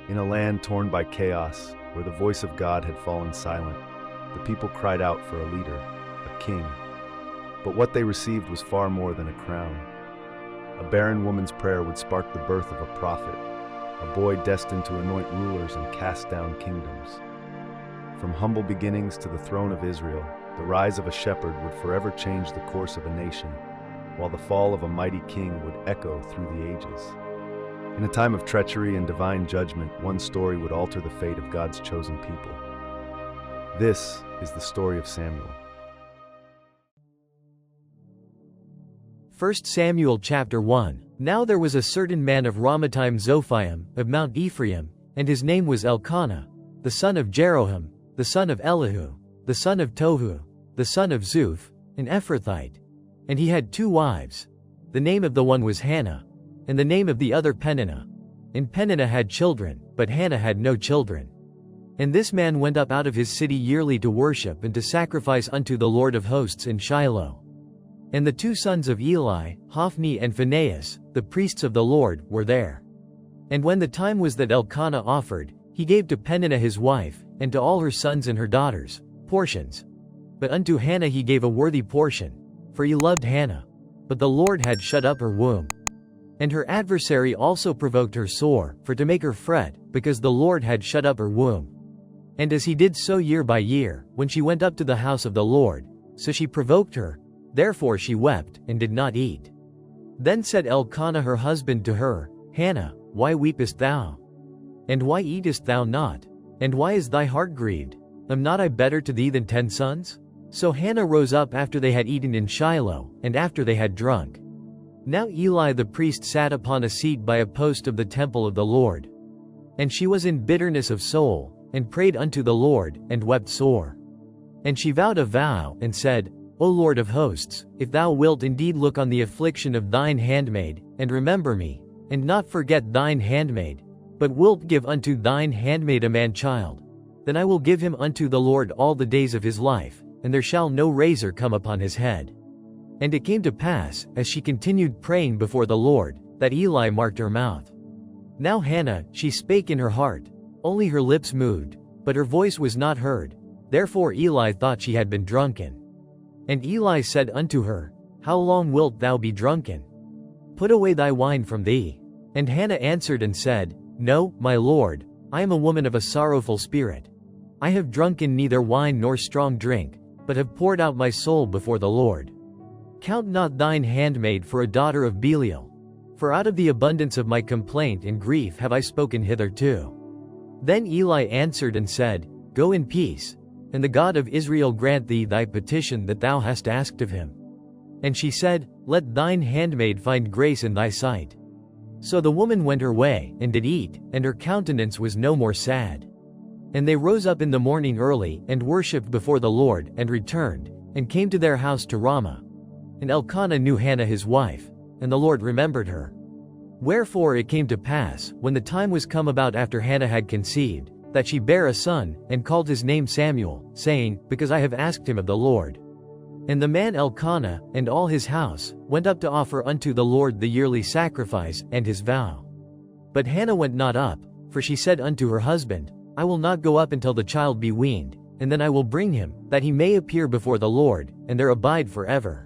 In a land torn by chaos, where the voice of God had fallen silent, the people cried out for a leader, a king. But what they received was far more than a crown. A barren woman's prayer would spark the birth of a prophet, a boy destined to anoint rulers and cast down kingdoms. From humble beginnings to the throne of Israel, the rise of a shepherd would forever change the course of a nation, while the fall of a mighty king would echo through the ages. In a time of treachery and divine judgment, one story would alter the fate of God's chosen people. This is the story of Samuel. 1 Samuel chapter 1. Now there was a certain man of Ramathaim Zophaim, of Mount Ephraim, and his name was Elkanah, the son of Jeroham, the son of Elihu, the son of Tohu, the son of Zuph, an Ephrathite. And he had 2 wives. The name of the one was Hannah, and the name of the other Peninnah. And Peninnah had children, but Hannah had no children. And this man went up out of his city yearly to worship and to sacrifice unto the Lord of hosts in Shiloh. And the 2 sons of Eli, Hophni and Phinehas, the priests of the Lord, were there. And when the time was that Elkanah offered, he gave to Peninnah his wife, and to all her sons and her daughters, portions. But unto Hannah he gave a worthy portion, for he loved Hannah. But the Lord had shut up her womb. And her adversary also provoked her sore, for to make her fret, because the Lord had shut up her womb. And as he did so year by year, when she went up to the house of the Lord, so she provoked her. Therefore she wept, and did not eat. Then said Elkanah her husband to her, Hannah, why weepest thou? And why eatest thou not? And why is thy heart grieved? Am not I better to thee than 10 sons? So Hannah rose up after they had eaten in Shiloh, and after they had drunk. Now Eli the priest sat upon a seat by a post of the temple of the Lord. And she was in bitterness of soul, and prayed unto the Lord, and wept sore. And she vowed a vow, and said, O Lord of hosts, if thou wilt indeed look on the affliction of thine handmaid, and remember me, and not forget thine handmaid, but wilt give unto thine handmaid a man-child, then I will give him unto the Lord all the days of his life, and there shall no razor come upon his head. And it came to pass, as she continued praying before the Lord, that Eli marked her mouth. Now Hannah, she spake in her heart, only her lips moved, but her voice was not heard. Therefore Eli thought she had been drunken. And Eli said unto her, How long wilt thou be drunken? Put away thy wine from thee. And Hannah answered and said, No, my lord, I am a woman of a sorrowful spirit. I have drunken neither wine nor strong drink, but have poured out my soul before the Lord. Count not thine handmaid for a daughter of Belial. For out of the abundance of my complaint and grief have I spoken hitherto. Then Eli answered and said, Go in peace, and the God of Israel grant thee thy petition that thou hast asked of him. And she said, Let thine handmaid find grace in thy sight. So the woman went her way, and did eat, and her countenance was no more sad. And they rose up in the morning early, and worshipped before the Lord, and returned, and came to their house to Ramah. And Elkanah knew Hannah his wife, and the Lord remembered her. Wherefore it came to pass, when the time was come about after Hannah had conceived, that she bare a son, and called his name Samuel, saying, Because I have asked him of the Lord. And the man Elkanah, and all his house, went up to offer unto the Lord the yearly sacrifice, and his vow. But Hannah went not up, for she said unto her husband, I will not go up until the child be weaned, and then I will bring him, that he may appear before the Lord, and there abide forever.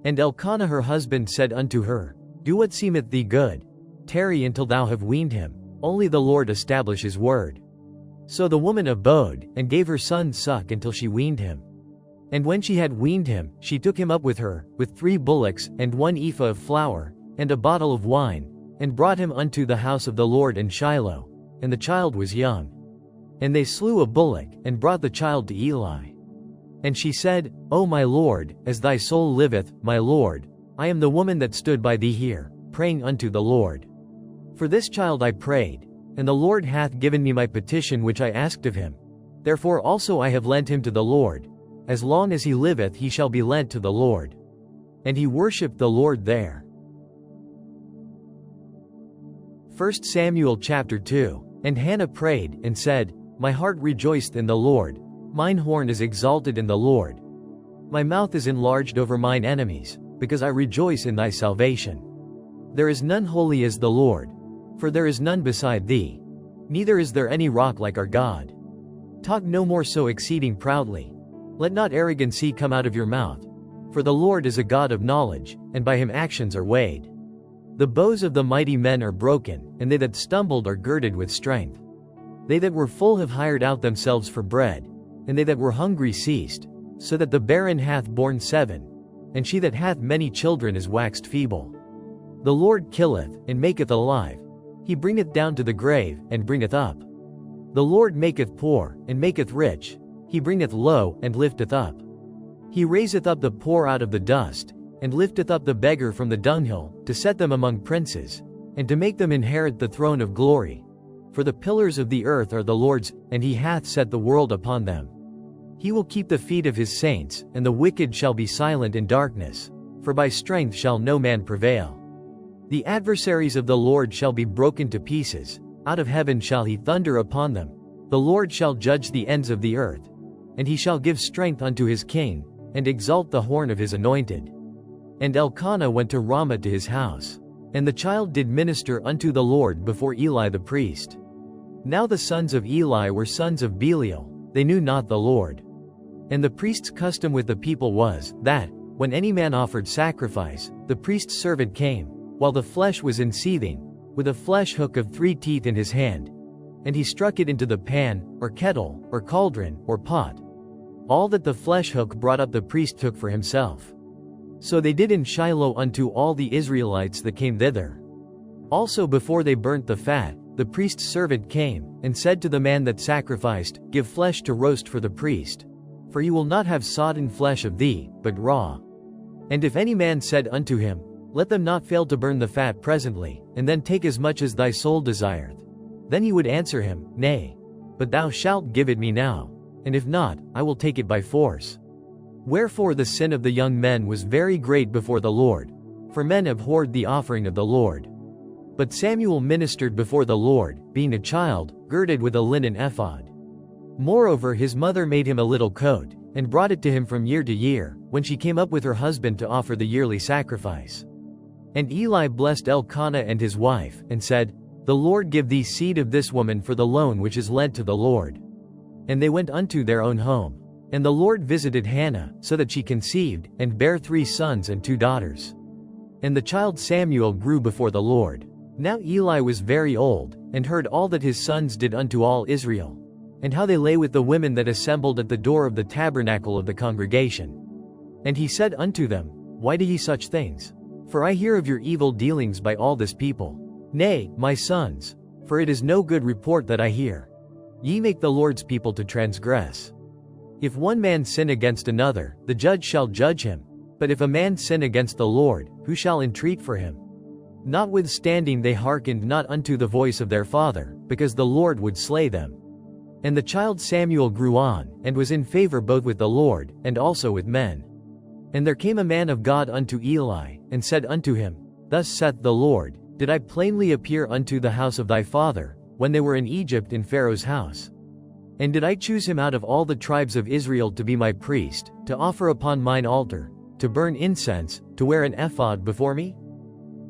And Elkanah her husband said unto her, Do what seemeth thee good. Tarry until thou have weaned him, only the Lord establish his word. So the woman abode, and gave her son suck until she weaned him. And when she had weaned him, she took him up with her, with 3 bullocks, and 1 ephah of flour, and a bottle of wine, and brought him unto the house of the Lord in Shiloh. And the child was young. And they slew a bullock, and brought the child to Eli. And she said, O my lord, as thy soul liveth, my lord, I am the woman that stood by thee here, praying unto the Lord. For this child I prayed, and the Lord hath given me my petition which I asked of him. Therefore also I have lent him to the Lord. As long as he liveth he shall be lent to the Lord. And he worshipped the Lord there. 1 Samuel chapter 2. And Hannah prayed, and said, My heart rejoiced in the Lord, mine horn is exalted in the Lord. My mouth is enlarged over mine enemies, because I rejoice in thy salvation. There is none holy as the Lord, for there is none beside thee. neither is there any rock like our God. Talk no more so exceeding proudly. Let not arrogancy come out of your mouth. For the Lord is a God of knowledge, and by him actions are weighed. The bows of the mighty men are broken, and they that stumbled are girded with strength. They that were full have hired out themselves for bread, and they that were hungry ceased, so that the barren hath borne 7, and she that hath many children is waxed feeble. The Lord killeth, and maketh alive. He bringeth down to the grave, and bringeth up. The Lord maketh poor, and maketh rich. He bringeth low, and lifteth up. He raiseth up the poor out of the dust, and lifteth up the beggar from the dunghill, to set them among princes, and to make them inherit the throne of glory. For the pillars of the earth are the Lord's, and he hath set the world upon them. He will keep the feet of his saints, and the wicked shall be silent in darkness, for by strength shall no man prevail. The adversaries of the Lord shall be broken to pieces, out of heaven shall he thunder upon them. The Lord shall judge the ends of the earth, and he shall give strength unto his king, and exalt the horn of his anointed. And Elkanah went to Ramah to his house. And the child did minister unto the Lord before Eli the priest. Now the sons of Eli were sons of Belial, they knew not the Lord. And the priest's custom with the people was, that, when any man offered sacrifice, the priest's servant came, while the flesh was in seething, with a flesh hook of 3 teeth in his hand. And he struck it into the pan, or kettle, or cauldron, or pot. All that the flesh hook brought up the priest took for himself. So they did in Shiloh unto all the Israelites that came thither. Also before they burnt the fat, the priest's servant came, and said to the man that sacrificed, Give flesh to roast for the priest. For he will not have sodden flesh of thee, but raw. And if any man said unto him, Let them not fail to burn the fat presently, and then take as much as thy soul desireth, then he would answer him, Nay, but thou shalt give it me now, and if not, I will take it by force. Wherefore the sin of the young men was very great before the Lord, for men abhorred the offering of the Lord. But Samuel ministered before the Lord, being a child, girded with a linen ephod. Moreover his mother made him a little coat, and brought it to him from year to year, when she came up with her husband to offer the yearly sacrifice. And Eli blessed Elkanah and his wife, and said, The Lord give thee seed of this woman for the loan which is lent to the Lord. And they went unto their own home. And the Lord visited Hannah, so that she conceived, and bare 3 sons and 2 daughters. And the child Samuel grew before the Lord. Now Eli was very old, and heard all that his sons did unto all Israel, and how they lay with the women that assembled at the door of the tabernacle of the congregation. And he said unto them, Why do ye such things? For I hear of your evil dealings by all this people. Nay, my sons, for it is no good report that I hear. Ye make the Lord's people to transgress. If one man sin against another, the judge shall judge him. But if a man sin against the Lord, who shall entreat for him? Notwithstanding they hearkened not unto the voice of their father, because the Lord would slay them. And the child Samuel grew on, and was in favor both with the Lord, and also with men. And there came a man of God unto Eli, and said unto him, Thus saith the Lord, Did I plainly appear unto the house of thy father, when they were in Egypt in Pharaoh's house? And did I choose him out of all the tribes of Israel to be my priest, to offer upon mine altar, to burn incense, to wear an ephod before me?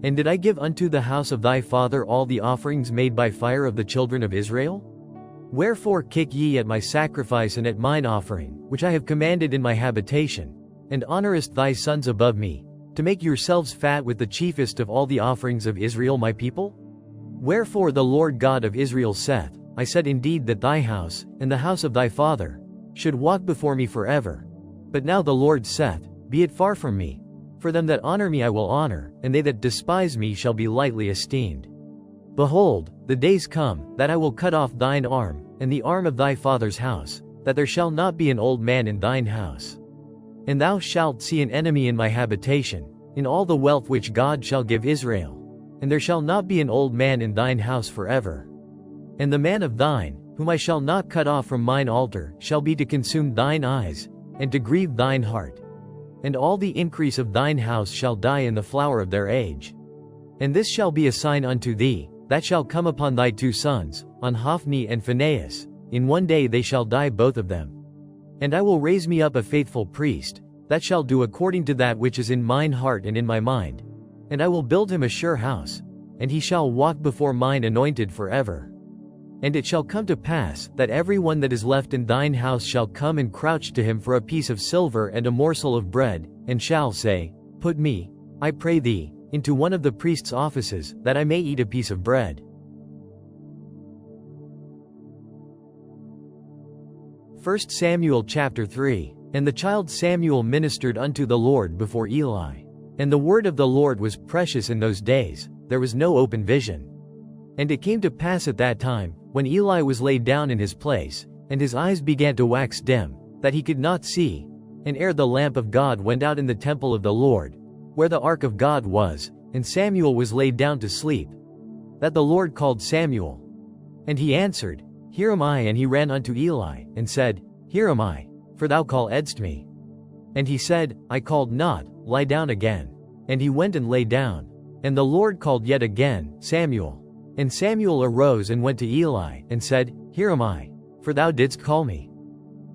And did I give unto the house of thy father all the offerings made by fire of the children of Israel? Wherefore kick ye at my sacrifice and at mine offering, which I have commanded in my habitation, and honorest thy sons above me, to make yourselves fat with the chiefest of all the offerings of Israel my people? Wherefore the Lord God of Israel saith, I said indeed that thy house, and the house of thy father, should walk before me forever. But now the Lord saith, Be it far from me. For them that honor me I will honor, and they that despise me shall be lightly esteemed. Behold, the days come, that I will cut off thine arm, and the arm of thy father's house, that there shall not be an old man in thine house. And thou shalt see an enemy in my habitation, in all the wealth which God shall give Israel. And there shall not be an old man in thine house forever. And the man of thine, whom I shall not cut off from mine altar, shall be to consume thine eyes, and to grieve thine heart. And all the increase of thine house shall die in the flower of their age. And this shall be a sign unto thee, that shall come upon thy 2 sons, on Hophni and Phinehas, in one day they shall die both of them. And I will raise me up a faithful priest, that shall do according to that which is in mine heart and in my mind. And I will build him a sure house, and he shall walk before mine anointed forever. And it shall come to pass, that every one that is left in thine house shall come and crouch to him for a piece of silver and a morsel of bread, and shall say, Put me, I pray thee, into one of the priest's offices, that I may eat a piece of bread. 1 Samuel chapter 3. And the child Samuel ministered unto the Lord before Eli. And the word of the Lord was precious in those days, there was no open vision. And it came to pass at that time, when Eli was laid down in his place, and his eyes began to wax dim, that he could not see, and ere the lamp of God went out in the temple of the Lord, where the ark of God was, and Samuel was laid down to sleep, that the Lord called Samuel. And he answered, Here am I. And he ran unto Eli, and said, Here am I, for thou calledst me. And he said, I called not, lie down again. And he went and lay down. And the Lord called yet again, Samuel. And Samuel arose and went to Eli, and said, Here am I, for thou didst call me.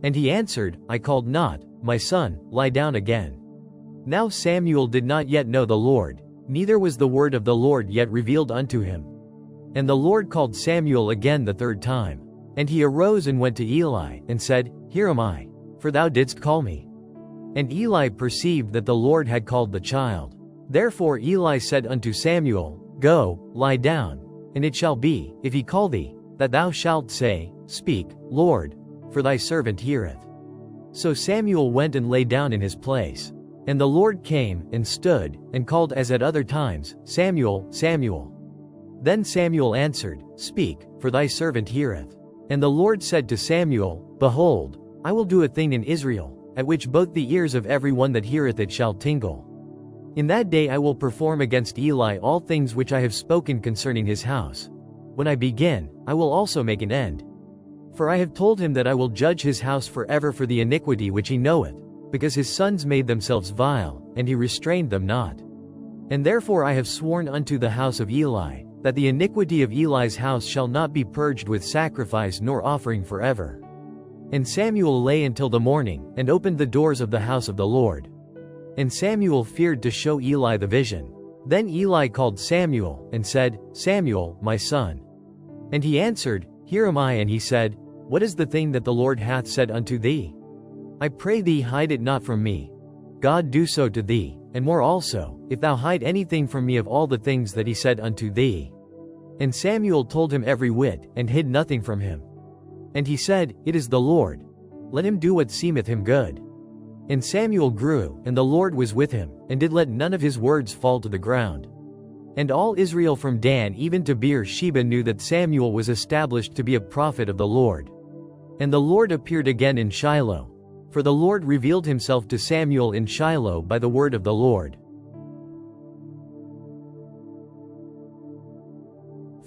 And he answered, I called not, my son, lie down again. Now Samuel did not yet know the Lord, neither was the word of the Lord yet revealed unto him. And the Lord called Samuel again the third time. And he arose and went to Eli, and said, Here am I, for thou didst call me. And Eli perceived that the Lord had called the child. Therefore Eli said unto Samuel, Go, lie down. And it shall be, if he call thee, that thou shalt say, Speak, Lord, for thy servant heareth. So Samuel went and lay down in his place. And the Lord came, and stood, and called as at other times, Samuel, Samuel. Then Samuel answered, Speak, for thy servant heareth. And the Lord said to Samuel, Behold, I will do a thing in Israel, at which both the ears of every one that heareth it shall tingle. In that day I will perform against Eli all things which I have spoken concerning his house. When I begin, I will also make an end. For I have told him that I will judge his house forever for the iniquity which he knoweth, because his sons made themselves vile, and he restrained them not. And therefore I have sworn unto the house of Eli, that the iniquity of Eli's house shall not be purged with sacrifice nor offering forever. And Samuel lay until the morning, and opened the doors of the house of the Lord. And Samuel feared to show Eli the vision. Then Eli called Samuel, and said, Samuel, my son. And he answered, Here am I. And he said, What is the thing that the Lord hath said unto thee? I pray thee hide it not from me. God do so to thee, and more also, if thou hide anything from me of all the things that he said unto thee. And Samuel told him every whit, and hid nothing from him. And he said, It is the Lord. Let him do what seemeth him good. And Samuel grew, and the Lord was with him, and did let none of his words fall to the ground. And all Israel from Dan even to Beer-sheba knew that Samuel was established to be a prophet of the Lord. And the Lord appeared again in Shiloh. For the Lord revealed himself to Samuel in Shiloh by the word of the Lord.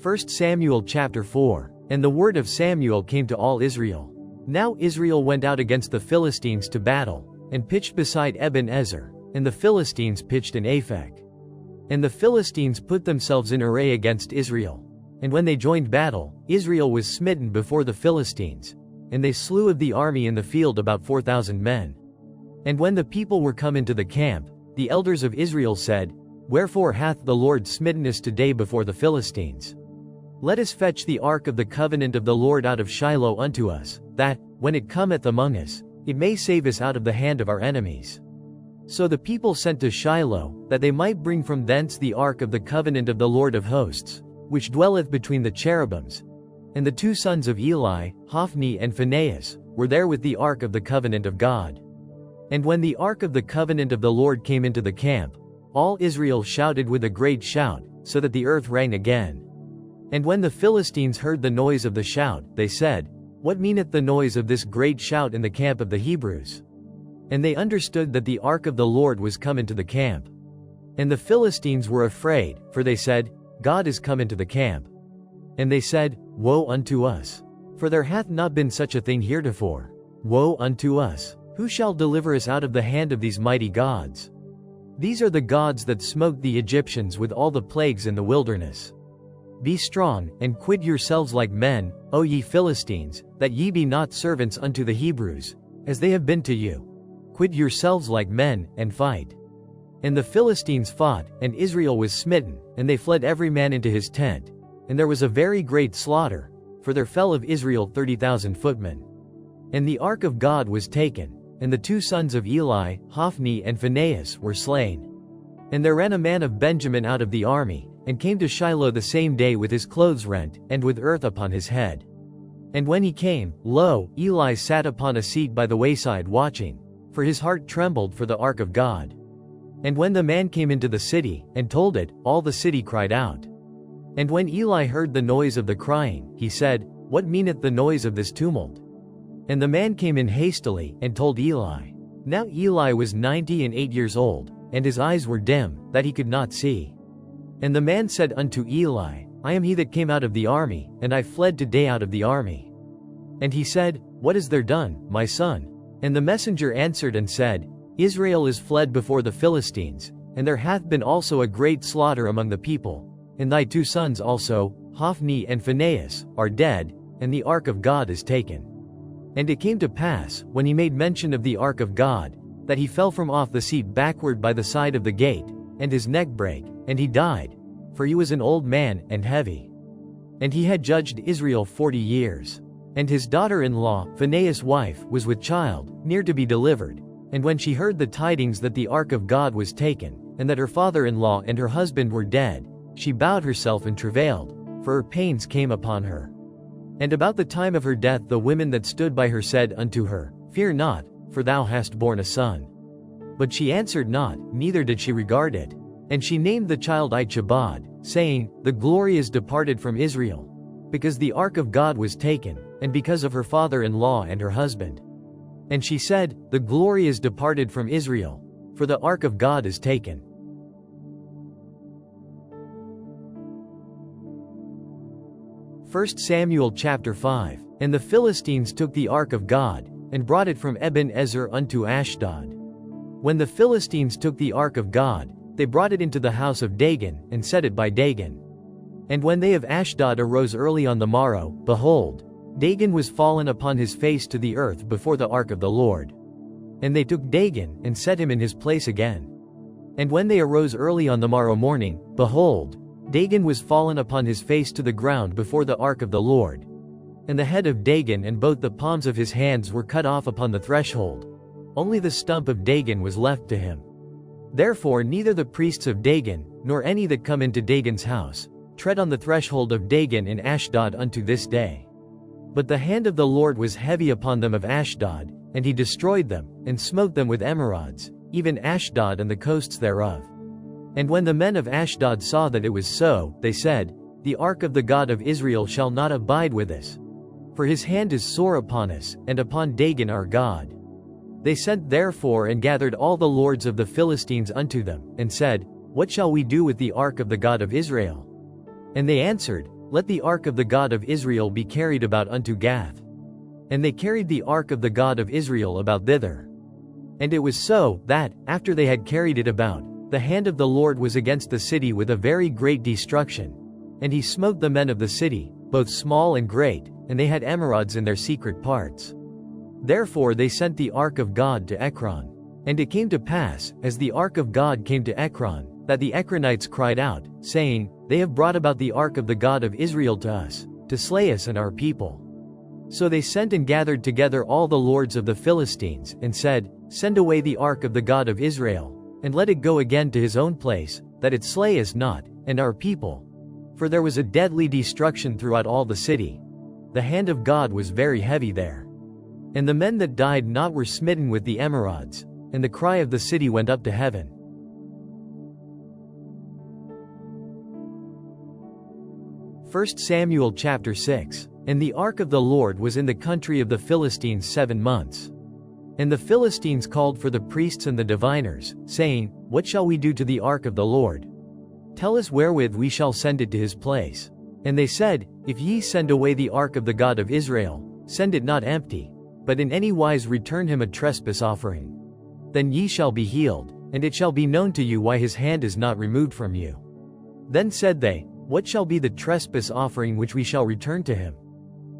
1 Samuel chapter 4. And the word of Samuel came to all Israel. Now Israel went out against the Philistines to battle, and pitched beside Ebenezer, and the Philistines pitched in Aphek. And the Philistines put themselves in array against Israel. And when they joined battle, Israel was smitten before the Philistines, and they slew of the army in the field about 4,000 men. And when the people were come into the camp, the elders of Israel said, Wherefore hath the Lord smitten us today before the Philistines? Let us fetch the ark of the covenant of the Lord out of Shiloh unto us, that, when it cometh among us, it may save us out of the hand of our enemies. So the people sent to Shiloh, that they might bring from thence the ark of the covenant of the Lord of hosts, which dwelleth between the cherubims. And the two sons of Eli, Hophni and Phinehas, were there with the ark of the covenant of God. And when the ark of the covenant of the Lord came into the camp, all Israel shouted with a great shout, so that the earth rang again. And when the Philistines heard the noise of the shout, they said, What meaneth the noise of this great shout in the camp of the Hebrews? And they understood that the ark of the Lord was come into the camp. And the Philistines were afraid, for they said, God is come into the camp. And they said, Woe unto us! For there hath not been such a thing heretofore. Woe unto us! Who shall deliver us out of the hand of these mighty gods? These are the gods that smote the Egyptians with all the plagues in the wilderness. Be strong, and quit yourselves like men, O ye Philistines, that ye be not servants unto the Hebrews, as they have been to you. Quit yourselves like men, and fight. And the Philistines fought, and Israel was smitten, and they fled every man into his tent. And there was a very great slaughter, for there fell of Israel 30,000 footmen. And the ark of God was taken, and the 2 sons of Eli, Hophni and Phinehas, were slain. And there ran a man of Benjamin out of the army, and came to Shiloh the same day with his clothes rent, and with earth upon his head. And when he came, lo, Eli sat upon a seat by the wayside watching, for his heart trembled for the ark of God. And when the man came into the city, and told it, all the city cried out. And when Eli heard the noise of the crying, he said, What meaneth the noise of this tumult? And the man came in hastily, and told Eli. Now Eli was 98 years old, and his eyes were dim, that he could not see. And the man said unto Eli, I am he that came out of the army, and I fled today out of the army. And he said, What is there done, my son? And the messenger answered and said, Israel is fled before the Philistines, and there hath been also a great slaughter among the people. And thy 2 sons also, Hophni and Phinehas, are dead, and the ark of God is taken. And it came to pass, when he made mention of the ark of God, that he fell from off the seat backward by the side of the gate, and his neck brake, and he died, for he was an old man and heavy. And he had judged Israel 40 years. And his daughter-in-law, Phinehas' wife, was with child, near to be delivered. And when she heard the tidings that the ark of God was taken, and that her father-in-law and her husband were dead, she bowed herself and travailed, for her pains came upon her. And about the time of her death the women that stood by her said unto her, Fear not, for thou hast borne a son. But she answered not, neither did she regard it. And she named the child Ichabod, saying, The glory is departed from Israel. Because the ark of God was taken, and because of her father-in-law and her husband. And she said, The glory is departed from Israel, for the ark of God is taken. 1 Samuel chapter 5. And the Philistines took the ark of God, and brought it from Ebenezer unto Ashdod. When the Philistines took the ark of God, they brought it into the house of Dagon, and set it by Dagon. And when they of Ashdod arose early on the morrow, behold, Dagon was fallen upon his face to the earth before the ark of the Lord. And they took Dagon, and set him in his place again. And when they arose early on the morrow morning, behold, Dagon was fallen upon his face to the ground before the ark of the Lord. And the head of Dagon and both the palms of his hands were cut off upon the threshold. Only the stump of Dagon was left to him. Therefore neither the priests of Dagon, nor any that come into Dagon's house, tread on the threshold of Dagon in Ashdod unto this day. But the hand of the Lord was heavy upon them of Ashdod, and he destroyed them, and smote them with emerods, even Ashdod and the coasts thereof. And when the men of Ashdod saw that it was so, they said, The ark of the God of Israel shall not abide with us. For his hand is sore upon us, and upon Dagon our God. They sent therefore and gathered all the lords of the Philistines unto them, and said, What shall we do with the ark of the God of Israel? And they answered, Let the ark of the God of Israel be carried about unto Gath. And they carried the ark of the God of Israel about thither. And it was so, that, after they had carried it about, the hand of the Lord was against the city with a very great destruction. And he smote the men of the city, both small and great, and they had emerods in their secret parts. Therefore they sent the ark of God to Ekron. And it came to pass, as the ark of God came to Ekron, that the Ekronites cried out, saying, They have brought about the ark of the God of Israel to us, to slay us and our people. So they sent and gathered together all the lords of the Philistines, and said, Send away the ark of the God of Israel, and let it go again to his own place, that it slay us not, and our people. For there was a deadly destruction throughout all the city. The hand of God was very heavy there. And the men that died not were smitten with the emerods, and the cry of the city went up to heaven. 1 Samuel chapter 6. And the ark of the Lord was in the country of the Philistines 7 months. And the Philistines called for the priests and the diviners, saying, What shall we do to the ark of the Lord? Tell us wherewith we shall send it to his place. And they said, If ye send away the ark of the God of Israel, send it not empty, but in any wise return him a trespass offering. Then ye shall be healed, and it shall be known to you why his hand is not removed from you. Then said they, What shall be the trespass offering which we shall return to him?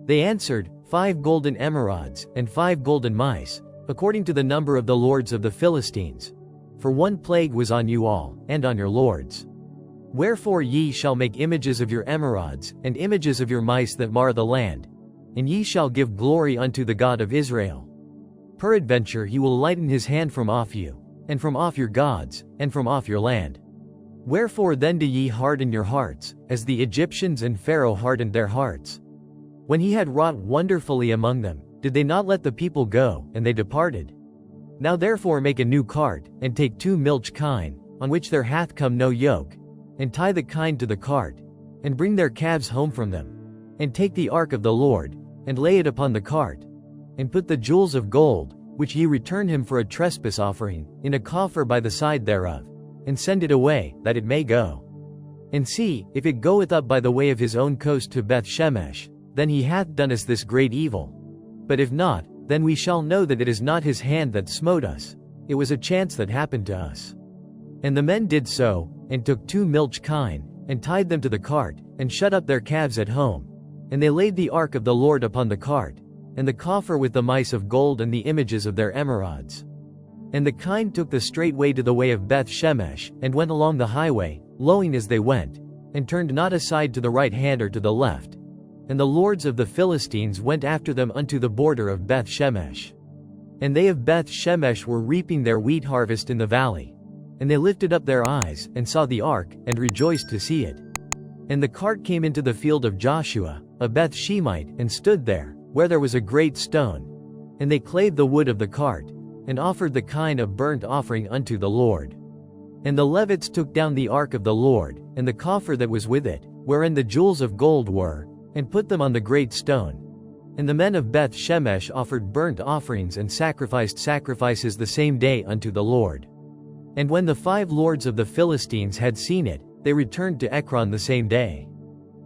They answered, 5 golden emerods, and 5 golden mice, according to the number of the lords of the Philistines. For one plague was on you all, and on your lords. Wherefore ye shall make images of your emerods, and images of your mice that mar the land, and ye shall give glory unto the God of Israel. Peradventure he will lighten his hand from off you, and from off your gods, and from off your land. Wherefore then do ye harden your hearts, as the Egyptians and Pharaoh hardened their hearts? When he had wrought wonderfully among them, did they not let the people go, and they departed? Now therefore make a new cart, and take 2 milch kine, on which there hath come no yoke, and tie the kine to the cart, and bring their calves home from them, and take the ark of the Lord, and lay it upon the cart, and put the jewels of gold, which ye return him for a trespass offering, in a coffer by the side thereof, and send it away, that it may go. And see, if it goeth up by the way of his own coast to Beth-shemesh, then he hath done us this great evil. But if not, then we shall know that it is not his hand that smote us, it was a chance that happened to us. And the men did so, and took 2 milch kine, and tied them to the cart, and shut up their calves at home. And they laid the ark of the Lord upon the cart, and the coffer with the mice of gold and the images of their emerods. And the kine took the straight way to the way of Beth-shemesh, and went along the highway, lowing as they went, and turned not aside to the right hand or to the left. And the lords of the Philistines went after them unto the border of Beth-shemesh. And they of Beth-shemesh were reaping their wheat harvest in the valley. And they lifted up their eyes, and saw the ark, and rejoiced to see it. And the cart came into the field of Joshua, a Beth-shemite, and stood there, where there was a great stone. And they clave the wood of the cart, and offered the kine of burnt offering unto the Lord. And the Levites took down the ark of the Lord, and the coffer that was with it, wherein the jewels of gold were, and put them on the great stone. And the men of Beth-shemesh offered burnt offerings and sacrificed sacrifices the same day unto the Lord. And when the 5 lords of the Philistines had seen it, they returned to Ekron the same day.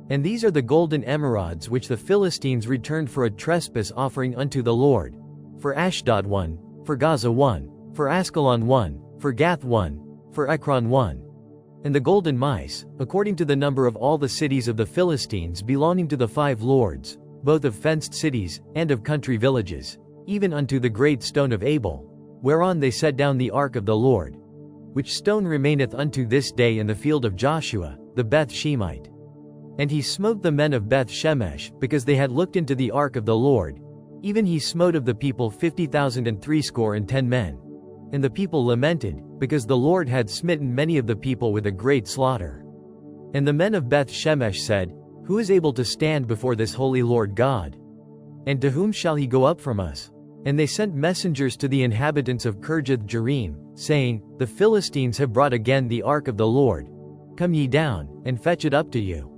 And these are the golden emerods which the Philistines returned for a trespass offering unto the Lord: for Ashdod 1, for Gaza 1, for Askelon 1, for Gath 1, for Ekron 1. And the golden mice, according to the number of all the cities of the Philistines belonging to the 5 lords, both of fenced cities, and of country villages, even unto the great stone of Abel, whereon they set down the ark of the Lord, which stone remaineth unto this day in the field of Joshua, the Beth-shemite. And he smote the men of Beth-shemesh, because they had looked into the ark of the Lord. Even he smote of the people 50,060 men. And the people lamented, because the Lord had smitten many of the people with a great slaughter. And the men of Beth-shemesh said, Who is able to stand before this holy Lord God? And to whom shall he go up from us? And they sent messengers to the inhabitants of Kirjath-jearim, saying, The Philistines have brought again the ark of the Lord. Come ye down, and fetch it up to you.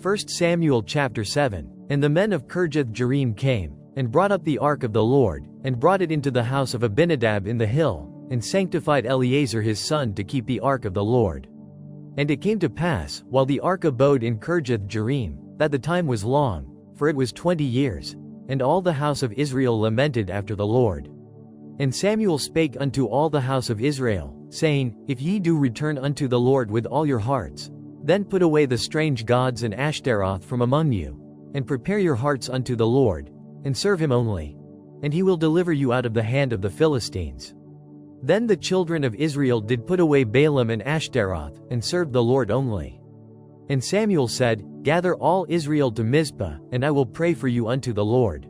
1 Samuel chapter 7. And the men of Kirjath-jearim came, and brought up the ark of the Lord, and brought it into the house of Abinadab in the hill, and sanctified Eleazar his son to keep the ark of the Lord. And it came to pass, while the ark abode in Kirjath-jearim, that the time was long, for it was 20 years, and all the house of Israel lamented after the Lord. And Samuel spake unto all the house of Israel, saying, If ye do return unto the Lord with all your hearts, then put away the strange gods and Ashtaroth from among you, and prepare your hearts unto the Lord, and serve him only, and he will deliver you out of the hand of the Philistines. Then the children of Israel did put away Baalim and Ashtaroth, and served the Lord only. And Samuel said, Gather all Israel to Mizpah, and I will pray for you unto the Lord.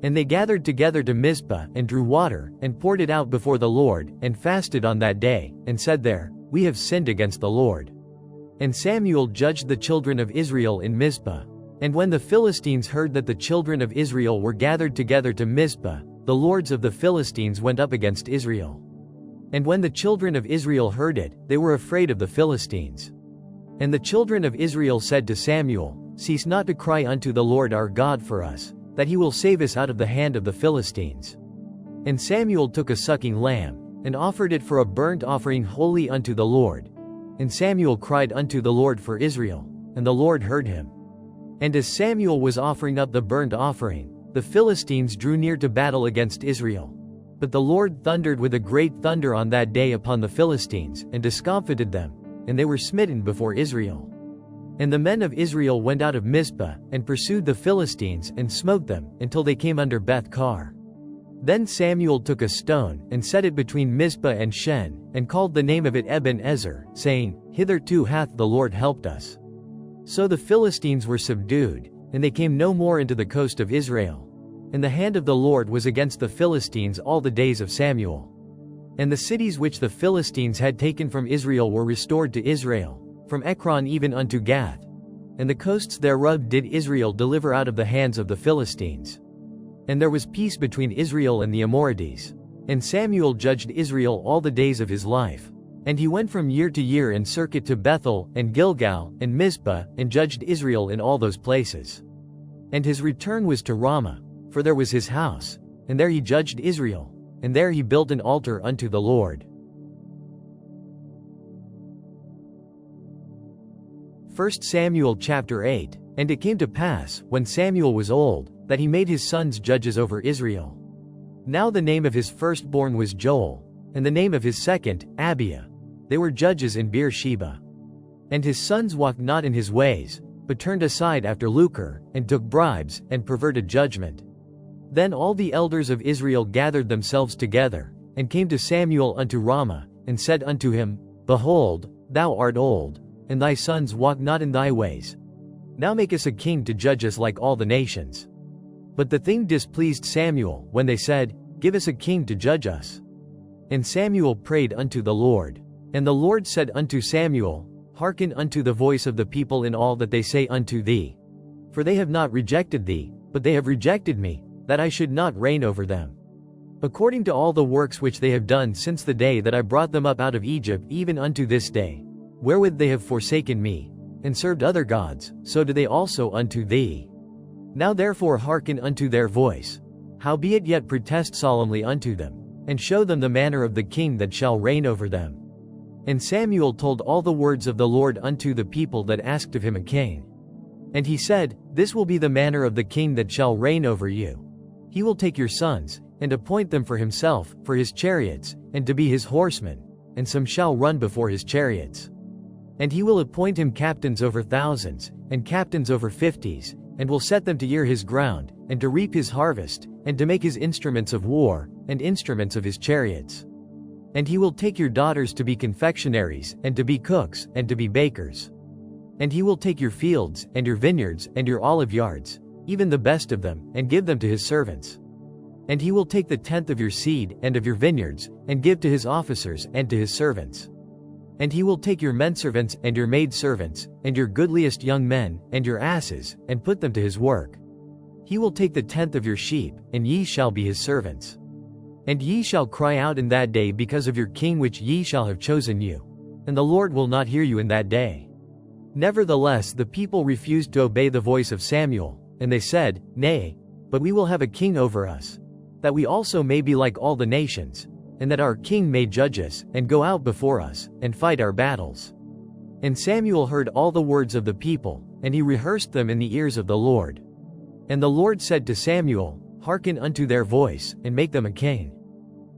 And they gathered together to Mizpah, and drew water, and poured it out before the Lord, and fasted on that day, and said there, We have sinned against the Lord. And Samuel judged the children of Israel in Mizpah. And when the Philistines heard that the children of Israel were gathered together to Mizpah, the lords of the Philistines went up against Israel. And when the children of Israel heard it, they were afraid of the Philistines. And the children of Israel said to Samuel, Cease not to cry unto the Lord our God for us, that he will save us out of the hand of the Philistines. And Samuel took a sucking lamb, and offered it for a burnt offering wholly unto the Lord. And Samuel cried unto the Lord for Israel, and the Lord heard him. And as Samuel was offering up the burnt offering, the Philistines drew near to battle against Israel. But the Lord thundered with a great thunder on that day upon the Philistines, and discomfited them, and they were smitten before Israel. And the men of Israel went out of Mizpah, and pursued the Philistines, and smote them, until they came under Beth-kar. Then Samuel took a stone, and set it between Mizpah and Shen, and called the name of it Ebenezer, saying, Hitherto hath the Lord helped us. So the Philistines were subdued, and they came no more into the coast of Israel. And the hand of the Lord was against the Philistines all the days of Samuel. And the cities which the Philistines had taken from Israel were restored to Israel, from Ekron even unto Gath. And the coasts thereof did Israel deliver out of the hands of the Philistines. And there was peace between Israel and the Amorites. And Samuel judged Israel all the days of his life. And he went from year to year in circuit to Bethel, and Gilgal, and Mizpah, and judged Israel in all those places. And his return was to Ramah, for there was his house, and there he judged Israel, and there he built an altar unto the Lord. 1 Samuel chapter 8. And it came to pass, when Samuel was old, that he made his sons judges over Israel. Now the name of his firstborn was Joel, and the name of his second, Abiah. They were judges in Beersheba. And his sons walked not in his ways, but turned aside after lucre, and took bribes, and perverted judgment. Then all the elders of Israel gathered themselves together, and came to Samuel unto Ramah, and said unto him, Behold, thou art old, and thy sons walk not in thy ways. Now make us a king to judge us like all the nations. But the thing displeased Samuel, when they said, Give us a king to judge us. And Samuel prayed unto the Lord. And the Lord said unto Samuel, Hearken unto the voice of the people in all that they say unto thee. For they have not rejected thee, but they have rejected me, that I should not reign over them. According to all the works which they have done since the day that I brought them up out of Egypt even unto this day, wherewith they have forsaken me, and served other gods, so do they also unto thee. Now therefore hearken unto their voice. Howbeit yet protest solemnly unto them, and show them the manner of the king that shall reign over them. And Samuel told all the words of the Lord unto the people that asked of him a king. And he said, This will be the manner of the king that shall reign over you. He will take your sons, and appoint them for himself, for his chariots, and to be his horsemen, and some shall run before his chariots. And he will appoint him captains over thousands, and captains over 50s, and will set them to ear his ground, and to reap his harvest, and to make his instruments of war, and instruments of his chariots. And he will take your daughters to be confectionaries, and to be cooks, and to be bakers. And he will take your fields, and your vineyards, and your olive yards, even the best of them, and give them to his servants. And he will take the tenth of your seed, and of your vineyards, and give to his officers, and to his servants. And he will take your menservants, and your maidservants, and your goodliest young men, and your asses, and put them to his work. He will take the tenth of your sheep, and ye shall be his servants. And ye shall cry out in that day because of your king which ye shall have chosen you. And the Lord will not hear you in that day. Nevertheless the people refused to obey the voice of Samuel, and they said, Nay, but we will have a king over us, that we also may be like all the nations, and that our king may judge us, and go out before us, and fight our battles. And Samuel heard all the words of the people, and he rehearsed them in the ears of the Lord. And the Lord said to Samuel, Hearken unto their voice, and make them a king.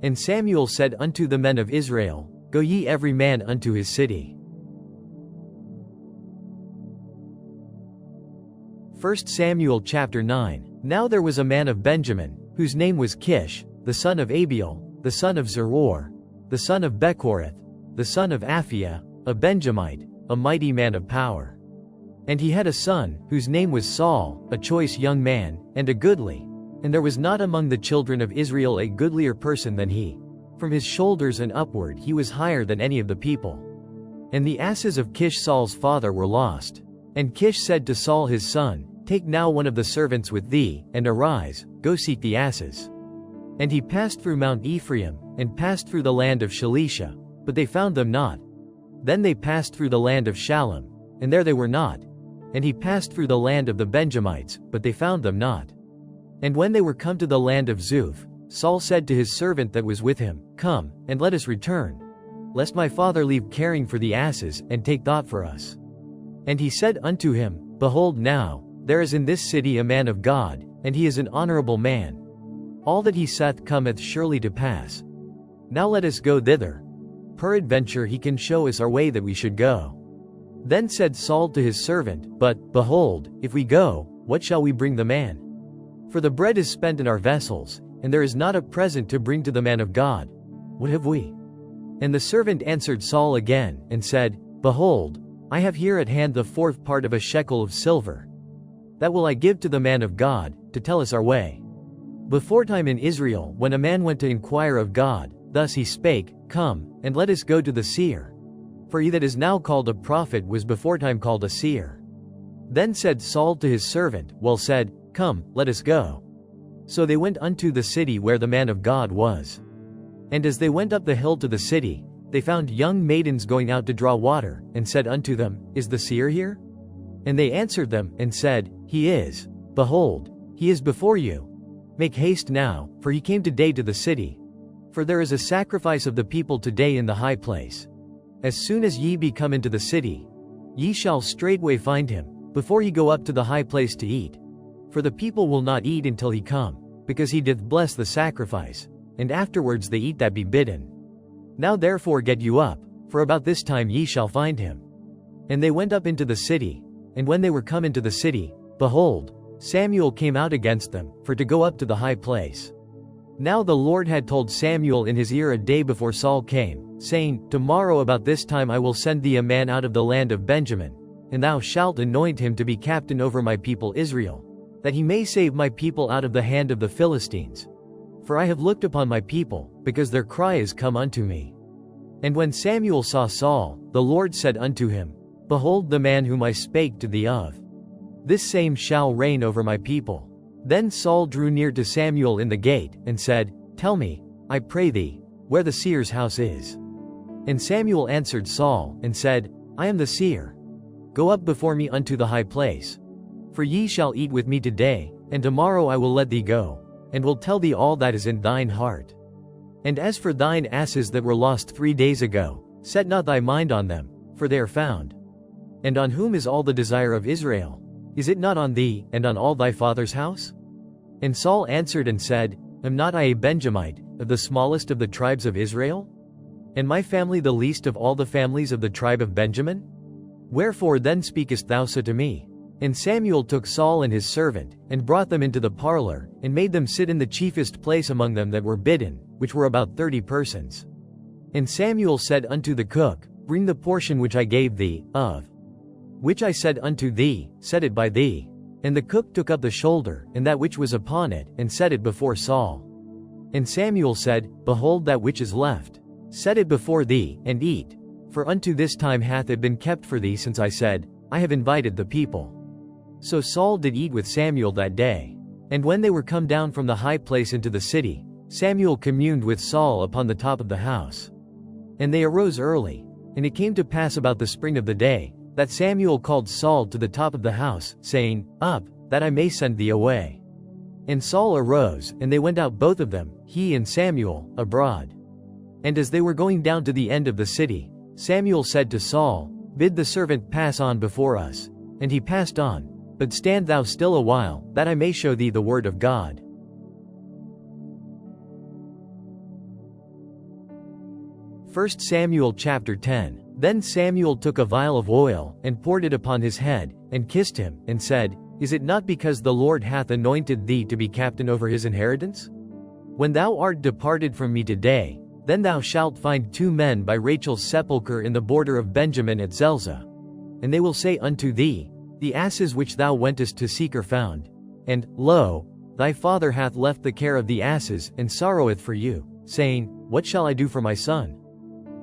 And Samuel said unto the men of Israel, Go ye every man unto his city. 1 Samuel chapter 9. Now there was a man of Benjamin, whose name was Kish, the son of Abiel, the son of Zeror, the son of Bechorath, the son of Aphiah, a Benjamite, a mighty man of power. And he had a son, whose name was Saul, a choice young man, and a goodly. And there was not among the children of Israel a goodlier person than he. From his shoulders and upward he was higher than any of the people. And the asses of Kish Saul's father were lost. And Kish said to Saul his son, Take now one of the servants with thee, and arise, go seek the asses. And he passed through Mount Ephraim, and passed through the land of Shalisha, but they found them not. Then they passed through the land of Shalem, and there they were not. And he passed through the land of the Benjamites, but they found them not. And when they were come to the land of Zuph, Saul said to his servant that was with him, Come, and let us return, lest my father leave caring for the asses, and take thought for us. And he said unto him, Behold now, there is in this city a man of God, and he is an honorable man. All that he saith cometh surely to pass. Now let us go thither. Peradventure he can show us our way that we should go. Then said Saul to his servant, But, behold, if we go, what shall we bring the man? For the bread is spent in our vessels, and there is not a present to bring to the man of God. What have we?" And the servant answered Saul again, and said, "Behold, I have here at hand the 4th part of a shekel of silver. That will I give to the man of God, to tell us our way." Beforetime in Israel, when a man went to inquire of God, thus he spake, "Come, and let us go to the seer." For he that is now called a prophet was beforetime called a seer. Then said Saul to his servant, "Well said, come, let us go." So they went unto the city where the man of God was. And as they went up the hill to the city, they found young maidens going out to draw water, and said unto them, "Is the seer here?" And they answered them, and said, "He is. Behold, he is before you. Make haste now, for he came today to the city. For there is a sacrifice of the people today in the high place. As soon as ye be come into the city, ye shall straightway find him, before he go up to the high place to eat. For the people will not eat until he come, because he doth bless the sacrifice, and afterwards they eat that be bidden. Now therefore get you up, for about this time ye shall find him." And they went up into the city, and when they were come into the city, behold, Samuel came out against them, for to go up to the high place. Now the Lord had told Samuel in his ear a day before Saul came, saying, "Tomorrow about this time I will send thee a man out of the land of Benjamin, and thou shalt anoint him to be captain over my people Israel, that he may save my people out of the hand of the Philistines. For I have looked upon my people, because their cry is come unto me." And when Samuel saw Saul, the Lord said unto him, "Behold the man whom I spake to thee of. This same shall reign over my people." Then Saul drew near to Samuel in the gate, and said, "Tell me, I pray thee, where the seer's house is." And Samuel answered Saul, and said, "I am the seer. Go up before me unto the high place. For ye shall eat with me today, and tomorrow I will let thee go, and will tell thee all that is in thine heart. And as for thine asses that were lost 3 days ago, set not thy mind on them, for they are found. And on whom is all the desire of Israel? Is it not on thee, and on all thy father's house?" And Saul answered and said, "Am not I a Benjamite, of the smallest of the tribes of Israel? And my family the least of all the families of the tribe of Benjamin? Wherefore then speakest thou so to me?" And Samuel took Saul and his servant, and brought them into the parlor, and made them sit in the chiefest place among them that were bidden, which were about 30 persons. And Samuel said unto the cook, "Bring the portion which I gave thee, of which I said unto thee, set it by thee." And the cook took up the shoulder, and that which was upon it, and set it before Saul. And Samuel said, "Behold that which is left. Set it before thee, and eat. For unto this time hath it been kept for thee since I said, I have invited the people." So Saul did eat with Samuel that day. And when they were come down from the high place into the city, Samuel communed with Saul upon the top of the house. And they arose early. And it came to pass about the spring of the day, that Samuel called Saul to the top of the house, saying, "Up, that I may send thee away." And Saul arose, and they went out both of them, he and Samuel, abroad. And as they were going down to the end of the city, Samuel said to Saul, "Bid the servant pass on before us." And he passed on. "But stand thou still a while, that I may show thee the word of God." 1 Samuel chapter 10. Then Samuel took a vial of oil, and poured it upon his head, and kissed him, and said, "Is it not because the Lord hath anointed thee to be captain over his inheritance? When thou art departed from me today, then thou shalt find 2 men by Rachel's sepulchre in the border of Benjamin at Zelzah. And they will say unto thee, The asses which thou wentest to seek are found. And, lo, thy father hath left the care of the asses, and sorroweth for you, saying, What shall I do for my son?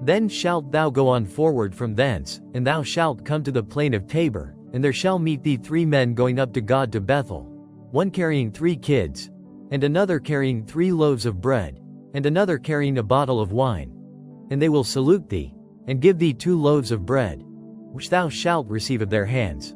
Then shalt thou go on forward from thence, and thou shalt come to the plain of Tabor, and there shall meet thee 3 men going up to God to Bethel, one carrying 3 kids, and another carrying 3 loaves of bread, and another carrying a bottle of wine. And they will salute thee, and give thee 2 loaves of bread, which thou shalt receive of their hands.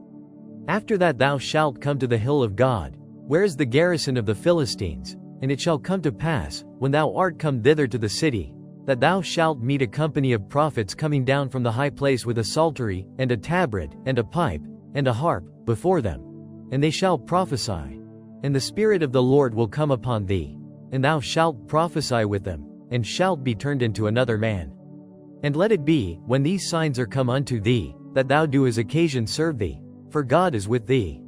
After that thou shalt come to the hill of God, where is the garrison of the Philistines, and it shall come to pass, when thou art come thither to the city, that thou shalt meet a company of prophets coming down from the high place with a psaltery, and a tabret, and a pipe, and a harp, before them. And they shall prophesy. And the Spirit of the Lord will come upon thee, and thou shalt prophesy with them, and shalt be turned into another man. And let it be, when these signs are come unto thee, that thou do as occasion serve thee, for God is with thee.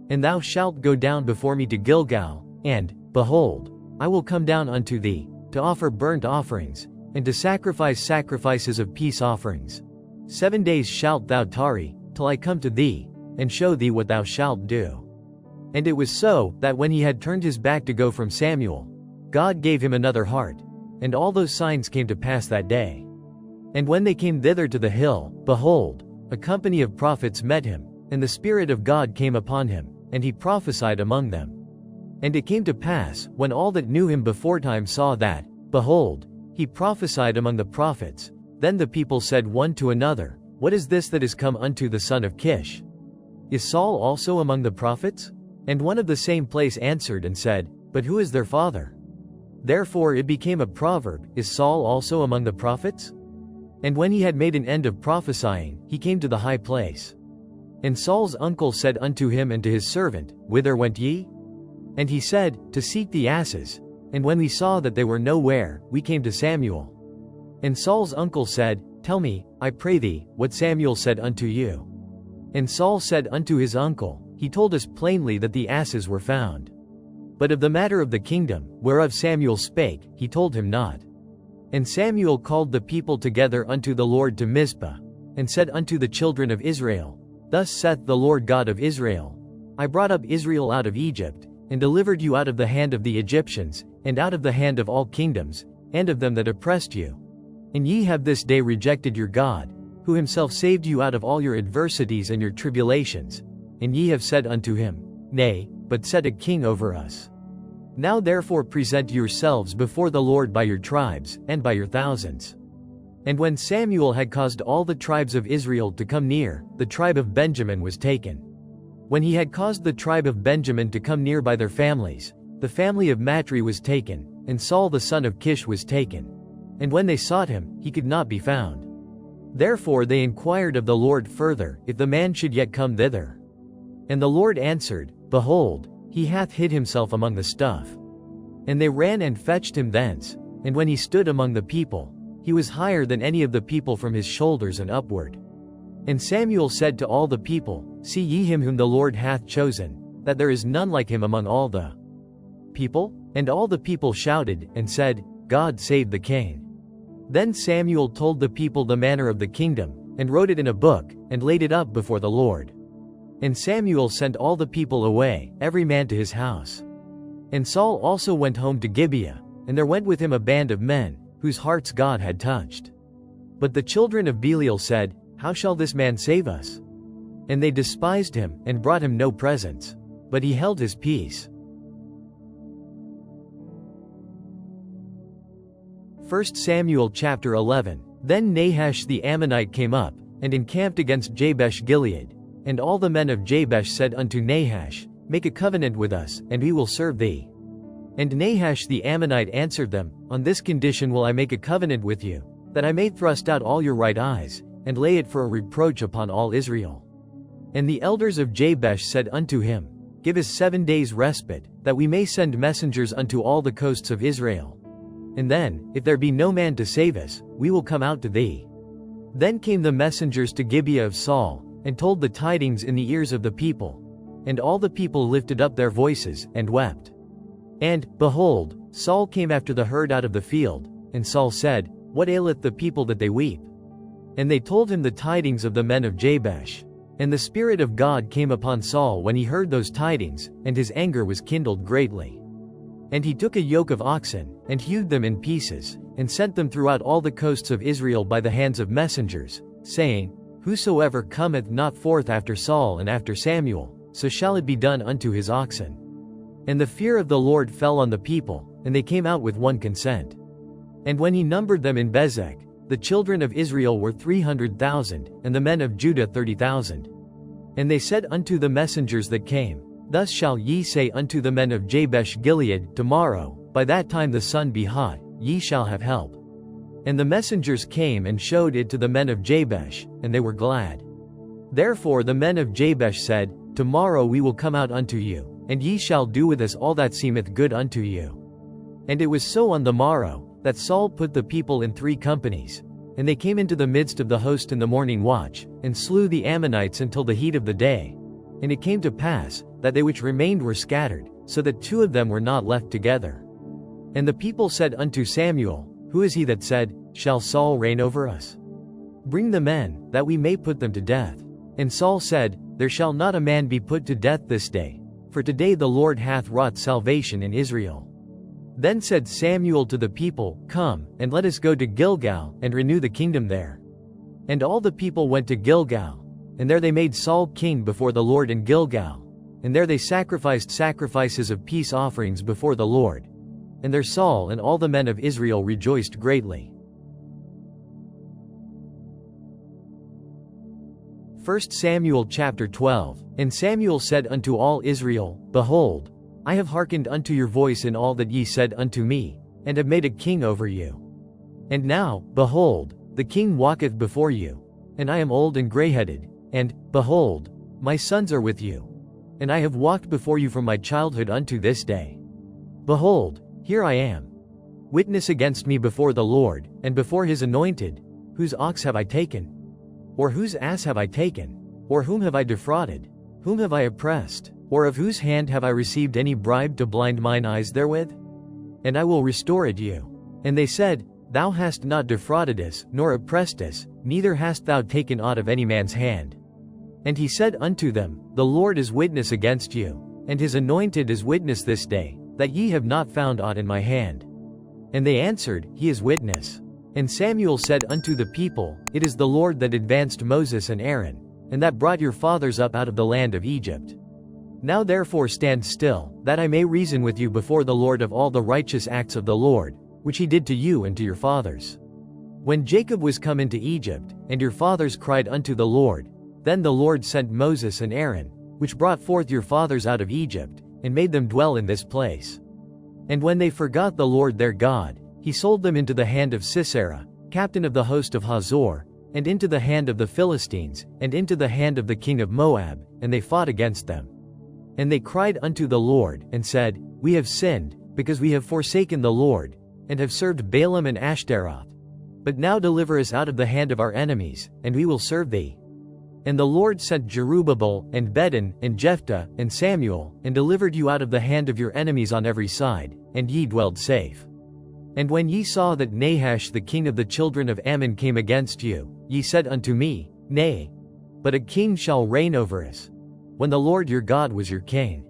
And thou shalt go down before me to Gilgal, and, behold, I will come down unto thee, to offer burnt offerings, and to sacrifice sacrifices of peace offerings. 7 days shalt thou tarry, till I come to thee, and show thee what thou shalt do. And it was so, that when he had turned his back to go from Samuel, God gave him another heart, and all those signs came to pass that day. And when they came thither to the hill, behold, a company of prophets met him, and the Spirit of God came upon him, and he prophesied among them. And it came to pass, when all that knew him beforetime saw that, behold, he prophesied among the prophets, then the people said one to another, What is this that is come unto the son of Kish? Is Saul also among the prophets? And one of the same place answered and said, But who is their father? Therefore it became a proverb, Is Saul also among the prophets? And when he had made an end of prophesying, he came to the high place. And Saul's uncle said unto him and to his servant, Whither went ye? And he said, To seek the asses. And when we saw that they were nowhere, we came to Samuel. And Saul's uncle said, Tell me, I pray thee, what Samuel said unto you. And Saul said unto his uncle, He told us plainly that the asses were found. But of the matter of the kingdom, whereof Samuel spake, he told him not. And Samuel called the people together unto the Lord to Mizpah, and said unto the children of Israel, Thus saith the Lord God of Israel, I brought up Israel out of Egypt, and delivered you out of the hand of the Egyptians, and out of the hand of all kingdoms, and of them that oppressed you. And ye have this day rejected your God, who himself saved you out of all your adversities and your tribulations. And ye have said unto him, Nay, but set a king over us. Now therefore present yourselves before the Lord by your tribes, and by your thousands. And when Samuel had caused all the tribes of Israel to come near, the tribe of Benjamin was taken. When he had caused the tribe of Benjamin to come near by their families, the family of Matri was taken, and Saul the son of Kish was taken. And when they sought him, he could not be found. Therefore they inquired of the Lord further, if the man should yet come thither. And the Lord answered, Behold, he hath hid himself among the stuff. And they ran and fetched him thence, and when he stood among the people, he was higher than any of the people from his shoulders and upward. And Samuel said to all the people, See ye him whom the Lord hath chosen, that there is none like him among all the people? And all the people shouted, and said, God save the king. Then Samuel told the people the manner of the kingdom, and wrote it in a book, and laid it up before the Lord. And Samuel sent all the people away, every man to his house. And Saul also went home to Gibeah, and there went with him a band of men, whose hearts God had touched. But the children of Belial said, How shall this man save us? And they despised him, and brought him no presents. But he held his peace. 1 Samuel chapter 11. Then Nahash the Ammonite came up, and encamped against Jabesh Gilead. And all the men of Jabesh said unto Nahash, Make a covenant with us, and we will serve thee. And Nahash the Ammonite answered them, On this condition will I make a covenant with you, that I may thrust out all your right eyes, and lay it for a reproach upon all Israel. And the elders of Jabesh said unto him, Give us 7 days respite, that we may send messengers unto all the coasts of Israel. And then, if there be no man to save us, we will come out to thee. Then came the messengers to Gibeah of Saul, and told the tidings in the ears of the people. And all the people lifted up their voices, and wept. And, behold, Saul came after the herd out of the field, and Saul said, What aileth the people that they weep? And they told him the tidings of the men of Jabesh. And the Spirit of God came upon Saul when he heard those tidings, and his anger was kindled greatly. And he took a yoke of oxen, and hewed them in pieces, and sent them throughout all the coasts of Israel by the hands of messengers, saying, Whosoever cometh not forth after Saul and after Samuel, so shall it be done unto his oxen. And the fear of the Lord fell on the people, and they came out with one consent. And when he numbered them in Bezek, the children of Israel were 300,000, and the men of Judah 30,000. And they said unto the messengers that came, Thus shall ye say unto the men of Jabesh Gilead, Tomorrow, by that time the sun be hot, ye shall have help. And the messengers came and showed it to the men of Jabesh, and they were glad. Therefore the men of Jabesh said, Tomorrow we will come out unto you, and ye shall do with us all that seemeth good unto you. And it was so on the morrow, that Saul put the people in 3 companies, and they came into the midst of the host in the morning watch, and slew the Ammonites until the heat of the day. And it came to pass, that they which remained were scattered, so that 2 of them were not left together. And the people said unto Samuel, Who is he that said, Shall Saul reign over us? Bring the men, that we may put them to death. And Saul said, There shall not a man be put to death this day, for today the Lord hath wrought salvation in Israel. Then said Samuel to the people, Come, and let us go to Gilgal, and renew the kingdom there. And all the people went to Gilgal, and there they made Saul king before the Lord in Gilgal, and there they sacrificed sacrifices of peace offerings before the Lord. And there Saul and all the men of Israel rejoiced greatly. 1 Samuel chapter 12. And Samuel said unto all Israel, Behold, I have hearkened unto your voice in all that ye said unto me, and have made a king over you. And now, behold, the king walketh before you, and I am old and grayheaded, and, behold, my sons are with you. And I have walked before you from my childhood unto this day. Behold, here I am. Witness against me before the Lord, and before his anointed, whose ox have I taken? Or whose ass have I taken? Or whom have I defrauded? Whom have I oppressed? Or of whose hand have I received any bribe to blind mine eyes therewith? And I will restore it you. And they said, Thou hast not defrauded us, nor oppressed us, neither hast thou taken aught of any man's hand. And he said unto them, The Lord is witness against you, and his anointed is witness this day, that ye have not found aught in my hand. And they answered, He is witness. And Samuel said unto the people, It is the Lord that advanced Moses and Aaron, and that brought your fathers up out of the land of Egypt. Now therefore stand still, that I may reason with you before the Lord of all the righteous acts of the Lord, which he did to you and to your fathers. When Jacob was come into Egypt, and your fathers cried unto the Lord, then the Lord sent Moses and Aaron, which brought forth your fathers out of Egypt, and made them dwell in this place. And when they forgot the Lord their God, he sold them into the hand of Sisera, captain of the host of Hazor, and into the hand of the Philistines, and into the hand of the king of Moab, and they fought against them. And they cried unto the Lord, and said, We have sinned, because we have forsaken the Lord, and have served Baalim and Ashtaroth. But now deliver us out of the hand of our enemies, and we will serve thee. And the Lord sent Jerubbaal, and Bedin, and Jephthah, and Samuel, and delivered you out of the hand of your enemies on every side, and ye dwelled safe. And when ye saw that Nahash the king of the children of Ammon came against you, ye said unto me, Nay, but a king shall reign over us, when the Lord your God was your king.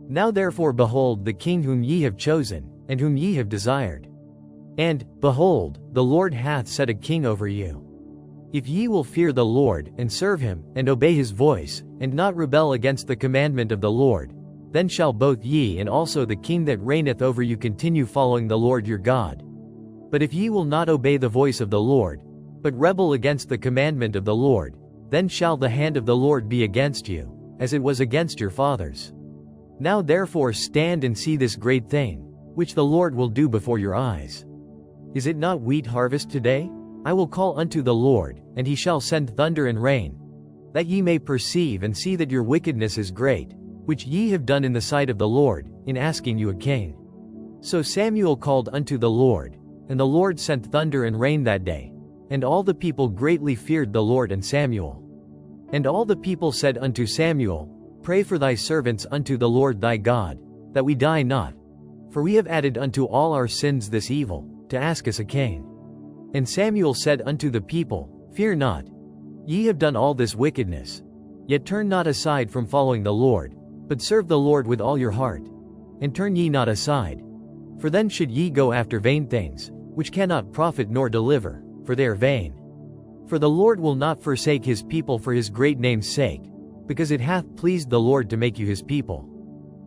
Now therefore behold the king whom ye have chosen, and whom ye have desired. And, behold, the Lord hath set a king over you. If ye will fear the Lord, and serve him, and obey his voice, and not rebel against the commandment of the Lord, then shall both ye and also the king that reigneth over you continue following the Lord your God. But if ye will not obey the voice of the Lord, but rebel against the commandment of the Lord, then shall the hand of the Lord be against you, as it was against your fathers. Now therefore stand and see this great thing, which the Lord will do before your eyes. Is it not wheat harvest today? I will call unto the Lord, and he shall send thunder and rain, that ye may perceive and see that your wickedness is great, which ye have done in the sight of the Lord, in asking you a king. So Samuel called unto the Lord, and the Lord sent thunder and rain that day, and all the people greatly feared the Lord and Samuel. And all the people said unto Samuel, Pray for thy servants unto the Lord thy God, that we die not, for we have added unto all our sins this evil, to ask us a king. And Samuel said unto the people, Fear not. Ye have done all this wickedness. Yet turn not aside from following the Lord, but serve the Lord with all your heart. And turn ye not aside. For then should ye go after vain things, which cannot profit nor deliver, for they are vain. For the Lord will not forsake his people for his great name's sake, because it hath pleased the Lord to make you his people.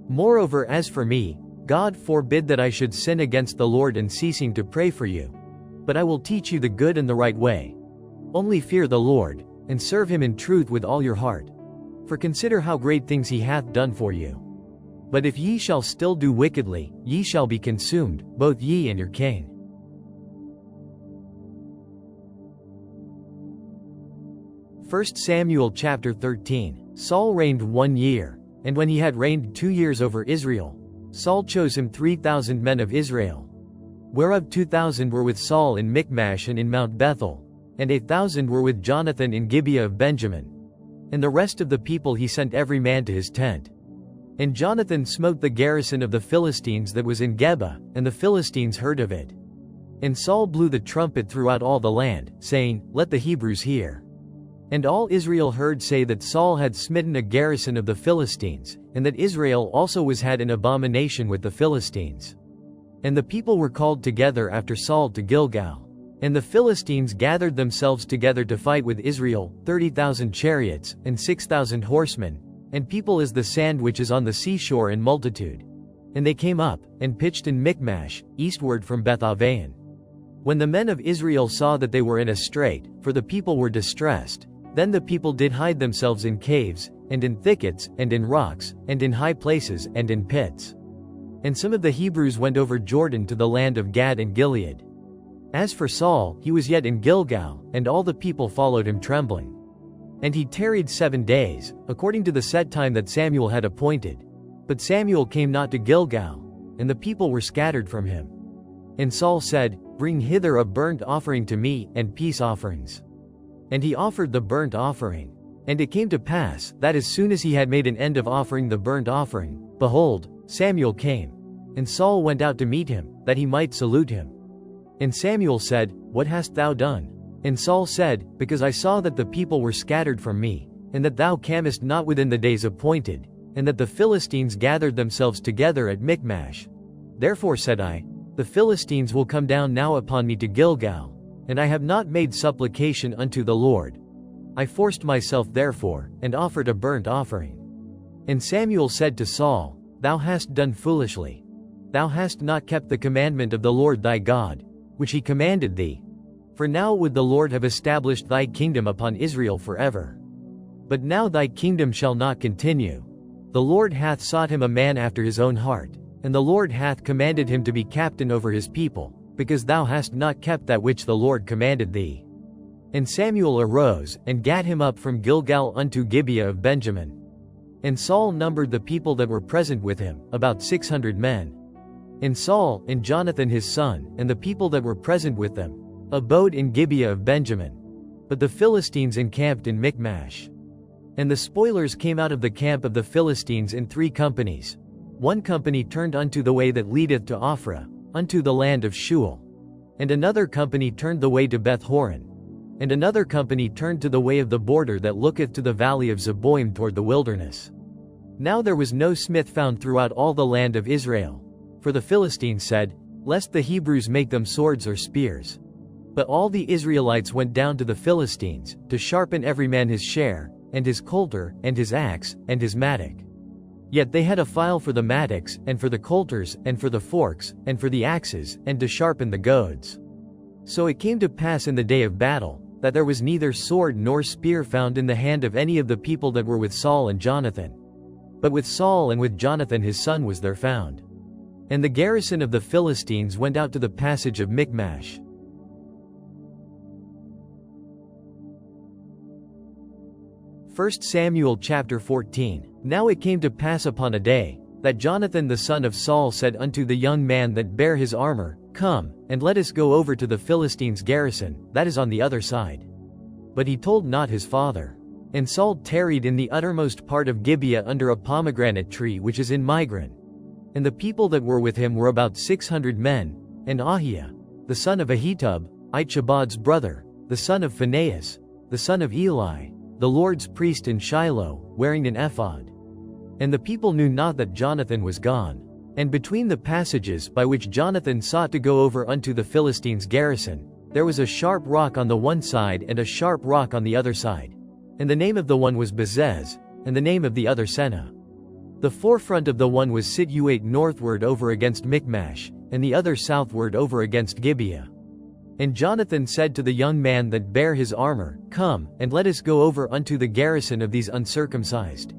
Moreover, as for me, God forbid that I should sin against the Lord in ceasing to pray for you. But I will teach you the good and the right way. Only fear the Lord, and serve him in truth with all your heart. For consider how great things he hath done for you. But if ye shall still do wickedly, ye shall be consumed, both ye and your king. 1 Samuel chapter 13. Saul reigned 1 year, and when he had reigned 2 years over Israel, Saul chose him 3,000 men of Israel, whereof 2,000 were with Saul in Michmash and in Mount Bethel, and 8,000 were with Jonathan in Gibeah of Benjamin. And the rest of the people he sent every man to his tent. And Jonathan smote the garrison of the Philistines that was in Geba, and the Philistines heard of it. And Saul blew the trumpet throughout all the land, saying, Let the Hebrews hear. And all Israel heard say that Saul had smitten a garrison of the Philistines, and that Israel also was had an abomination with the Philistines. And the people were called together after Saul to Gilgal. And the Philistines gathered themselves together to fight with Israel, 30,000 chariots, and 6,000 horsemen, and people as the sand which is on the seashore in multitude. And they came up, and pitched in Michmash, eastward from Beth-aven. When the men of Israel saw that they were in a strait, for the people were distressed, then the people did hide themselves in caves, and in thickets, and in rocks, and in high places, and in pits. And some of the Hebrews went over Jordan to the land of Gad and Gilead. As for Saul, he was yet in Gilgal, and all the people followed him trembling. And he tarried 7 days, according to the set time that Samuel had appointed. But Samuel came not to Gilgal, and the people were scattered from him. And Saul said, Bring hither a burnt offering to me, and peace offerings. And he offered the burnt offering. And it came to pass, that as soon as he had made an end of offering the burnt offering, behold, Samuel came. And Saul went out to meet him, that he might salute him. And Samuel said, What hast thou done? And Saul said, Because I saw that the people were scattered from me, and that thou camest not within the days appointed, and that the Philistines gathered themselves together at Michmash. Therefore said I, The Philistines will come down now upon me to Gilgal, and I have not made supplication unto the Lord. I forced myself therefore, and offered a burnt offering. And Samuel said to Saul, Thou hast done foolishly. Thou hast not kept the commandment of the Lord thy God, which he commanded thee. For now would the Lord have established thy kingdom upon Israel forever. But now thy kingdom shall not continue. The Lord hath sought him a man after his own heart, and the Lord hath commanded him to be captain over his people, because thou hast not kept that which the Lord commanded thee. And Samuel arose, and gat him up from Gilgal unto Gibeah of Benjamin. And Saul numbered the people that were present with him, about 600 men. And Saul, and Jonathan his son, and the people that were present with them, abode in Gibeah of Benjamin. But the Philistines encamped in Michmash. And the spoilers came out of the camp of the Philistines in 3 companies. One company turned unto the way that leadeth to Ophrah, unto the land of Shual. And another company turned the way to Beth-horon. And another company turned to the way of the border that looketh to the valley of Zeboim toward the wilderness. Now there was no smith found throughout all the land of Israel. For the Philistines said, Lest the Hebrews make them swords or spears. But all the Israelites went down to the Philistines, to sharpen every man his share, and his coulter, and his axe, and his mattock. Yet they had a file for the mattocks, and for the coulters, and for the forks, and for the axes, and to sharpen the goads. So it came to pass in the day of battle, that there was neither sword nor spear found in the hand of any of the people that were with Saul and Jonathan. But with Saul and with Jonathan his son was there found. And the garrison of the Philistines went out to the passage of Michmash. 1 Samuel chapter 14. Now it came to pass upon a day, that Jonathan the son of Saul said unto the young man that bare his armor, Come, and let us go over to the Philistines' garrison, that is on the other side. But he told not his father. And Saul tarried in the uttermost part of Gibeah under a pomegranate tree which is in Migron. And the people that were with him were about 600 men, and Ahiah, the son of Ahitub, Ichabod's brother, the son of Phinehas, the son of Eli, the Lord's priest in Shiloh, wearing an ephod. And the people knew not that Jonathan was gone. And between the passages by which Jonathan sought to go over unto the Philistines' garrison, there was a sharp rock on the one side and a sharp rock on the other side. And the name of the one was Bezez, and the name of the other Seneh. The forefront of the one was situate northward over against Michmash, and the other southward over against Gibeah. And Jonathan said to the young man that bare his armor, Come, and let us go over unto the garrison of these uncircumcised.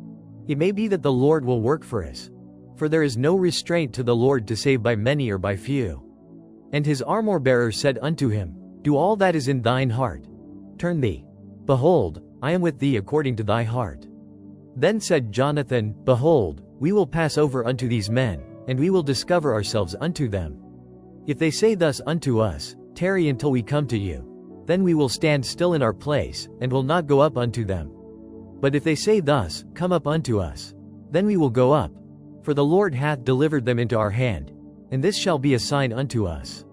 It may be that the Lord will work for us. For there is no restraint to the Lord to save by many or by few. And his armor-bearer said unto him, Do all that is in thine heart. Turn thee. Behold, I am with thee according to thy heart. Then said Jonathan, Behold, we will pass over unto these men, and we will discover ourselves unto them. If they say thus unto us, Tarry until we come to you, then we will stand still in our place, and will not go up unto them. But if they say thus, Come up unto us, then we will go up, for the Lord hath delivered them into our hand, and this shall be a sign unto us.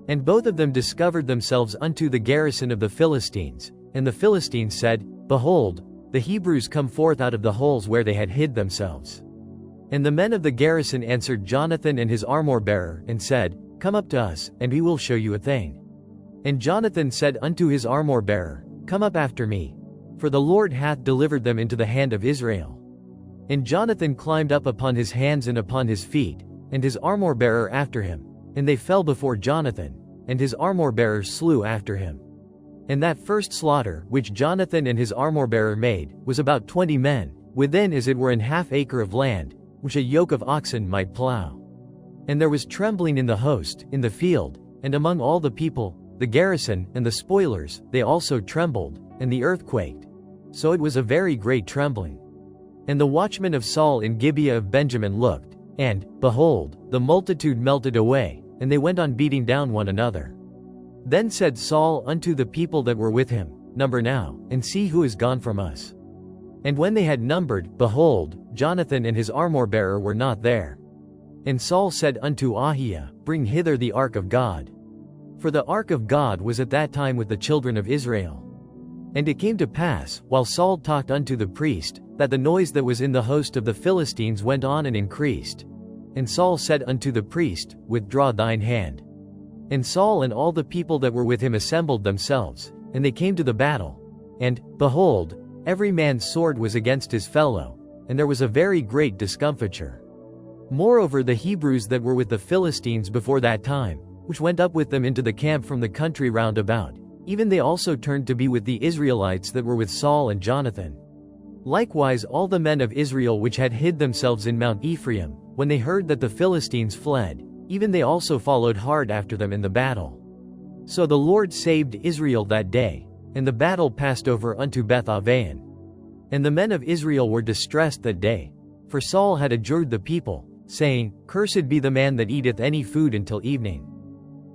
And both of them discovered themselves unto the garrison of the Philistines, and the Philistines said, Behold, the Hebrews come forth out of the holes where they had hid themselves. And the men of the garrison answered Jonathan and his armor-bearer, and said, Come up to us, and we will show you a thing. And Jonathan said unto his armor-bearer, Come up after me, for the Lord hath delivered them into the hand of Israel. And Jonathan climbed up upon his hands and upon his feet, and his armor-bearer after him, and they fell before Jonathan, and his armor-bearer slew after him. And that first slaughter, which Jonathan and his armor-bearer made, was about 20 men, within as it were an half-acre of land, which a yoke of oxen might plow. And there was trembling in the host, in the field, and among all the people, the garrison, and the spoilers, they also trembled, and the earth quaked. So it was a very great trembling. And the watchmen of Saul in Gibeah of Benjamin looked, and, behold, the multitude melted away, and they went on beating down one another. Then said Saul unto the people that were with him, Number now, and see who is gone from us. And when they had numbered, behold, Jonathan and his armor-bearer were not there. And Saul said unto Ahiah, Bring hither the ark of God. For the ark of God was at that time with the children of Israel. And it came to pass, while Saul talked unto the priest, that the noise that was in the host of the Philistines went on and increased. And Saul said unto the priest, Withdraw thine hand. And Saul and all the people that were with him assembled themselves, and they came to the battle. And, behold, every man's sword was against his fellow, and there was a very great discomfiture. Moreover, the Hebrews that were with the Philistines before that time, which went up with them into the camp from the country round about, even they also turned to be with the Israelites that were with Saul and Jonathan. Likewise all the men of Israel which had hid themselves in Mount Ephraim, when they heard that the Philistines fled, even they also followed hard after them in the battle. So the Lord saved Israel that day, and the battle passed over unto Beth-aven. And the men of Israel were distressed that day, for Saul had adjured the people, saying, Cursed be the man that eateth any food until evening,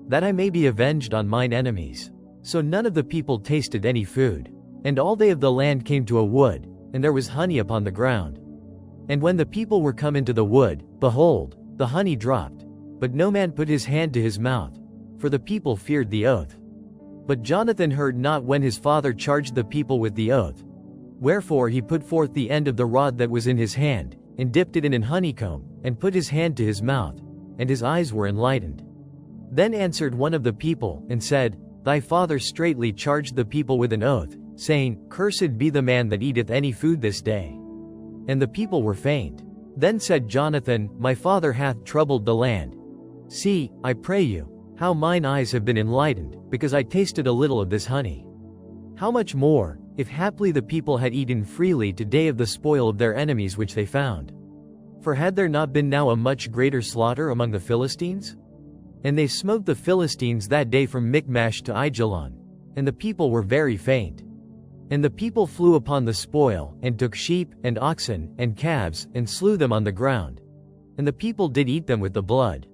that I may be avenged on mine enemies. So none of the people tasted any food. And all they of the land came to a wood, and there was honey upon the ground. And when the people were come into the wood, behold, the honey dropped, but no man put his hand to his mouth, for the people feared the oath. But Jonathan heard not when his father charged the people with the oath. Wherefore he put forth the end of the rod that was in his hand, and dipped it in an honeycomb, and put his hand to his mouth, and his eyes were enlightened. Then answered one of the people, and said, Thy father straitly charged the people with an oath, saying, Cursed be the man that eateth any food this day. And the people were faint. Then said Jonathan, My father hath troubled the land. See, I pray you, how mine eyes have been enlightened, because I tasted a little of this honey. How much more, if haply the people had eaten freely today of the spoil of their enemies which they found? For had there not been now a much greater slaughter among the Philistines? And they smote the Philistines that day from Michmash to Aijalon, and the people were very faint. And the people flew upon the spoil, and took sheep, and oxen, and calves, and slew them on the ground. And the people did eat them with the blood.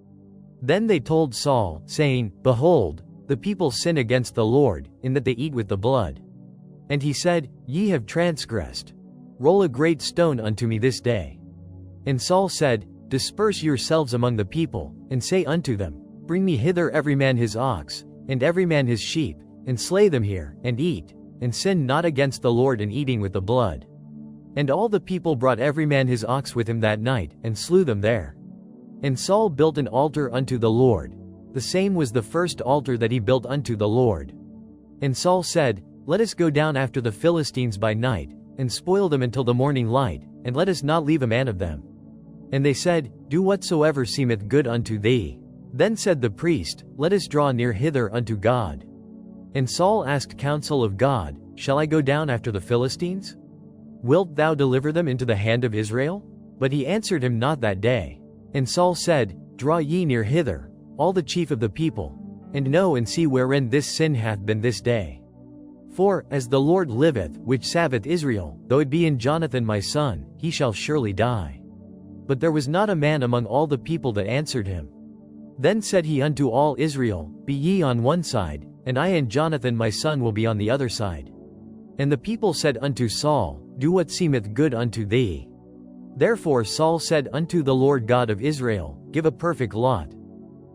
Then they told Saul, saying, Behold, the people sin against the Lord, in that they eat with the blood. And he said, Ye have transgressed. Roll a great stone unto me this day. And Saul said, Disperse yourselves among the people, and say unto them, Bring me hither every man his ox, and every man his sheep, and slay them here, and eat, and sin not against the Lord in eating with the blood. And all the people brought every man his ox with him that night, and slew them there. And Saul built an altar unto the Lord. The same was the first altar that he built unto the Lord. And Saul said, Let us go down after the Philistines by night, and spoil them until the morning light, and let us not leave a man of them. And they said, Do whatsoever seemeth good unto thee. Then said the priest, Let us draw near hither unto God. And Saul asked counsel of God, Shall I go down after the Philistines? Wilt thou deliver them into the hand of Israel? But he answered him not that day. And Saul said, Draw ye near hither, all the chief of the people, and know and see wherein this sin hath been this day. For, as the Lord liveth, which saveth Israel, though it be in Jonathan my son, he shall surely die. But there was not a man among all the people that answered him. Then said he unto all Israel, Be ye on one side, and I and Jonathan my son will be on the other side. And the people said unto Saul, Do what seemeth good unto thee. Therefore Saul said unto the Lord God of Israel, Give a perfect lot.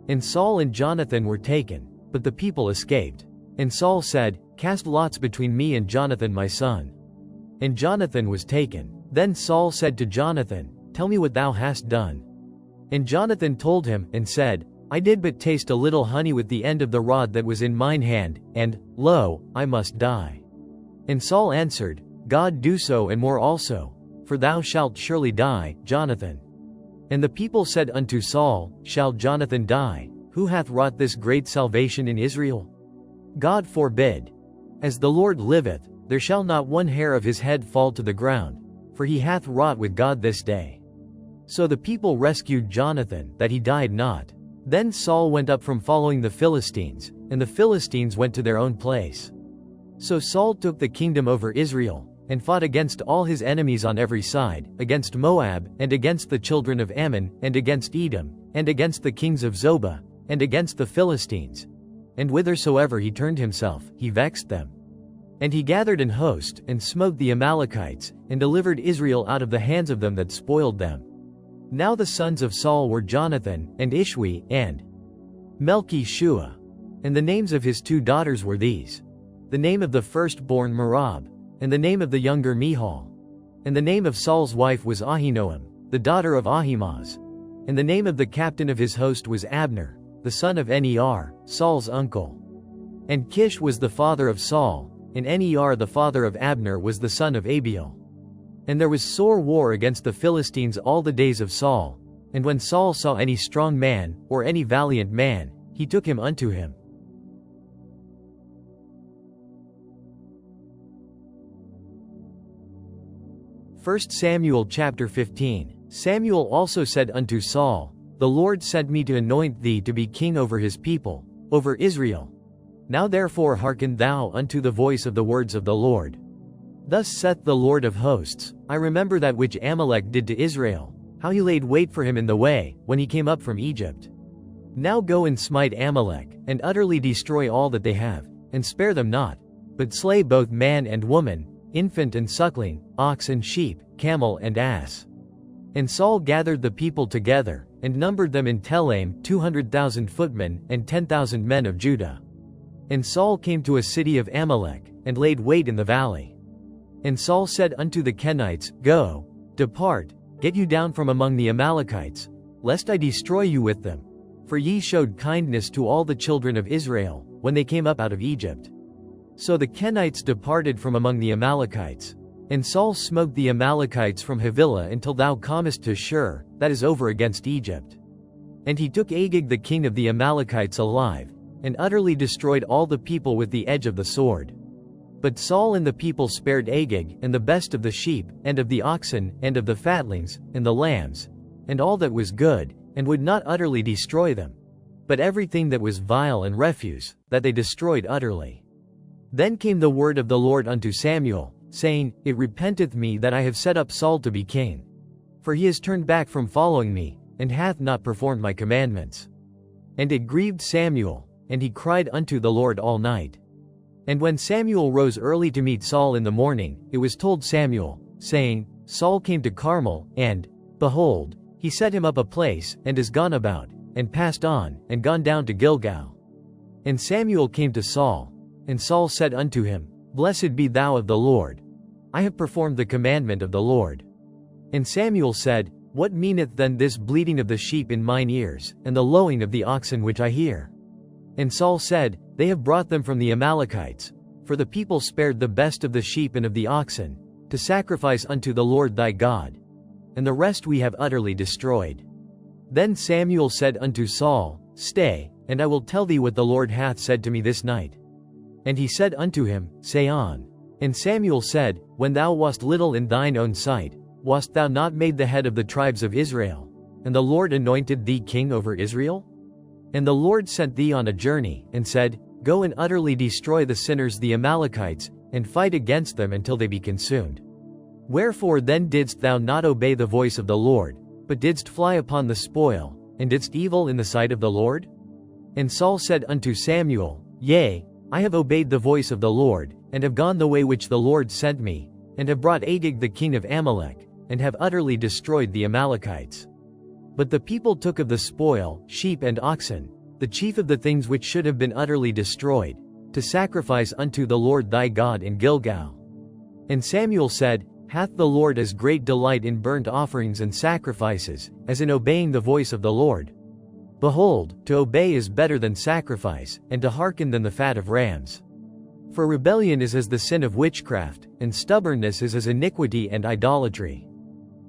And Saul and Jonathan were taken, but the people escaped. And Saul said, Cast lots between me and Jonathan my son. And Jonathan was taken. Then Saul said to Jonathan, Tell me what thou hast done. And Jonathan told him, and said, I did but taste a little honey with the end of the rod that was in mine hand, and, lo, I must die. And Saul answered, God do so and more also, for thou shalt surely die, Jonathan. And the people said unto Saul, Shall Jonathan die, who hath wrought this great salvation in Israel? God forbid. As the Lord liveth, there shall not one hair of his head fall to the ground, for he hath wrought with God this day. So the people rescued Jonathan, that he died not. Then Saul went up from following the Philistines, and the Philistines went to their own place. So Saul took the kingdom over Israel, and fought against all his enemies on every side, against Moab, and against the children of Ammon, and against Edom, and against the kings of Zobah, and against the Philistines. And whithersoever he turned himself, he vexed them. And he gathered an host, and smote the Amalekites, and delivered Israel out of the hands of them that spoiled them. Now the sons of Saul were Jonathan, and Ishwi, and Melchi-Shua. And the names of his 2 daughters were these: the name of the firstborn Merab, and the name of the younger Michal. And the name of Saul's wife was Ahinoam, the daughter of Ahimaaz. And the name of the captain of his host was Abner, the son of Ner, Saul's uncle. And Kish was the father of Saul, and Ner the father of Abner was the son of Abiel. And there was sore war against the Philistines all the days of Saul, and when Saul saw any strong man, or any valiant man, he took him unto him. 1 Samuel chapter 15. Samuel also said unto Saul, The Lord sent me to anoint thee to be king over his people, over Israel. Now therefore hearken thou unto the voice of the words of the Lord. Thus saith the Lord of hosts, I remember that which Amalek did to Israel, how he laid wait for him in the way, when he came up from Egypt. Now go and smite Amalek, and utterly destroy all that they have, and spare them not, but slay both man and woman, infant and suckling, ox and sheep, camel and ass. And Saul gathered the people together, and numbered them in Telaim 200,000 footmen, and 10,000 men of Judah. And Saul came to a city of Amalek, and laid wait in the valley. And Saul said unto the Kenites, Go, depart, get you down from among the Amalekites, lest I destroy you with them. For ye showed kindness to all the children of Israel, when they came up out of Egypt. So the Kenites departed from among the Amalekites. And Saul smote the Amalekites from Havilah until thou comest to Shur, that is over against Egypt. And he took Agag the king of the Amalekites alive, and utterly destroyed all the people with the edge of the sword. But Saul and the people spared Agag, and the best of the sheep, and of the oxen, and of the fatlings, and the lambs, and all that was good, and would not utterly destroy them. But everything that was vile and refuse, that they destroyed utterly. Then came the word of the Lord unto Samuel, saying, It repenteth me that I have set up Saul to be king. For he has turned back from following me, and hath not performed my commandments. And it grieved Samuel, and he cried unto the Lord all night. And when Samuel rose early to meet Saul in the morning, it was told Samuel, saying, Saul came to Carmel, and, behold, he set him up a place, and is gone about, and passed on, and gone down to Gilgal. And Samuel came to Saul, and Saul said unto him, Blessed be thou of the Lord. I have performed the commandment of the Lord. And Samuel said, What meaneth then this bleating of the sheep in mine ears, and the lowing of the oxen which I hear? And Saul said, They have brought them from the Amalekites, for the people spared the best of the sheep and of the oxen, to sacrifice unto the Lord thy God. And the rest we have utterly destroyed. Then Samuel said unto Saul, Stay, and I will tell thee what the Lord hath said to me this night. And he said unto him, Say on. And Samuel said, When thou wast little in thine own sight, wast thou not made the head of the tribes of Israel? And the Lord anointed thee king over Israel? And the Lord sent thee on a journey, and said, Go and utterly destroy the sinners the Amalekites, and fight against them until they be consumed. Wherefore then didst thou not obey the voice of the Lord, but didst fly upon the spoil, and didst evil in the sight of the Lord? And Saul said unto Samuel, Yea, I have obeyed the voice of the Lord, and have gone the way which the Lord sent me, and have brought Agag the king of Amalek, and have utterly destroyed the Amalekites. But the people took of the spoil, sheep and oxen, the chief of the things which should have been utterly destroyed, to sacrifice unto the Lord thy God in Gilgal. And Samuel said, Hath the Lord as great delight in burnt offerings and sacrifices, as in obeying the voice of the Lord? Behold, to obey is better than sacrifice, and to hearken than the fat of rams. For rebellion is as the sin of witchcraft, and stubbornness is as iniquity and idolatry.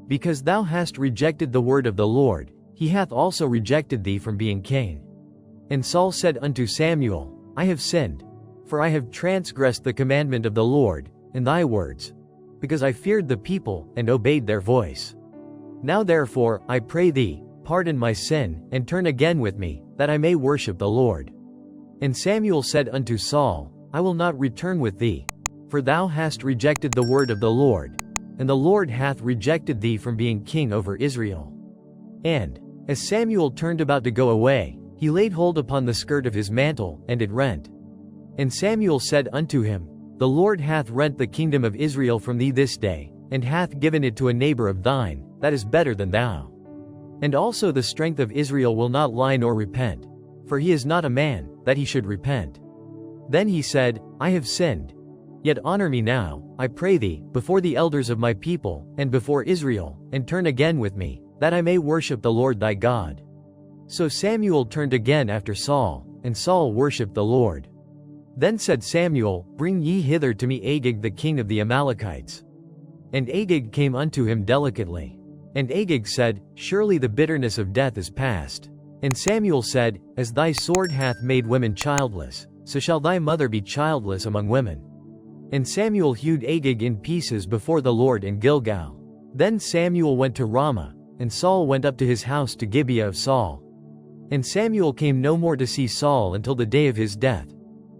Because thou hast rejected the word of the Lord, he hath also rejected thee from being king. And Saul said unto Samuel, I have sinned, for I have transgressed the commandment of the Lord, and thy words, because I feared the people, and obeyed their voice. Now therefore, I pray thee, pardon my sin, and turn again with me, that I may worship the Lord. And Samuel said unto Saul, I will not return with thee, for thou hast rejected the word of the Lord, and the Lord hath rejected thee from being king over Israel. And, as Samuel turned about to go away, he laid hold upon the skirt of his mantle, and it rent. And Samuel said unto him, The Lord hath rent the kingdom of Israel from thee this day, and hath given it to a neighbor of thine, that is better than thou. And also the strength of Israel will not lie nor repent, for he is not a man, that he should repent. Then he said, I have sinned. Yet honor me now, I pray thee, before the elders of my people, and before Israel, and turn again with me, that I may worship the Lord thy God. So Samuel turned again after Saul, and Saul worshipped the Lord. Then said Samuel, Bring ye hither to me Agag the king of the Amalekites. And Agag came unto him delicately. And Agag said, Surely the bitterness of death is past. And Samuel said, As thy sword hath made women childless, so shall thy mother be childless among women. And Samuel hewed Agag in pieces before the Lord in Gilgal. Then Samuel went to Ramah, and Saul went up to his house to Gibeah of Saul. And Samuel came no more to see Saul until the day of his death.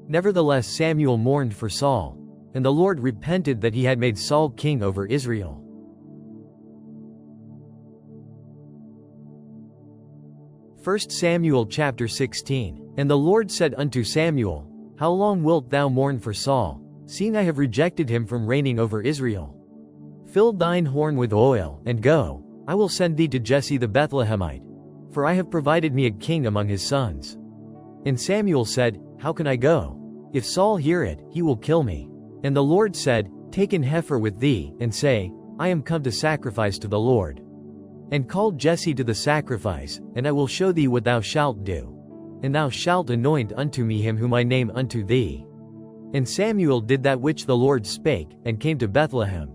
Nevertheless Samuel mourned for Saul, and the Lord repented that he had made Saul king over Israel. 1 Samuel chapter 16. And the Lord said unto Samuel, How long wilt thou mourn for Saul, seeing I have rejected him from reigning over Israel? Fill thine horn with oil, and go, I will send thee to Jesse the Bethlehemite, for I have provided me a king among his sons. And Samuel said, How can I go? If Saul hear it, he will kill me. And the Lord said, Take an heifer with thee, and say, I am come to sacrifice to the Lord. And call Jesse to the sacrifice, and I will show thee what thou shalt do. And thou shalt anoint unto me him whom I name unto thee. And Samuel did that which the Lord spake, and came to Bethlehem.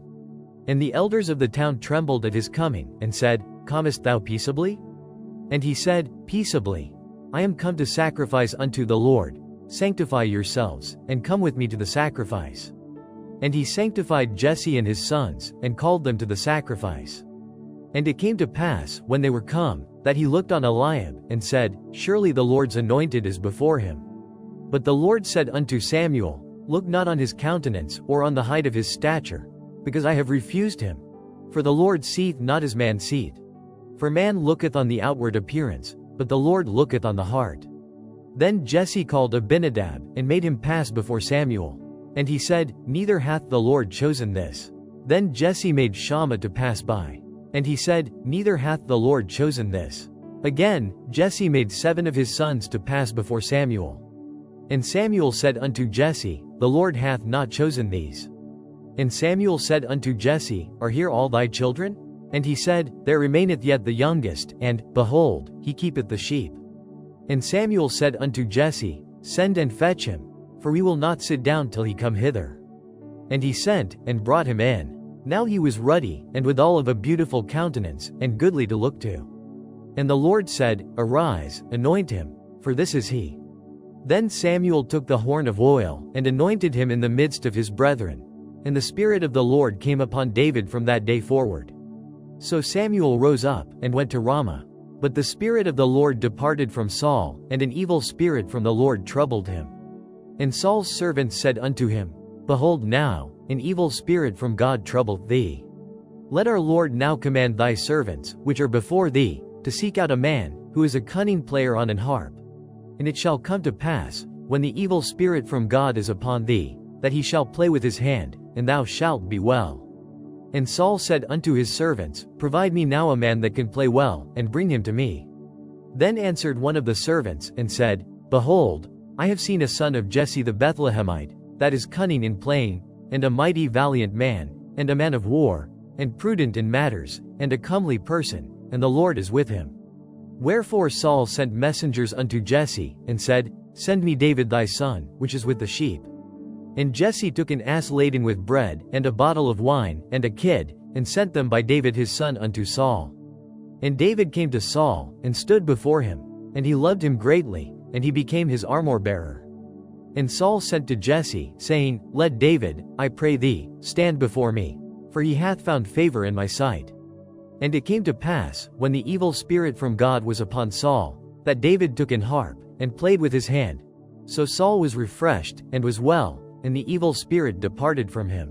And the elders of the town trembled at his coming, and said, Comest thou peaceably? And he said, Peaceably. I am come to sacrifice unto the Lord. Sanctify yourselves, and come with me to the sacrifice. And he sanctified Jesse and his sons, and called them to the sacrifice. And it came to pass, when they were come, that he looked on Eliab, and said, Surely the Lord's anointed is before him. But the Lord said unto Samuel, Look not on his countenance, or on the height of his stature, because I have refused him. For the Lord seeth not as man seeth. For man looketh on the outward appearance, but the Lord looketh on the heart. Then Jesse called Abinadab, and made him pass before Samuel. And he said, Neither hath the Lord chosen this. Then Jesse made Shammah to pass by. And he said, Neither hath the Lord chosen this. Again, Jesse made 7 of his sons to pass before Samuel. And Samuel said unto Jesse, The Lord hath not chosen these. And Samuel said unto Jesse, Are here all thy children? And he said, There remaineth yet the youngest, and, behold, he keepeth the sheep. And Samuel said unto Jesse, Send and fetch him, for we will not sit down till he come hither. And he sent, and brought him in. Now he was ruddy, and withal of a beautiful countenance, and goodly to look to. And the Lord said, Arise, anoint him, for this is he. Then Samuel took the horn of oil, and anointed him in the midst of his brethren. And the Spirit of the Lord came upon David from that day forward. So Samuel rose up, and went to Ramah. But the Spirit of the Lord departed from Saul, and an evil spirit from the Lord troubled him. And Saul's servants said unto him, Behold now, an evil spirit from God troubleth thee. Let our Lord now command thy servants, which are before thee, to seek out a man, who is a cunning player on an harp. And it shall come to pass, when the evil spirit from God is upon thee, that he shall play with his hand, and thou shalt be well. And Saul said unto his servants, Provide me now a man that can play well, and bring him to me. Then answered one of the servants, and said, Behold, I have seen a son of Jesse the Bethlehemite, that is cunning in playing, and a mighty valiant man, and a man of war, and prudent in matters, and a comely person, and the Lord is with him. Wherefore Saul sent messengers unto Jesse, and said, Send me David thy son, which is with the sheep. And Jesse took an ass laden with bread, and a bottle of wine, and a kid, and sent them by David his son unto Saul. And David came to Saul, and stood before him, and he loved him greatly, and he became his armor-bearer. And Saul sent to Jesse, saying, Let David, I pray thee, stand before me, for he hath found favor in my sight. And it came to pass, when the evil spirit from God was upon Saul, that David took an harp, and played with his hand. So Saul was refreshed, and was well, and the evil spirit departed from him.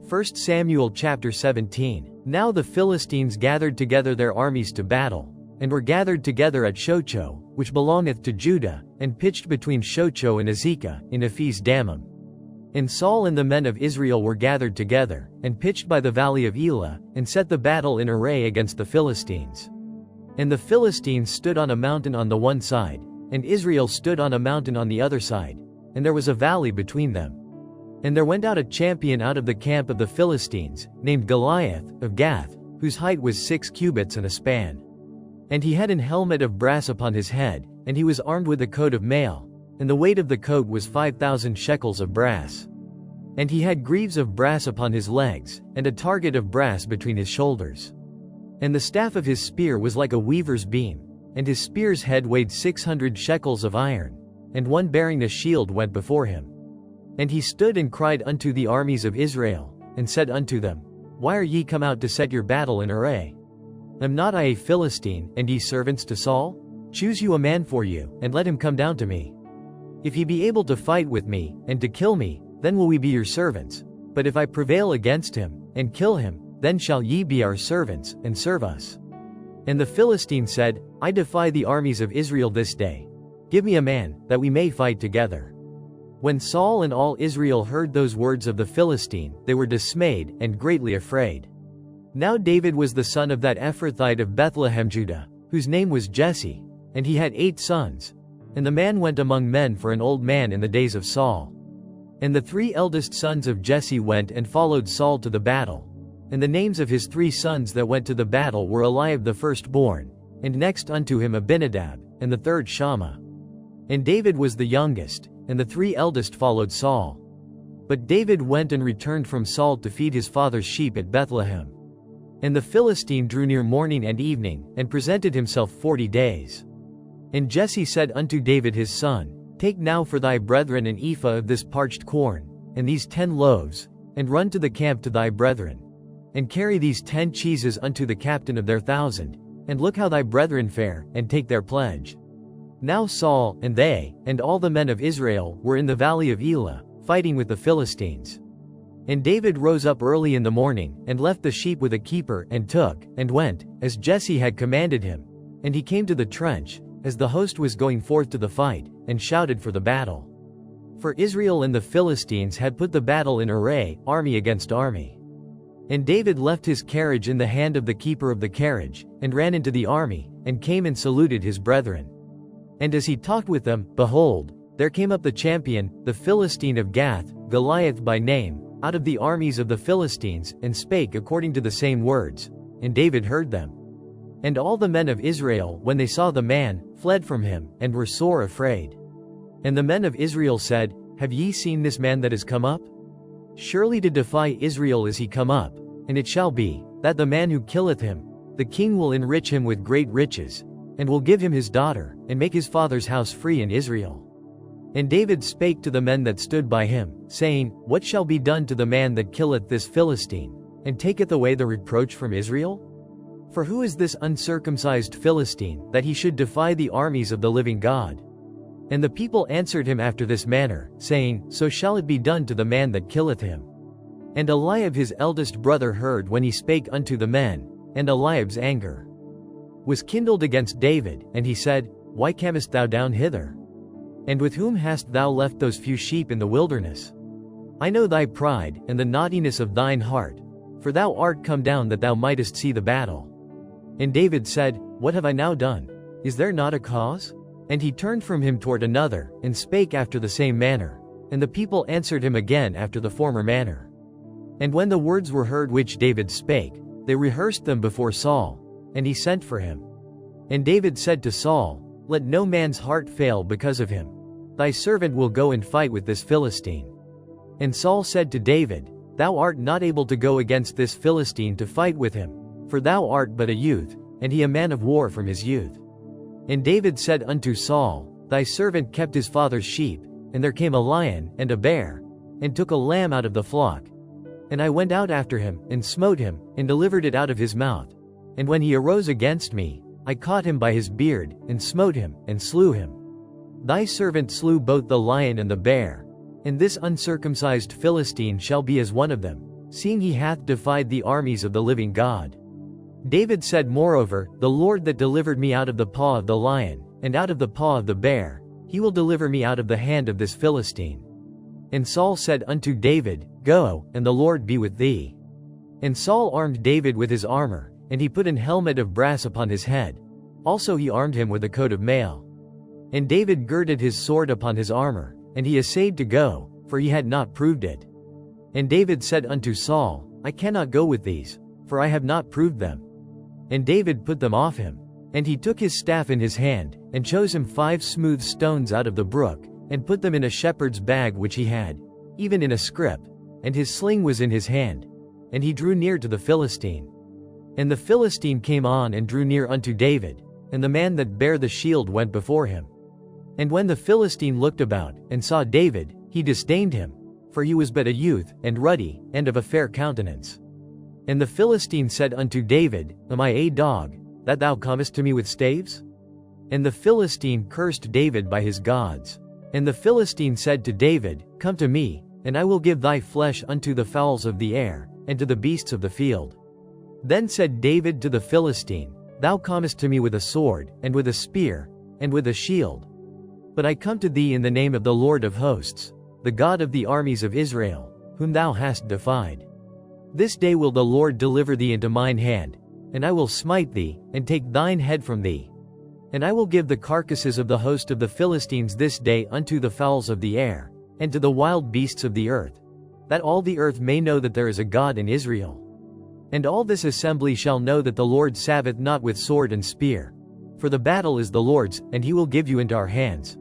1 Samuel chapter 17. Now the Philistines gathered together their armies to battle, and were gathered together at Shochoh, which belongeth to Judah, and pitched between Shochoh and Azekah, in Ephes Dammim. And Saul and the men of Israel were gathered together, and pitched by the valley of Elah, and set the battle in array against the Philistines. And the Philistines stood on a mountain on the one side, and Israel stood on a mountain on the other side, and there was a valley between them. And there went out a champion out of the camp of the Philistines, named Goliath, of Gath, whose height was 6 cubits and a span. And he had an helmet of brass upon his head, and he was armed with a coat of mail, and the weight of the coat was 5,000 shekels of brass. And he had greaves of brass upon his legs, and a target of brass between his shoulders. And the staff of his spear was like a weaver's beam, and his spear's head weighed 600 shekels of iron, and one bearing a shield went before him. And he stood and cried unto the armies of Israel, and said unto them, Why are ye come out to set your battle in array? Am not I a Philistine, and ye servants to Saul? Choose you a man for you, and let him come down to me. If he be able to fight with me, and to kill me, then will we be your servants. But if I prevail against him, and kill him, then shall ye be our servants, and serve us. And the Philistine said, I defy the armies of Israel this day. Give me a man, that we may fight together. When Saul and all Israel heard those words of the Philistine, they were dismayed, and greatly afraid. Now David was the son of that Ephrathite of Bethlehem Judah, whose name was Jesse, and he had 8 sons. And the man went among men for an old man in the days of Saul. And the 3 eldest sons of Jesse went and followed Saul to the battle. And the names of his 3 sons that went to the battle were Eliab the firstborn, and next unto him Abinadab, and the third Shammah. And David was the youngest, and the 3 eldest followed Saul. But David went and returned from Saul to feed his father's sheep at Bethlehem. And the Philistine drew near morning and evening, and presented himself 40 days. And Jesse said unto David his son, Take now for thy brethren an ephah of this parched corn, and these 10 loaves, and run to the camp to thy brethren. And carry these 10 cheeses unto the captain of their 1,000, and look how thy brethren fare, and take their pledge. Now Saul, and they, and all the men of Israel, were in the valley of Elah, fighting with the Philistines. And David rose up early in the morning, and left the sheep with a keeper, and took, and went, as Jesse had commanded him. And he came to the trench, as the host was going forth to the fight, and shouted for the battle. For Israel and the Philistines had put the battle in array, army against army. And David left his carriage in the hand of the keeper of the carriage, and ran into the army, and came and saluted his brethren. And as he talked with them, behold, there came up the champion, the Philistine of Gath, Goliath by name, out of the armies of the Philistines, and spake according to the same words. And David heard them. And all the men of Israel, when they saw the man, fled from him, and were sore afraid. And the men of Israel said, Have ye seen this man that is come up? Surely to defy Israel is he come up, and it shall be, that the man who killeth him, the king will enrich him with great riches, and will give him his daughter, and make his father's house free in Israel. And David spake to the men that stood by him, saying, What shall be done to the man that killeth this Philistine, and taketh away the reproach from Israel? For who is this uncircumcised Philistine, that he should defy the armies of the living God? And the people answered him after this manner, saying, So shall it be done to the man that killeth him. And Eliab his eldest brother heard when he spake unto the men, and Eliab's anger was kindled against David, and he said, Why camest thou down hither? And with whom hast thou left those few sheep in the wilderness? I know thy pride, and the naughtiness of thine heart, for thou art come down that thou mightest see the battle. And David said, What have I now done? Is there not a cause? And he turned from him toward another, and spake after the same manner. And the people answered him again after the former manner. And when the words were heard which David spake, they rehearsed them before Saul, and he sent for him. And David said to Saul, Let no man's heart fail because of him. Thy servant will go and fight with this Philistine. And Saul said to David, Thou art not able to go against this Philistine to fight with him, for thou art but a youth, and he a man of war from his youth. And David said unto Saul, Thy servant kept his father's sheep, and there came a lion and a bear, and took a lamb out of the flock. And I went out after him, and smote him, and delivered it out of his mouth. And when he arose against me, I caught him by his beard, and smote him, and slew him. Thy servant slew both the lion and the bear, and this uncircumcised Philistine shall be as one of them, seeing he hath defied the armies of the living God. David said moreover, The Lord that delivered me out of the paw of the lion, and out of the paw of the bear, he will deliver me out of the hand of this Philistine. And Saul said unto David, Go, and the Lord be with thee. And Saul armed David with his armor, and he put an helmet of brass upon his head. Also he armed him with a coat of mail. And David girded his sword upon his armor, and he essayed to go, for he had not proved it. And David said unto Saul, I cannot go with these, for I have not proved them. And David put them off him. And he took his staff in his hand, and chose him 5 smooth stones out of the brook, and put them in a shepherd's bag which he had, even in a scrip, and his sling was in his hand. And he drew near to the Philistine. And the Philistine came on and drew near unto David, and the man that bare the shield went before him. And when the Philistine looked about, and saw David, he disdained him, for he was but a youth, and ruddy, and of a fair countenance. And the Philistine said unto David, Am I a dog, that thou comest to me with staves? And the Philistine cursed David by his gods. And the Philistine said to David, Come to me, and I will give thy flesh unto the fowls of the air, and to the beasts of the field. Then said David to the Philistine, Thou comest to me with a sword, and with a spear, and with a shield. But I come to thee in the name of the Lord of hosts, the God of the armies of Israel, whom thou hast defied. This day will the Lord deliver thee into mine hand, and I will smite thee, and take thine head from thee. And I will give the carcasses of the host of the Philistines this day unto the fowls of the air, and to the wild beasts of the earth, that all the earth may know that there is a God in Israel. And all this assembly shall know that the Lord saveth not with sword and spear. For the battle is the Lord's, and he will give you into our hands.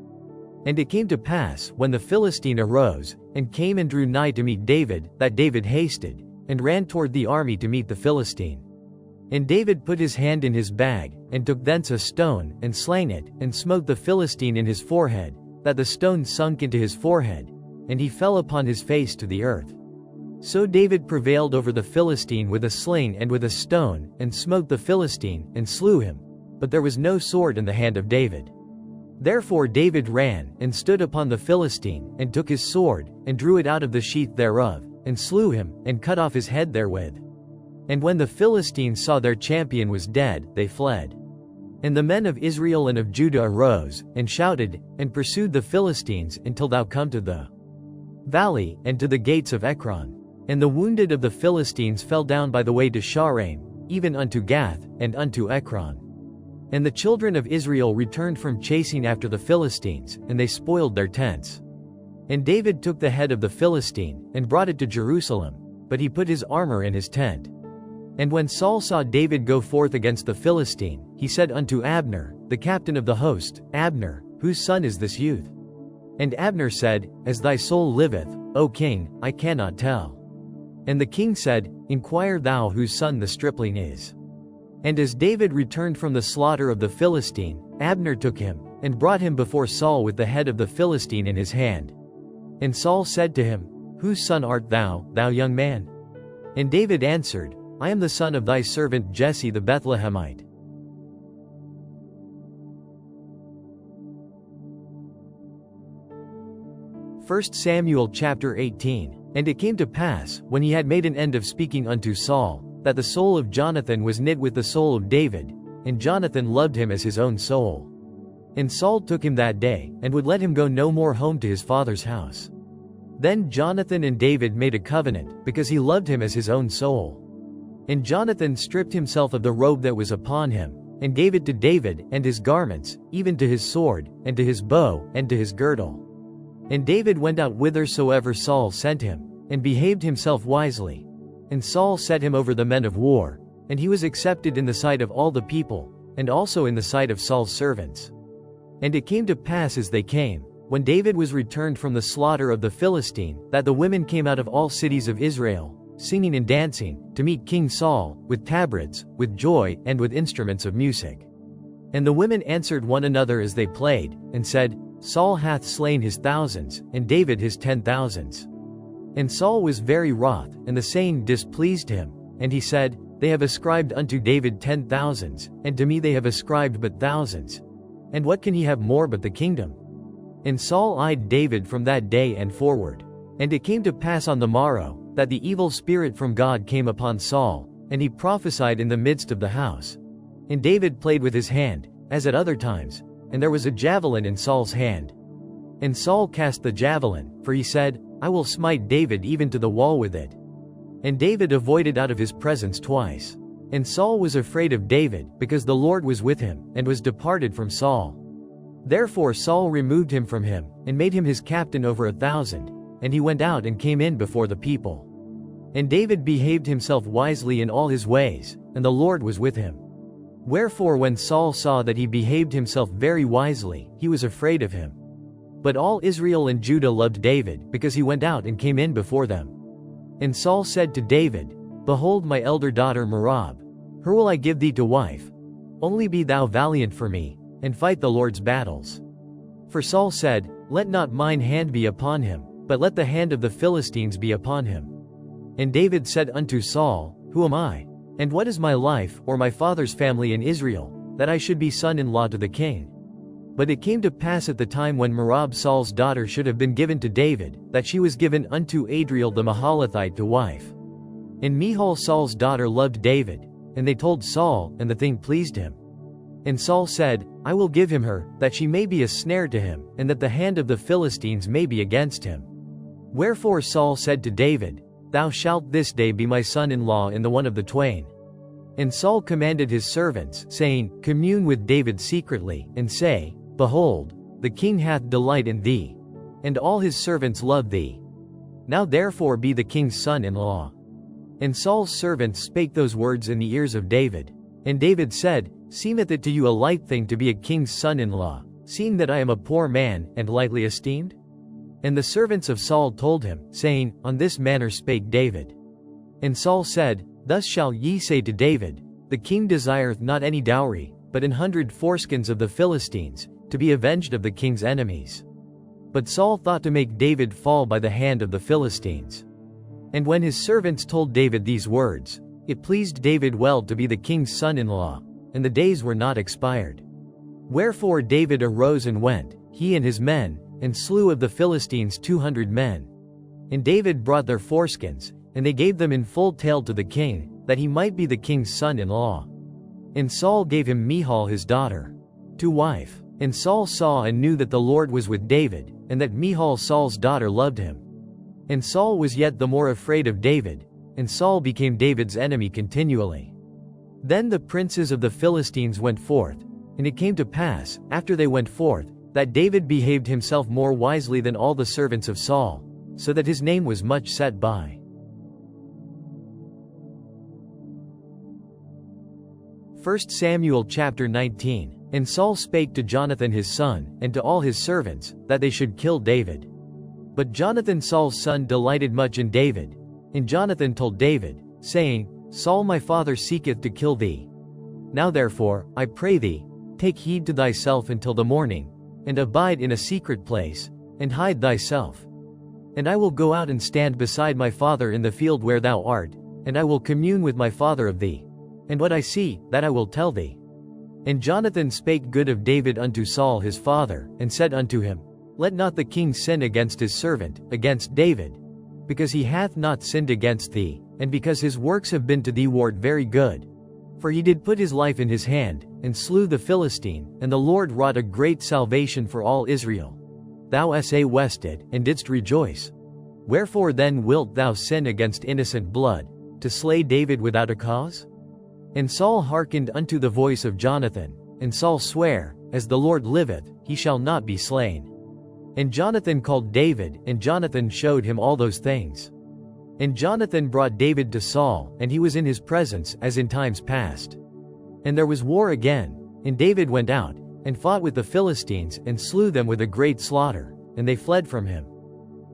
And it came to pass, when the Philistine arose, and came and drew nigh to meet David, that David hasted, and ran toward the army to meet the Philistine. And David put his hand in his bag, and took thence a stone, and slang it, and smote the Philistine in his forehead, that the stone sunk into his forehead, and he fell upon his face to the earth. So David prevailed over the Philistine with a sling and with a stone, and smote the Philistine, and slew him. But there was no sword in the hand of David. Therefore David ran, and stood upon the Philistine, and took his sword, and drew it out of the sheath thereof, and slew him, and cut off his head therewith. And when the Philistines saw their champion was dead, they fled. And the men of Israel and of Judah arose, and shouted, and pursued the Philistines until thou come to the valley, and to the gates of Ekron. And the wounded of the Philistines fell down by the way to Shaaraim, even unto Gath, and unto Ekron. And the children of Israel returned from chasing after the Philistines, and they spoiled their tents. And David took the head of the Philistine, and brought it to Jerusalem, but he put his armor in his tent. And when Saul saw David go forth against the Philistine, he said unto Abner, the captain of the host, Abner, whose son is this youth? And Abner said, As thy soul liveth, O king, I cannot tell. And the king said, Inquire thou whose son the stripling is. And as David returned from the slaughter of the Philistine, Abner took him, and brought him before Saul with the head of the Philistine in his hand. And Saul said to him, Whose son art thou, thou young man? And David answered, I am the son of thy servant Jesse the Bethlehemite. 1 Samuel chapter 18. And it came to pass, when he had made an end of speaking unto Saul, that the soul of Jonathan was knit with the soul of David, and Jonathan loved him as his own soul. And Saul took him that day, and would let him go no more home to his father's house. Then Jonathan and David made a covenant, because he loved him as his own soul. And Jonathan stripped himself of the robe that was upon him, and gave it to David, and his garments, even to his sword, and to his bow, and to his girdle. And David went out whithersoever Saul sent him, and behaved himself wisely. And Saul set him over the men of war, and he was accepted in the sight of all the people, and also in the sight of Saul's servants. And it came to pass as they came, when David was returned from the slaughter of the Philistine, that the women came out of all cities of Israel, singing and dancing, to meet King Saul, with tabrets, with joy, and with instruments of music. And the women answered one another as they played, and said, Saul hath slain his thousands, and David his 10,000s. And Saul was very wroth, and the saying displeased him. And he said, They have ascribed unto David 10,000s, and to me they have ascribed but thousands. And what can he have more but the kingdom? And Saul eyed David from that day and forward. And it came to pass on the morrow, that the evil spirit from God came upon Saul, and he prophesied in the midst of the house. And David played with his hand, as at other times, and there was a javelin in Saul's hand. And Saul cast the javelin, for he said, I will smite David even to the wall with it. And David avoided out of his presence twice. And Saul was afraid of David, because the Lord was with him, and was departed from Saul. Therefore Saul removed him from him, and made him his captain over 1,000, and he went out and came in before the people. And David behaved himself wisely in all his ways, and the Lord was with him. Wherefore when Saul saw that he behaved himself very wisely, he was afraid of him. But all Israel and Judah loved David, because he went out and came in before them. And Saul said to David, Behold my elder daughter Merab, her will I give thee to wife. Only be thou valiant for me, and fight the Lord's battles. For Saul said, Let not mine hand be upon him, but let the hand of the Philistines be upon him. And David said unto Saul, Who am I? And what is my life, or my father's family in Israel, that I should be son-in-law to the king? But it came to pass at the time when Merab Saul's daughter should have been given to David, that she was given unto Adriel the Mahalathite to wife. And Michal Saul's daughter loved David, and they told Saul, and the thing pleased him. And Saul said, I will give him her, that she may be a snare to him, and that the hand of the Philistines may be against him. Wherefore Saul said to David, Thou shalt this day be my son-in-law in the one of the twain. And Saul commanded his servants, saying, Commune with David secretly, and say, Behold, the king hath delight in thee, and all his servants love thee. Now therefore be the king's son-in-law. And Saul's servants spake those words in the ears of David. And David said, Seemeth it to you a light thing to be a king's son-in-law, seeing that I am a poor man, and lightly esteemed? And the servants of Saul told him, saying, On this manner spake David. And Saul said, Thus shall ye say to David, The king desireth not any dowry, but 100 foreskins of the Philistines, to be avenged of the king's enemies. But Saul thought to make David fall by the hand of the Philistines. And when his servants told David these words, it pleased David well to be the king's son-in-law, and the days were not expired. Wherefore David arose and went, he and his men, and slew of the Philistines 200 men. And David brought their foreskins, and they gave them in full tale to the king, that he might be the king's son-in-law. And Saul gave him Michal his daughter to wife. And Saul saw and knew that the Lord was with David, and that Michal Saul's daughter loved him. And Saul was yet the more afraid of David, and Saul became David's enemy continually. Then the princes of the Philistines went forth, and it came to pass, after they went forth, that David behaved himself more wisely than all the servants of Saul, so that his name was much set by. 1 Samuel chapter 19. And Saul spake to Jonathan his son, and to all his servants, that they should kill David. But Jonathan Saul's son delighted much in David. And Jonathan told David, saying, Saul my father seeketh to kill thee. Now therefore, I pray thee, take heed to thyself until the morning, and abide in a secret place, and hide thyself. And I will go out and stand beside my father in the field where thou art, and I will commune with my father of thee. And what I see, that I will tell thee. And Jonathan spake good of David unto Saul his father, and said unto him, Let not the king sin against his servant, against David, because he hath not sinned against thee, and because his works have been to thee ward very good. For he did put his life in his hand, and slew the Philistine, and the Lord wrought a great salvation for all Israel. Thou sa wasted, and didst rejoice. Wherefore then wilt thou sin against innocent blood, to slay David without a cause? And Saul hearkened unto the voice of Jonathan, and Saul sware, As the Lord liveth, he shall not be slain. And Jonathan called David, and Jonathan showed him all those things. And Jonathan brought David to Saul, and he was in his presence as in times past. And there was war again, and David went out, and fought with the Philistines, and slew them with a great slaughter, and they fled from him.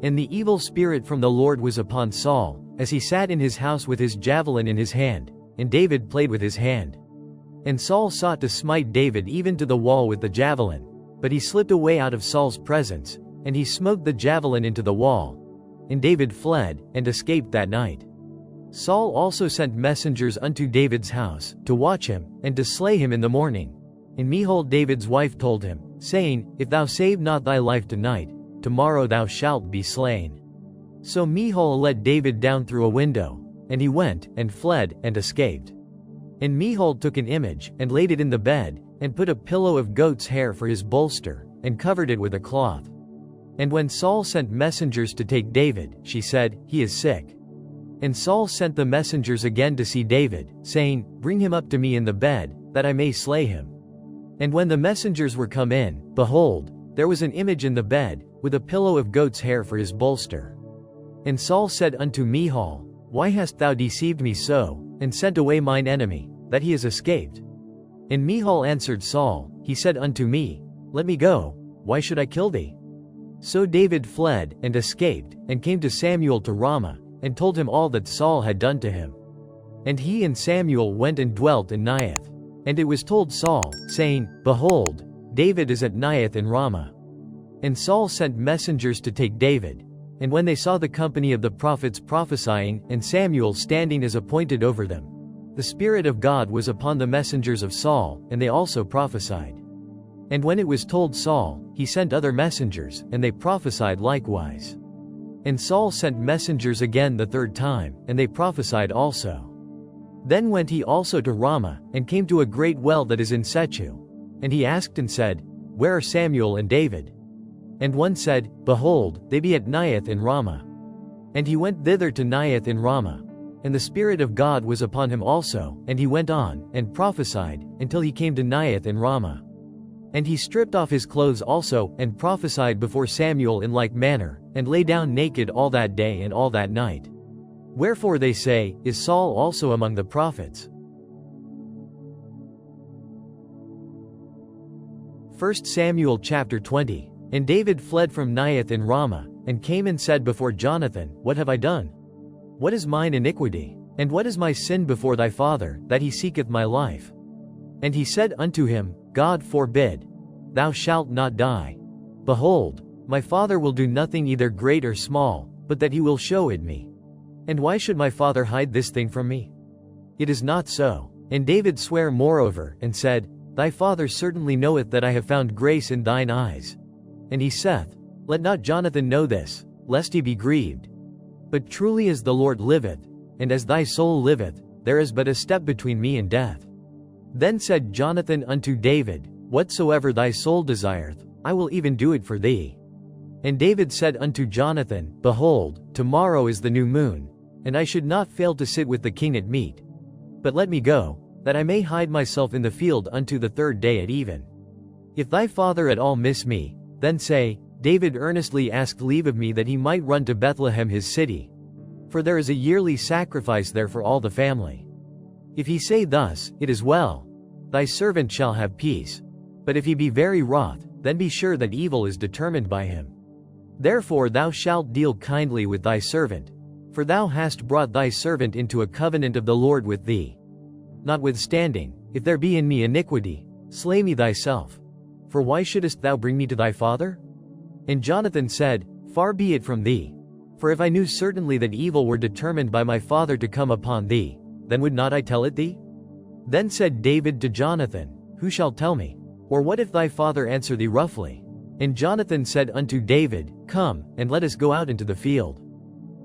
And the evil spirit from the Lord was upon Saul, as he sat in his house with his javelin in his hand, and David played with his hand. And Saul sought to smite David even to the wall with the javelin, but he slipped away out of Saul's presence, and he smote the javelin into the wall. And David fled, and escaped that night. Saul also sent messengers unto David's house, to watch him, and to slay him in the morning. And Michal David's wife told him, saying, If thou save not thy life tonight, tomorrow thou shalt be slain. So Michal let David down through a window, and he went, and fled, and escaped. And Michal took an image, and laid it in the bed, and put a pillow of goat's hair for his bolster, and covered it with a cloth. And when Saul sent messengers to take David, she said, He is sick. And Saul sent the messengers again to see David, saying, Bring him up to me in the bed, that I may slay him. And when the messengers were come in, behold, there was an image in the bed, with a pillow of goat's hair for his bolster. And Saul said unto Michal, Why hast thou deceived me so, and sent away mine enemy, that he is escaped? And Michal answered Saul, He said unto me, Let me go, why should I kill thee? So David fled, and escaped, and came to Samuel to Ramah, and told him all that Saul had done to him. And he and Samuel went and dwelt in Naioth. And it was told Saul, saying, Behold, David is at Naioth in Ramah. And Saul sent messengers to take David. And when they saw the company of the prophets prophesying, and Samuel standing as appointed over them, the Spirit of God was upon the messengers of Saul, and they also prophesied. And when it was told Saul, he sent other messengers, and they prophesied likewise. And Saul sent messengers again the third time, and they prophesied also. Then went he also to Ramah, and came to a great well that is in Sechu. And he asked and said, Where are Samuel and David? And one said, Behold, they be at Naioth in Ramah. And he went thither to Naioth in Ramah. And the Spirit of God was upon him also, and he went on, and prophesied, until he came to Naioth in Ramah. And he stripped off his clothes also, and prophesied before Samuel in like manner, and lay down naked all that day and all that night. Wherefore they say, Is Saul also among the prophets? 1 Samuel chapter 20. And David fled from Naioth in Ramah, and came and said before Jonathan, What have I done? What is mine iniquity? And what is my sin before thy father, that he seeketh my life? And he said unto him, God forbid. Thou shalt not die. Behold, my father will do nothing either great or small, but that he will show it me. And why should my father hide this thing from me? It is not so. And David sware moreover, and said, Thy father certainly knoweth that I have found grace in thine eyes. And he saith, Let not Jonathan know this, lest he be grieved. But truly as the Lord liveth, and as thy soul liveth, there is but a step between me and death. Then said Jonathan unto David, Whatsoever thy soul desireth, I will even do it for thee. And David said unto Jonathan, Behold, tomorrow is the new moon, and I should not fail to sit with the king at meat. But let me go, that I may hide myself in the field unto the third day at even. If thy father at all miss me, then say, David earnestly asked leave of me that he might run to Bethlehem his city. For there is a yearly sacrifice there for all the family. If he say thus, It is well. Thy servant shall have peace. But if he be very wroth, then be sure that evil is determined by him. Therefore thou shalt deal kindly with thy servant. For thou hast brought thy servant into a covenant of the Lord with thee. Notwithstanding, if there be in me iniquity, slay me thyself. For why shouldest thou bring me to thy father? And Jonathan said, Far be it from thee. For if I knew certainly that evil were determined by my father to come upon thee, then would not I tell it thee? Then said David to Jonathan, Who shall tell me? Or what if thy father answer thee roughly? And Jonathan said unto David, Come, and let us go out into the field.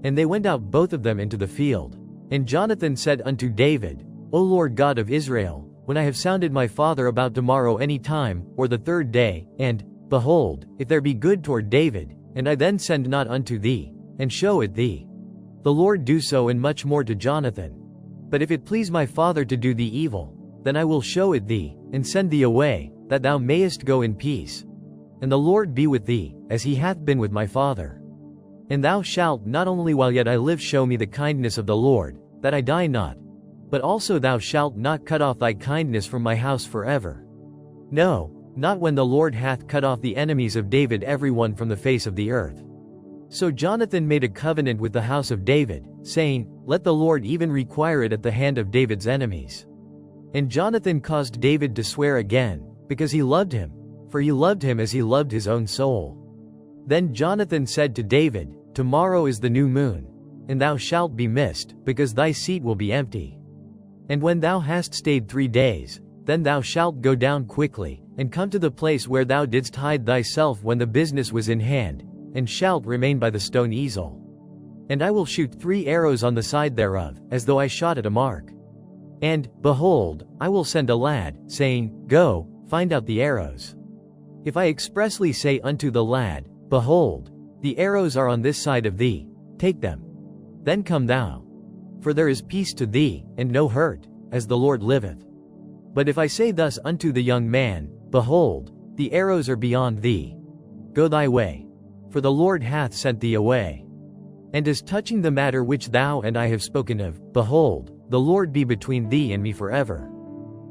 And they went out both of them into the field. And Jonathan said unto David, O Lord God of Israel, when I have sounded my father about tomorrow any time, or the third day, and, behold, if there be good toward David, and I then send not unto thee, and show it thee, the Lord do so and much more to Jonathan. But if it please my father to do thee evil, then I will show it thee, and send thee away, that thou mayest go in peace. And the Lord be with thee, as he hath been with my father. And thou shalt not only while yet I live show me the kindness of the Lord, that I die not, but also thou shalt not cut off thy kindness from my house forever. No, not when the Lord hath cut off the enemies of David every one from the face of the earth. So Jonathan made a covenant with the house of David, saying, Let the Lord even require it at the hand of David's enemies. And Jonathan caused David to swear again, because he loved him, for he loved him as he loved his own soul. Then Jonathan said to David, Tomorrow is the new moon, and thou shalt be missed, because thy seat will be empty. And when thou hast stayed 3 days, then thou shalt go down quickly, and come to the place where thou didst hide thyself when the business was in hand, and shalt remain by the stone easel. And I will shoot 3 arrows on the side thereof, as though I shot at a mark. And, behold, I will send a lad, saying, Go, find out the arrows. If I expressly say unto the lad, Behold, the arrows are on this side of thee, take them. Then come thou. For there is peace to thee, and no hurt, as the Lord liveth. But if I say thus unto the young man, Behold, the arrows are beyond thee, go thy way, for the Lord hath sent thee away. And as touching the matter which thou and I have spoken of, behold, the Lord be between thee and me forever.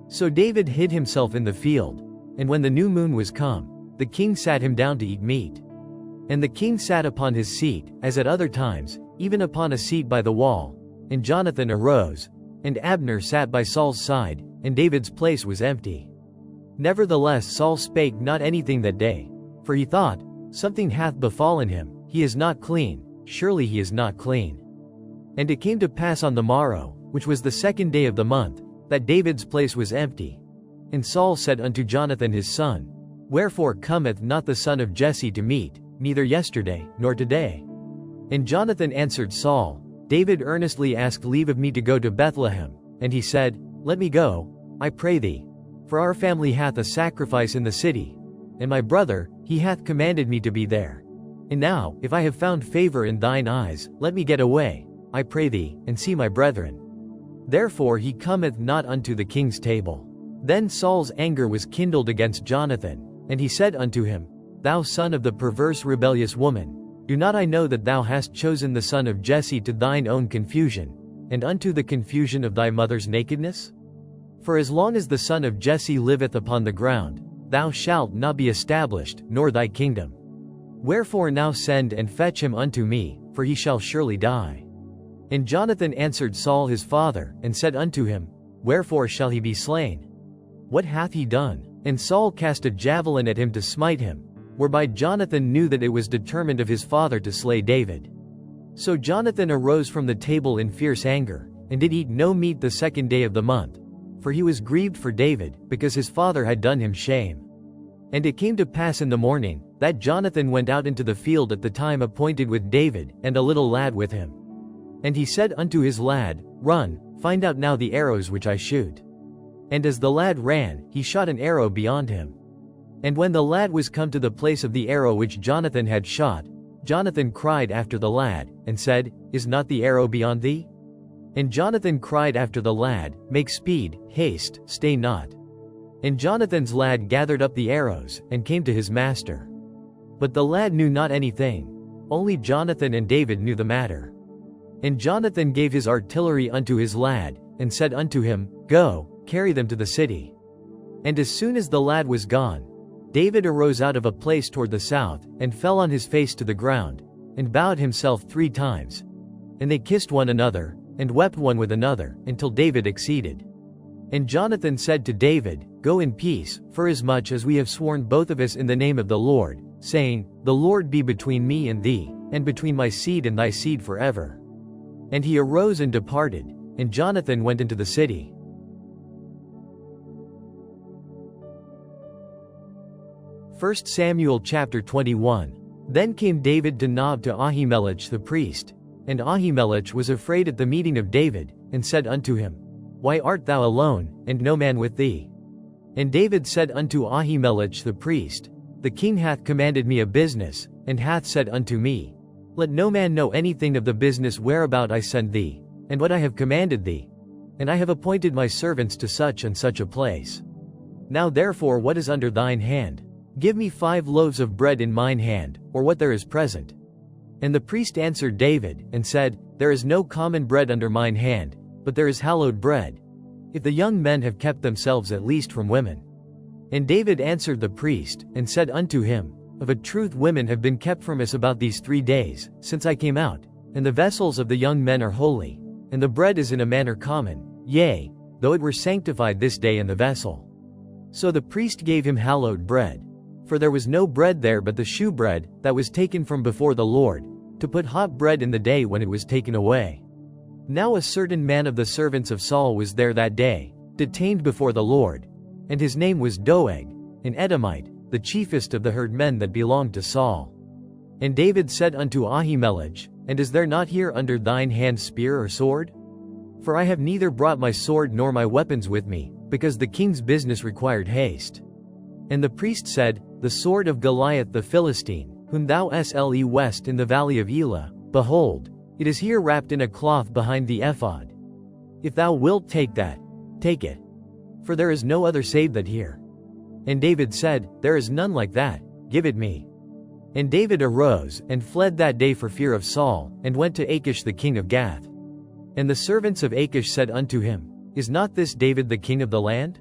So David hid himself in the field, and when the new moon was come, the king sat him down to eat meat. And the king sat upon his seat, as at other times, even upon a seat by the wall. And Jonathan arose, and Abner sat by Saul's side, and David's place was empty. Nevertheless Saul spake not anything that day, for he thought, Something hath befallen him, he is not clean, surely he is not clean. And it came to pass on the morrow, which was the 2nd day of the month, that David's place was empty. And Saul said unto Jonathan his son, Wherefore cometh not the son of Jesse to meat, neither yesterday, nor today? And Jonathan answered Saul, David earnestly asked leave of me to go to Bethlehem, and he said, Let me go, I pray thee, for our family hath a sacrifice in the city, and my brother, he hath commanded me to be there. And now, if I have found favor in thine eyes, let me get away, I pray thee, and see my brethren. Therefore he cometh not unto the king's table. Then Saul's anger was kindled against Jonathan, and he said unto him, Thou son of the perverse rebellious woman, do not I know that thou hast chosen the son of Jesse to thine own confusion, and unto the confusion of thy mother's nakedness? For as long as the son of Jesse liveth upon the ground, thou shalt not be established, nor thy kingdom. Wherefore now send and fetch him unto me, for he shall surely die. And Jonathan answered Saul his father, and said unto him, Wherefore shall he be slain? What hath he done? And Saul cast a javelin at him to smite him, whereby Jonathan knew that it was determined of his father to slay David. So Jonathan arose from the table in fierce anger, and did eat no meat the 2nd day of the month, for he was grieved for David, because his father had done him shame. And it came to pass in the morning, that Jonathan went out into the field at the time appointed with David, and a little lad with him. And he said unto his lad, Run, find out now the arrows which I shoot. And as the lad ran, he shot an arrow beyond him. And when the lad was come to the place of the arrow which Jonathan had shot, Jonathan cried after the lad, and said, Is not the arrow beyond thee? And Jonathan cried after the lad, Make speed, haste, stay not. And Jonathan's lad gathered up the arrows, and came to his master. But the lad knew not anything, only Jonathan and David knew the matter. And Jonathan gave his artillery unto his lad, and said unto him, Go, carry them to the city. And as soon as the lad was gone, David arose out of a place toward the south, and fell on his face to the ground, and bowed himself 3 times. And they kissed one another, and wept one with another, until David exceeded. And Jonathan said to David, Go in peace, forasmuch as we have sworn both of us in the name of the Lord, saying, The Lord be between me and thee, and between my seed and thy seed forever. And he arose and departed, and Jonathan went into the city. 1 Samuel chapter 21. Then came David to Nob to Ahimelech the priest. And Ahimelech was afraid at the meeting of David, and said unto him, Why art thou alone, and no man with thee? And David said unto Ahimelech the priest, The king hath commanded me a business, and hath said unto me, Let no man know anything of the business whereabout I send thee, and what I have commanded thee. And I have appointed my servants to such and such a place. Now therefore what is under thine hand? Give me 5 loaves of bread in mine hand, or what there is present. And the priest answered David, and said, There is no common bread under mine hand, but there is hallowed bread, if the young men have kept themselves at least from women. And David answered the priest, and said unto him, Of a truth women have been kept from us about these 3 days, since I came out, and the vessels of the young men are holy, and the bread is in a manner common, yea, though it were sanctified this day in the vessel. So the priest gave him hallowed bread. For there was no bread there but the shewbread, that was taken from before the Lord, to put hot bread in the day when it was taken away. Now a certain man of the servants of Saul was there that day, detained before the Lord, and his name was Doeg, an Edomite, the chiefest of the herdmen that belonged to Saul. And David said unto Ahimelech, And is there not here under thine hand spear or sword? For I have neither brought my sword nor my weapons with me, because the king's business required haste. And the priest said, The sword of Goliath the Philistine, whom thou slew in the valley of Elah, behold, it is here wrapped in a cloth behind the ephod. If thou wilt take that, take it. For there is no other save that here. And David said, There is none like that, give it me. And David arose, and fled that day for fear of Saul, and went to Achish the king of Gath. And the servants of Achish said unto him, Is not this David the king of the land?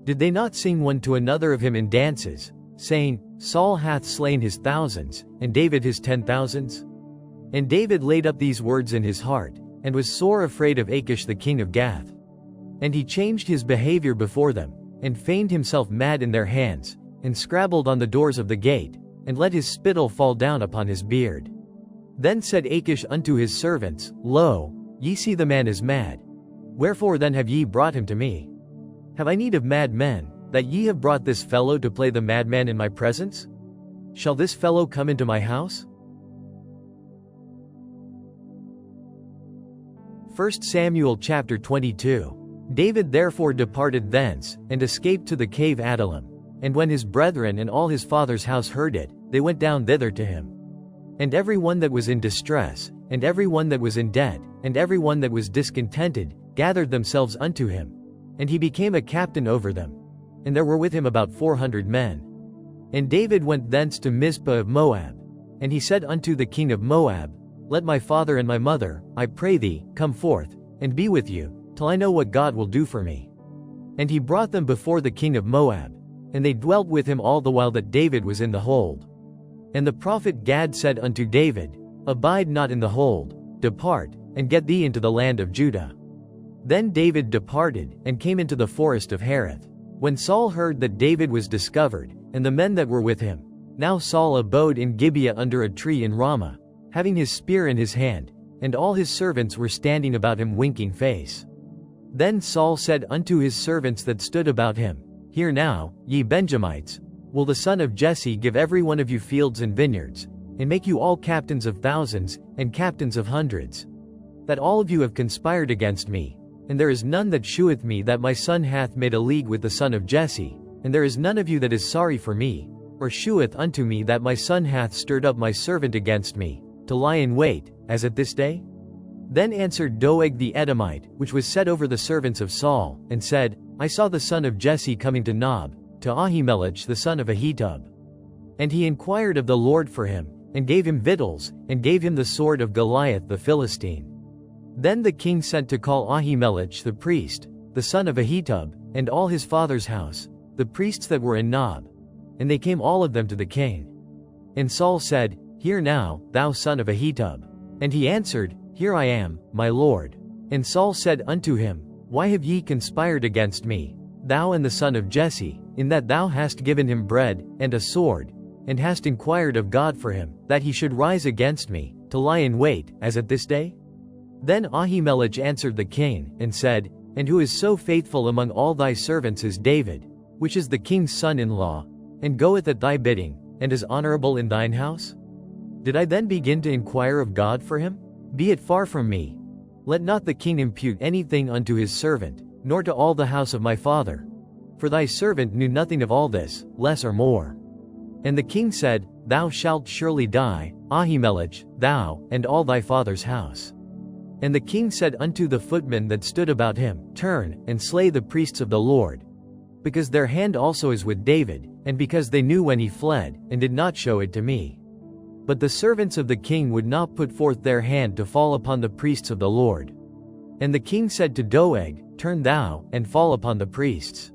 Did they not sing one to another of him in dances, saying, Saul hath slain his thousands, and David his 10,000s? And David laid up these words in his heart, and was sore afraid of Achish the king of Gath. And he changed his behavior before them, and feigned himself mad in their hands, and scrabbled on the doors of the gate, and let his spittle fall down upon his beard. Then said Achish unto his servants, Lo, ye see the man is mad. Wherefore then have ye brought him to me? Have I need of mad men, that ye have brought this fellow to play the madman in my presence? Shall this fellow come into my house? 1 Samuel chapter 22. David therefore departed thence, and escaped to the cave Adullam. And when his brethren and all his father's house heard it, they went down thither to him. And every one that was in distress, and every one that was in debt, and every one that was discontented, gathered themselves unto him. And he became a captain over them. And there were with him about 400 men. And David went thence to Mizpah of Moab. And he said unto the king of Moab, Let my father and my mother, I pray thee, come forth, and be with you, till I know what God will do for me. And he brought them before the king of Moab. And they dwelt with him all the while that David was in the hold. And the prophet Gad said unto David, Abide not in the hold, depart, and get thee into the land of Judah. Then David departed, and came into the forest of Hereth. When Saul heard that David was discovered, and the men that were with him, now Saul abode in Gibeah under a tree in Ramah, having his spear in his hand, and all his servants were standing about him winking face. Then Saul said unto his servants that stood about him, Hear now, ye Benjamites, will the son of Jesse give every one of you fields and vineyards, and make you all captains of thousands, and captains of hundreds? That all of you have conspired against me, and there is none that sheweth me that my son hath made a league with the son of Jesse, and there is none of you that is sorry for me, or sheweth unto me that my son hath stirred up my servant against me, to lie in wait, as at this day? Then answered Doeg the Edomite, which was set over the servants of Saul, and said, I saw the son of Jesse coming to Nob, to Ahimelech the son of Ahitub. And he inquired of the Lord for him, and gave him victuals, and gave him the sword of Goliath the Philistine. Then the king sent to call Ahimelech the priest, the son of Ahitub, and all his father's house, the priests that were in Nob. And they came all of them to the king. And Saul said, Hear now, thou son of Ahitub. And he answered, Here I am, my lord. And Saul said unto him, Why have ye conspired against me, thou and the son of Jesse, in that thou hast given him bread, and a sword, and hast inquired of God for him, that he should rise against me, to lie in wait, as at this day? Then Ahimelech answered the king, and said, And who is so faithful among all thy servants as David, which is the king's son-in-law, and goeth at thy bidding, and is honorable in thine house? Did I then begin to inquire of God for him? Be it far from me. Let not the king impute anything unto his servant, nor to all the house of my father. For thy servant knew nothing of all this, less or more. And the king said, Thou shalt surely die, Ahimelech, thou, and all thy father's house. And the king said unto the footmen that stood about him, Turn, and slay the priests of the Lord. Because their hand also is with David, and because they knew when he fled, and did not show it to me. But the servants of the king would not put forth their hand to fall upon the priests of the Lord. And the king said to Doeg, Turn thou, and fall upon the priests.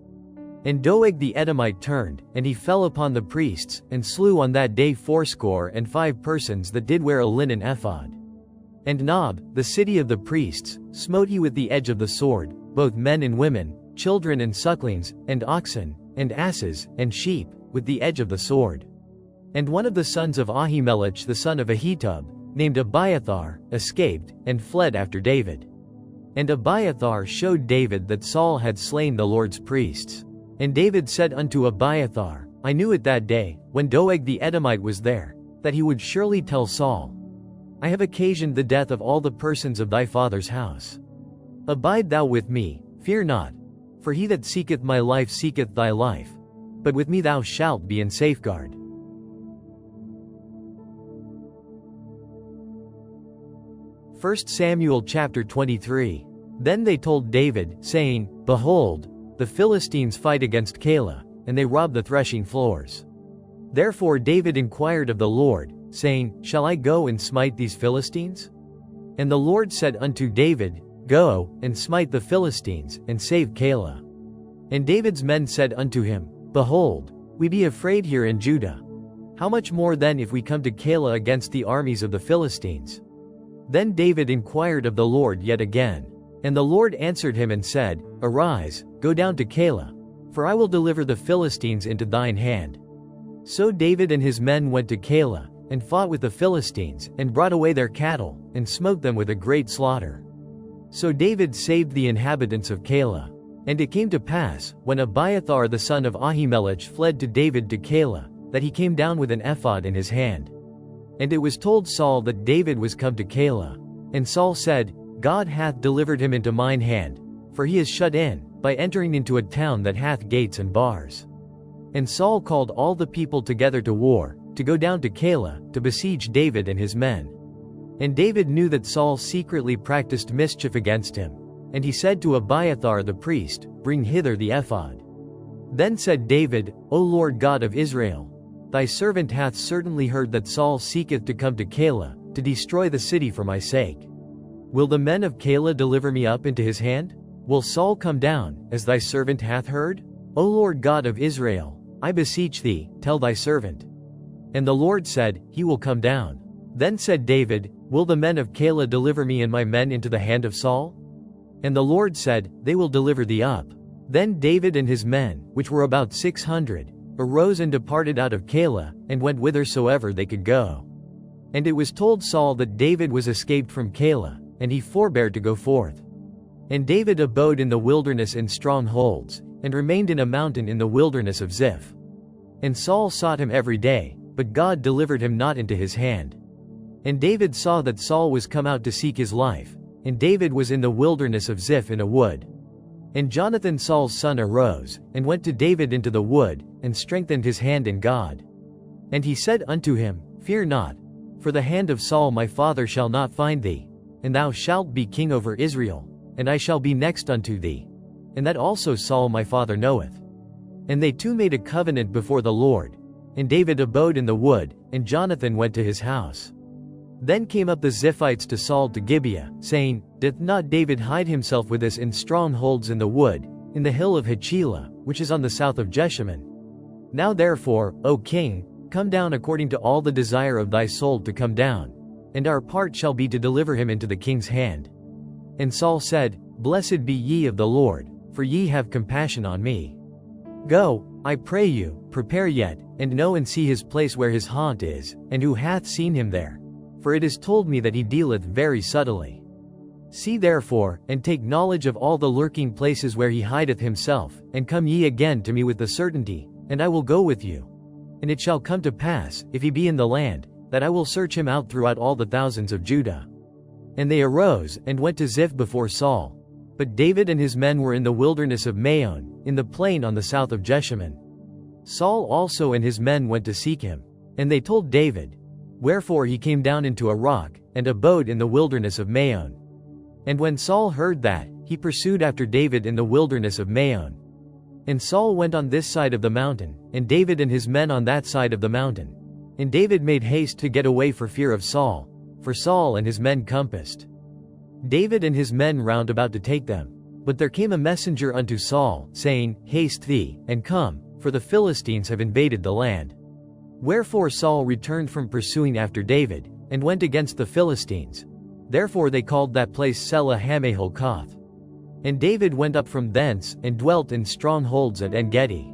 And Doeg the Edomite turned, and he fell upon the priests, and slew on that day 75 persons that did wear a linen ephod. And Nob, the city of the priests, smote he with the edge of the sword, both men and women, children and sucklings, and oxen, and asses, and sheep, with the edge of the sword. And one of the sons of Ahimelech the son of Ahitub, named Abiathar, escaped, and fled after David. And Abiathar showed David that Saul had slain the Lord's priests. And David said unto Abiathar, I knew it that day, when Doeg the Edomite was there, that he would surely tell Saul, I have occasioned the death of all the persons of thy father's house. Abide thou with me, fear not. For he that seeketh my life seeketh thy life. But with me thou shalt be in safeguard. 1 Samuel chapter 23. Then they told David, saying, Behold, the Philistines fight against Keilah, and they rob the threshing floors. Therefore David inquired of the Lord, saying, Shall I go and smite these Philistines? And the Lord said unto David, Go, and smite the Philistines, and save Keilah. And David's men said unto him, Behold, we be afraid here in Judah. How much more then if we come to Keilah against the armies of the Philistines? Then David inquired of the Lord yet again. And the Lord answered him and said, Arise, go down to Keilah, for I will deliver the Philistines into thine hand. So David and his men went to Keilah, and fought with the Philistines, and brought away their cattle, and smote them with a great slaughter. So David saved the inhabitants of Keilah. And it came to pass, when Abiathar the son of Ahimelech fled to David to Keilah, that he came down with an ephod in his hand. And it was told Saul that David was come to Keilah. And Saul said, God hath delivered him into mine hand, for he is shut in, by entering into a town that hath gates and bars. And Saul called all the people together to war, to go down to Keilah, to besiege David and his men. And David knew that Saul secretly practiced mischief against him. And he said to Abiathar the priest, Bring hither the ephod. Then said David, O Lord God of Israel, thy servant hath certainly heard that Saul seeketh to come to Keilah, to destroy the city for my sake. Will the men of Keilah deliver me up into his hand? Will Saul come down, as thy servant hath heard? O Lord God of Israel, I beseech thee, tell thy servant. And the Lord said, He will come down. Then said David, Will the men of Keilah deliver me and my men into the hand of Saul? And the Lord said, They will deliver thee up. Then David and his men, which were about 600, arose and departed out of Keilah, and went whithersoever they could go. And it was told Saul that David was escaped from Keilah, and he forbore to go forth. And David abode in the wilderness in strongholds, and remained in a mountain in the wilderness of Ziph. And Saul sought him every day, but God delivered him not into his hand. And David saw that Saul was come out to seek his life, and David was in the wilderness of Ziph in a wood. And Jonathan Saul's son arose, and went to David into the wood, and strengthened his hand in God. And he said unto him, Fear not, for the hand of Saul my father shall not find thee, and thou shalt be king over Israel, and I shall be next unto thee. And that also Saul my father knoweth. And they two made a covenant before the Lord. And David abode in the wood, and Jonathan went to his house. Then came up the Ziphites to Saul to Gibeah, saying, Doth not David hide himself with us in strongholds in the wood, in the hill of Hachilah, which is on the south of Jeshimon? Now therefore, O king, come down according to all the desire of thy soul to come down, and our part shall be to deliver him into the king's hand. And Saul said, Blessed be ye of the Lord, for ye have compassion on me. Go, I pray you, prepare yet, and know and see his place where his haunt is, and who hath seen him there. For it is told me that he dealeth very subtly. See therefore, and take knowledge of all the lurking places where he hideth himself, and come ye again to me with the certainty, and I will go with you. And it shall come to pass, if he be in the land, that I will search him out throughout all the thousands of Judah. And they arose, and went to Ziph before Saul. But David and his men were in the wilderness of Maon, in the plain on the south of Jeshimon. Saul also and his men went to seek him. And they told David. Wherefore he came down into a rock, and abode in the wilderness of Maon. And when Saul heard that, he pursued after David in the wilderness of Maon. And Saul went on this side of the mountain, and David and his men on that side of the mountain. And David made haste to get away for fear of Saul, for Saul and his men compassed David and his men round about to take them. But there came a messenger unto Saul, saying, Haste thee, and come, for the Philistines have invaded the land. Wherefore Saul returned from pursuing after David, and went against the Philistines. Therefore they called that place Selah Hamahol-Koth. And David went up from thence, and dwelt in strongholds at En-Gedi.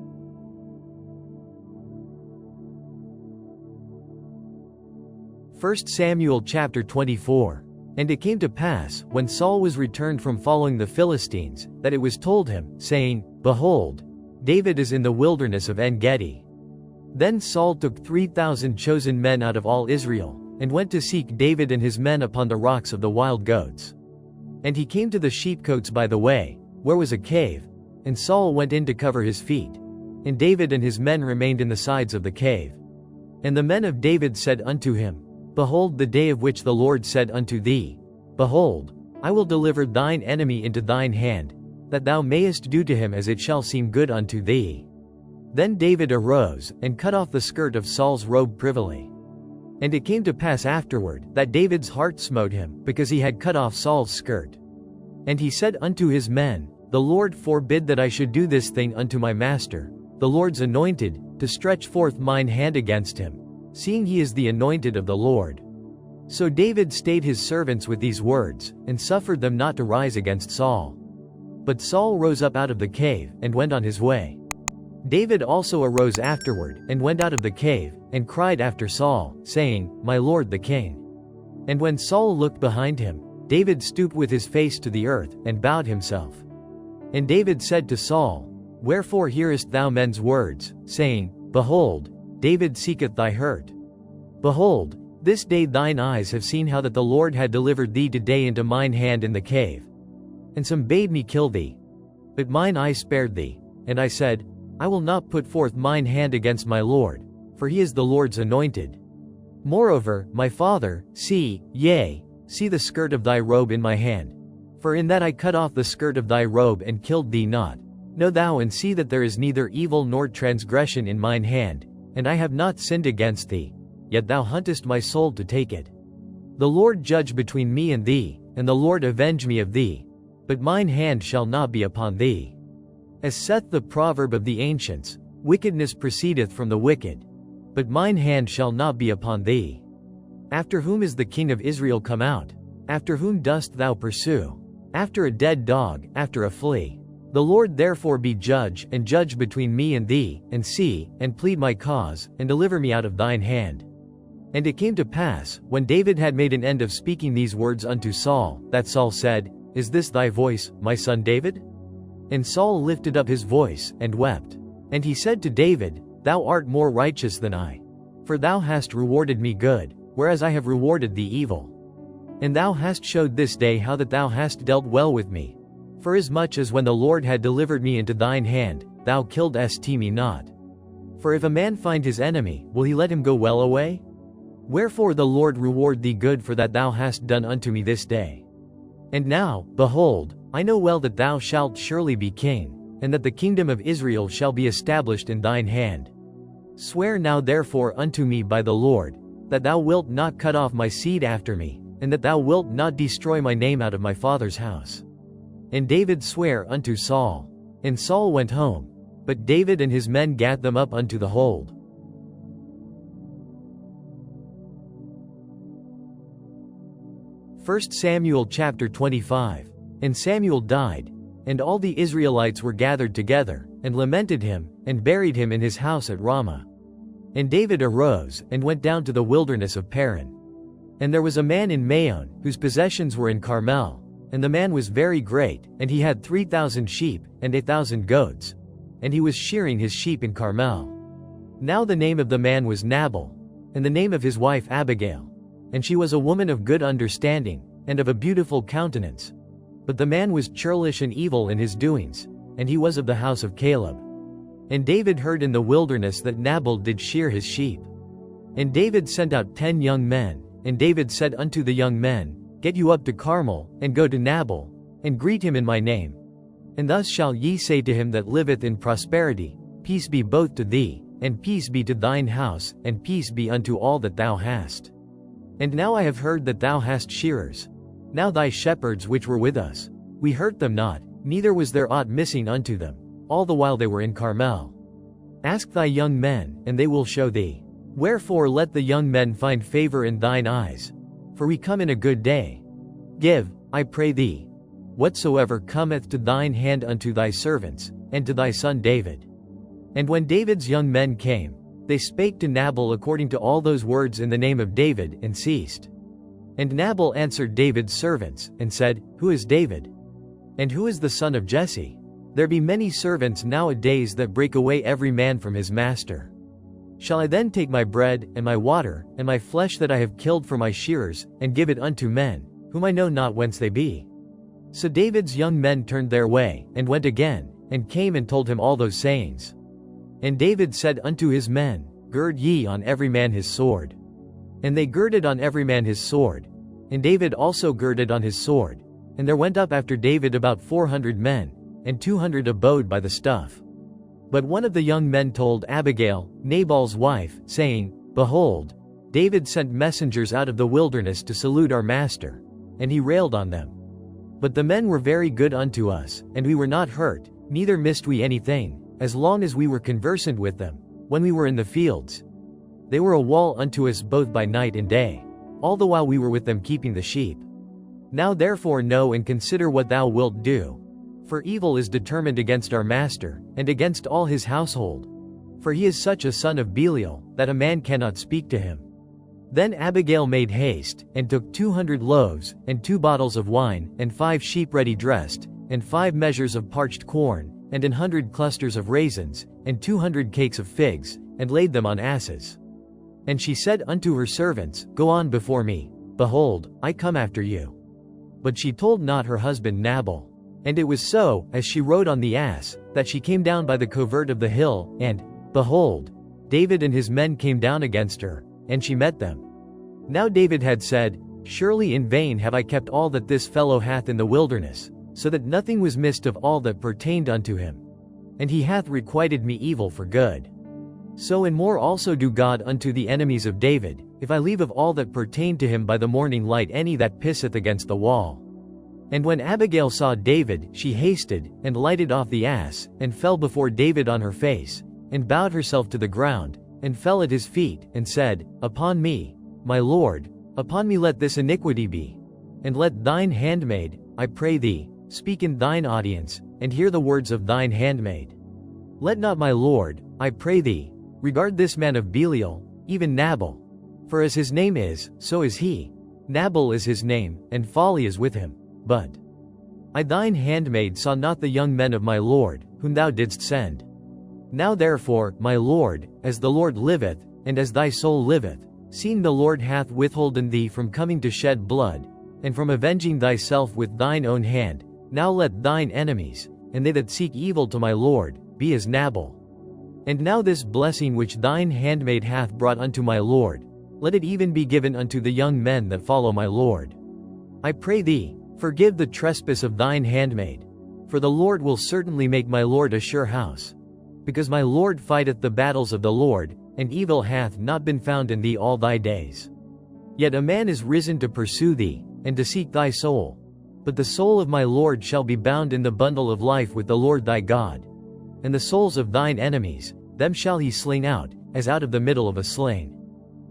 1 Samuel chapter 24. And it came to pass, when Saul was returned from following the Philistines, that it was told him, saying, Behold, David is in the wilderness of En-Gedi. Then Saul took 3,000 chosen men out of all Israel, and went to seek David and his men upon the rocks of the wild goats. And he came to the sheepcotes by the way, where was a cave, and Saul went in to cover his feet. And David and his men remained in the sides of the cave. And the men of David said unto him, Behold the day of which the Lord said unto thee, Behold, I will deliver thine enemy into thine hand, that thou mayest do to him as it shall seem good unto thee. Then David arose, and cut off the skirt of Saul's robe privily. And it came to pass afterward, that David's heart smote him, because he had cut off Saul's skirt. And he said unto his men, The Lord forbid that I should do this thing unto my master, the Lord's anointed, to stretch forth mine hand against him, seeing he is the anointed of the Lord. So David stayed his servants with these words, and suffered them not to rise against Saul. But Saul rose up out of the cave, and went on his way. David also arose afterward, and went out of the cave, and cried after Saul, saying, My lord the king. And when Saul looked behind him, David stooped with his face to the earth, and bowed himself. And David said to Saul, Wherefore hearest thou men's words, saying, Behold, David seeketh thy hurt? Behold, this day thine eyes have seen how that the Lord had delivered thee today into mine hand in the cave. And some bade me kill thee. But mine eye spared thee, and I said, I will not put forth mine hand against my Lord, for he is the Lord's anointed. Moreover, my father, see the skirt of thy robe in my hand. For in that I cut off the skirt of thy robe and killed thee not. Know thou and see that there is neither evil nor transgression in mine hand, and I have not sinned against thee, yet thou huntest my soul to take it. The Lord judge between me and thee, and the Lord avenge me of thee, but mine hand shall not be upon thee. As saith the proverb of the ancients, wickedness proceedeth from the wicked, but mine hand shall not be upon thee. After whom is the king of Israel come out? After whom dost thou pursue? After a dead dog, after a flea. The Lord therefore be judge, and judge between me and thee, and see, and plead my cause, and deliver me out of thine hand. And it came to pass, when David had made an end of speaking these words unto Saul, that Saul said, Is this thy voice, my son David? And Saul lifted up his voice, and wept. And he said to David, Thou art more righteous than I. For thou hast rewarded me good, whereas I have rewarded thee evil. And thou hast showed this day how that thou hast dealt well with me. Forasmuch as when the Lord had delivered me into thine hand, thou killedst me not. For if a man find his enemy, will he let him go well away? Wherefore the Lord reward thee good for that thou hast done unto me this day. And now, behold, I know well that thou shalt surely be king, and that the kingdom of Israel shall be established in thine hand. Swear now therefore unto me by the Lord, that thou wilt not cut off my seed after me, and that thou wilt not destroy my name out of my father's house. And David sware unto Saul. And Saul went home, but David and his men gat them up unto the hold. 1 Samuel chapter 25. And Samuel died, and all the Israelites were gathered together, and lamented him, and buried him in his house at Ramah. And David arose, and went down to the wilderness of Paran. And there was a man in Maon, whose possessions were in Carmel, and the man was very great, and he had 3,000 sheep, and 1,000 goats. And he was shearing his sheep in Carmel. Now the name of the man was Nabal, and the name of his wife Abigail. And she was a woman of good understanding, and of a beautiful countenance. But the man was churlish and evil in his doings, and he was of the house of Caleb. And David heard in the wilderness that Nabal did shear his sheep. And David sent out 10 young men, and David said unto the young men, Get you up to Carmel, and go to Nabal, and greet him in my name. And thus shall ye say to him that liveth in prosperity, Peace be both to thee, and peace be to thine house, and peace be unto all that thou hast. And now I have heard that thou hast shearers. Now thy shepherds which were with us, we hurt them not, neither was there aught missing unto them, all the while they were in Carmel. Ask thy young men, and they will show thee. Wherefore let the young men find favor in thine eyes. For we come in a good day. Give, I pray thee, whatsoever cometh to thine hand unto thy servants, and to thy son David. And when David's young men came, they spake to Nabal according to all those words in the name of David, and ceased. And Nabal answered David's servants, and said, Who is David? And who is the son of Jesse? There be many servants nowadays that break away every man from his master. Shall I then take my bread, and my water, and my flesh that I have killed for my shearers, and give it unto men, whom I know not whence they be? So David's young men turned their way, and went again, and came and told him all those sayings. And David said unto his men, Gird ye on every man his sword. And they girded on every man his sword. And David also girded on his sword. And there went up after David about 400 men, and 200 abode by the stuff. But one of the young men told Abigail, Nabal's wife, saying, Behold, David sent messengers out of the wilderness to salute our master. And he railed on them. But the men were very good unto us, and we were not hurt, neither missed we anything, as long as we were conversant with them, when we were in the fields. They were a wall unto us both by night and day, all the while we were with them keeping the sheep. Now therefore know and consider what thou wilt do. For evil is determined against our master, and against all his household. For he is such a son of Belial, that a man cannot speak to him. Then Abigail made haste, and took 200 loaves, and 2 bottles of wine, and 5 sheep ready dressed, and 5 measures of parched corn, and 100 clusters of raisins, and 200 cakes of figs, and laid them on asses. And she said unto her servants, Go on before me, behold, I come after you. But she told not her husband Nabal. And it was so, as she rode on the ass, that she came down by the covert of the hill, and, behold, David and his men came down against her, and she met them. Now David had said, Surely in vain have I kept all that this fellow hath in the wilderness, so that nothing was missed of all that pertained unto him. And he hath requited me evil for good. So and more also do God unto the enemies of David, if I leave of all that pertained to him by the morning light any that pisseth against the wall. And when Abigail saw David, she hasted, and lighted off the ass, and fell before David on her face, and bowed herself to the ground, and fell at his feet, and said, Upon me, my lord, upon me let this iniquity be. And let thine handmaid, I pray thee, speak in thine audience, and hear the words of thine handmaid. Let not my lord, I pray thee, regard this man of Belial, even Nabal. For as his name is, so is he. Nabal is his name, and folly is with him. But I thine handmaid saw not the young men of my lord, whom thou didst send. Now therefore, my lord, as the Lord liveth, and as thy soul liveth, seeing the Lord hath withholden thee from coming to shed blood, and from avenging thyself with thine own hand, now let thine enemies, and they that seek evil to my lord, be as Nabal. And now this blessing which thine handmaid hath brought unto my lord, let it even be given unto the young men that follow my lord. I pray thee, forgive the trespass of thine handmaid. For the Lord will certainly make my lord a sure house. Because my lord fighteth the battles of the Lord, and evil hath not been found in thee all thy days. Yet a man is risen to pursue thee, and to seek thy soul. But the soul of my lord shall be bound in the bundle of life with the Lord thy God. And the souls of thine enemies, them shall he sling out, as out of the middle of a sling.